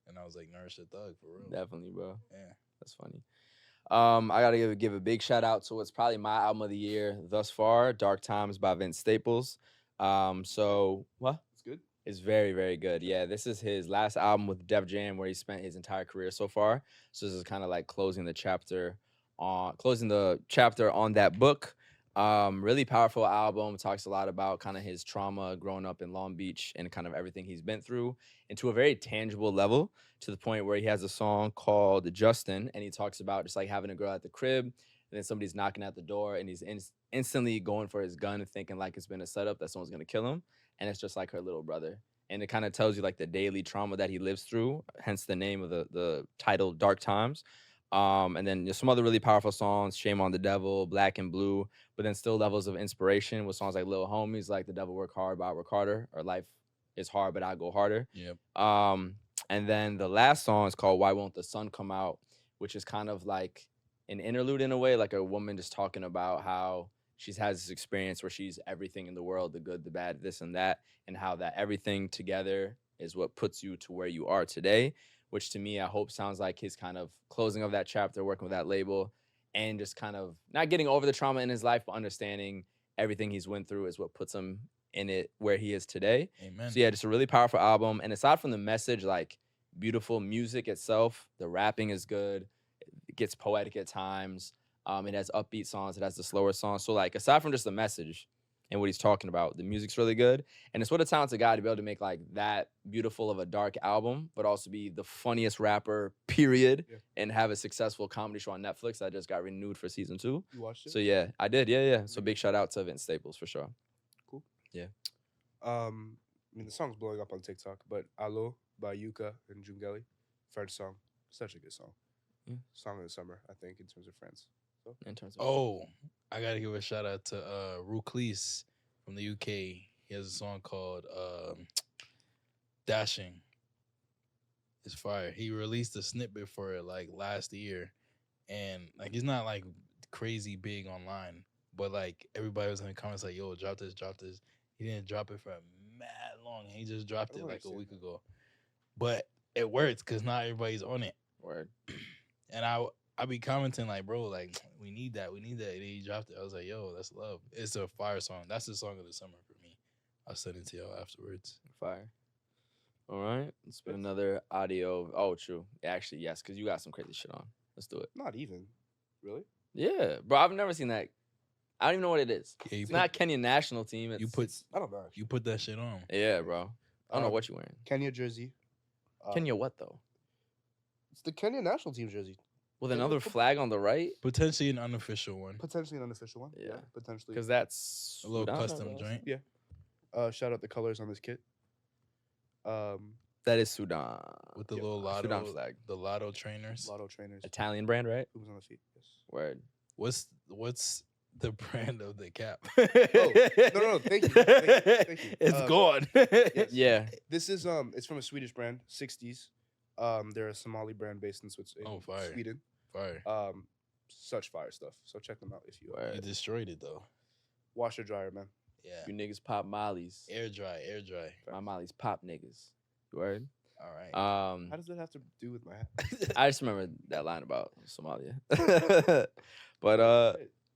And I was like, Nourish a Thug, for real. Definitely, bro. Yeah. That's funny. I gotta give a big shout out to what's probably my album of the year thus far, Dark Times by Vince Staples. So what? It's good. It's very, very good. Yeah, this is his last album with Def Jam, where he spent his entire career so far. So this is kind of like closing the chapter on that book. Really powerful album. Talks a lot about kind of his trauma growing up in Long Beach and kind of everything he's been through, and to a very tangible level, to the point where he has a song called Justin, and he talks about just like having a girl at the crib, and then somebody's knocking at the door, and he's instantly going for his gun and thinking like it's been a setup that someone's gonna kill him, and it's just like her little brother. And it kind of tells you like the daily trauma that he lives through, hence the name of the title, Dark Times. And then there's some other really powerful songs, Shame on the Devil, Black and Blue, but then still levels of inspiration with songs like Lil Homies, like The Devil Work Hard, but I Work Harder, or Life is Hard, but I Go Harder. Yep. And then the last song is called Why Won't the Sun Come Out, which is kind of like an interlude in a way, like a woman just talking about how she has this experience where she's everything in the world, the good, the bad, this and that, and how that everything together is what puts you to where you are today, which to me, I hope sounds like his kind of closing of that chapter, working with that label, and just kind of not getting over the trauma in his life, but understanding everything he's went through is what puts him in it where he is today. Amen. So yeah, just a really powerful album. And aside from the message, like beautiful music itself, the rapping is good. It gets poetic at times. It has upbeat songs. It has the slower songs. So like aside from just the message and what he's talking about. The music's really good, and it's what a talented guy to be able to make like that beautiful of a dark album, but also be the funniest rapper, period, and have a successful comedy show on Netflix that just got renewed for season 2. You watched it? So yeah, I did. Yeah. So big shout out to Vince Staples for sure. Cool. Yeah. I mean, the song's blowing up on TikTok, but Allo by Yuka and Jungeli, first song, such a good song. Song of the summer, I think, in terms of friends. So. In terms of I gotta give a shout out to Ruclis from the UK. He has a song called Dashing. It's fire. He released a snippet for it like last year, and like he's not like crazy big online, but like everybody was in the comments like, "Yo, drop this." He didn't drop it for mad long. He just dropped it like a week ago, but it works because not everybody's on it. Word. And I be commenting like, bro, like we need that. And he dropped it. I was like, yo, that's love. It's a fire song. That's the song of the summer for me. I'll send it to y'all afterwards. Fire. All right. Let's put another audio. Oh, true. Actually, yes, because you got some crazy shit on. Let's do it. Not even. Really? Yeah, bro. I've never seen that. I don't even know what it is. Yeah, it's not Kenyan national team. I don't know. You put that shit on. Yeah, bro. I don't know what you're wearing. Kenya jersey. Kenya what though? It's the Kenya national team jersey. With another flag on the right? Potentially an unofficial one. Potentially an unofficial one. Yeah, potentially. Because that's a little custom joint. Yeah. Shout out the colors on this kit. That is Sudan. With the little lotto Sudan flag. The lotto trainers. Lotto trainers. Italian brand, right? Who's on the feet? Yes. Word. What's the brand of the cap? No. Thank you. It's gone. Yes. Yeah. This is it's from a Swedish brand, 60s. They're a Somali brand based in Sweden. Fire. Such fire stuff. So check them out if you. You destroyed it though. Washer dryer, man. Yeah. You niggas pop mollies. Air dry. My mollies pop niggas. Word. All right. How does that have to do with my hat? I just remember that line about Somalia. But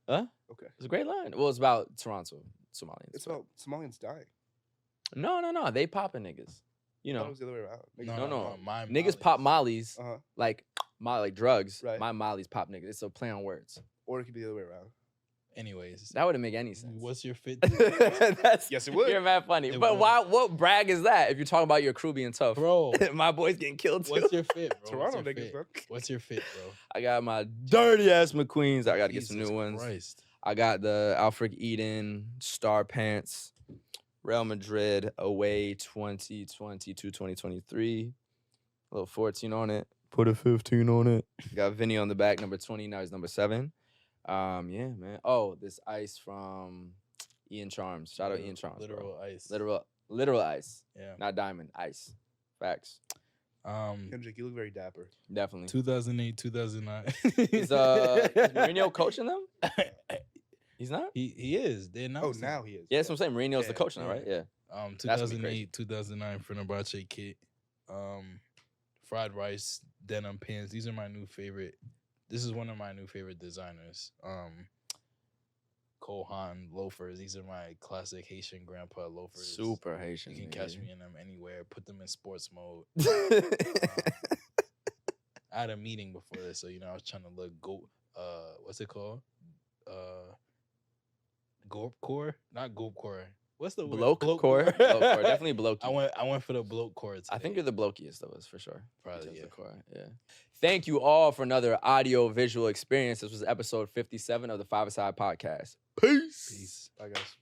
huh? Okay. It's a great line. Well, it's about Toronto, Somalians. It's about Somalians dying. No. They popping niggas. You know. It was the other way around. No. My Niggas Molly's. pop mollies like drugs. Right. My mollies pop niggas. It's a play on words. Or it could be the other way around. Anyways, That wouldn't make any sense. what's your fit? Yes, it would. You're mad funny. It But would. why? What brag is that? If you're talking about your crew being tough, Bro, my boys getting killed too. what's your fit, bro? Toronto niggas, bro. What's your fit, bro? I got my dirty ass McQueens. I got to get some Jesus new ones. Christ. I got the Alfred Eden Star Pants, Real Madrid away 2022-2023. A little 14 on it. Put a 15 on it. Got Vinny on the back, number 20. Now he's number 7. Yeah, man. Oh, this ice from Ian Charms. Shout out Ian Charms. Literal bro. ice. Literal ice. Yeah. Not diamond. Ice. Facts. Kendrick, you look very dapper. Definitely. 2008, 2009. Is Mourinho coaching them? He's not? He is. They Oh, announced now he is. Yeah, that's what I'm saying. Mourinho's the Yeah, coach now, right? Yeah. 2008, 2009 Fenerbahce kit. Fried rice, denim pants. These are my new favorite. This is one of my new favorite designers. Kohan loafers. These are my classic Haitian grandpa loafers. Super Haitian. You can catch me in them anywhere. Put them in sports mode. I had a meeting before this, so I was trying to look what's it called? Gorpcore? Not Gorpcore. What's the word? Bloke core. Definitely bloke. I went for the bloke core today. I think you're the blokiest of us for sure. Probably, yeah. Yeah. Thank you all for another audio visual experience. This was episode 57 of the 5ASIDE podcast. Peace. Peace. Bye, guys.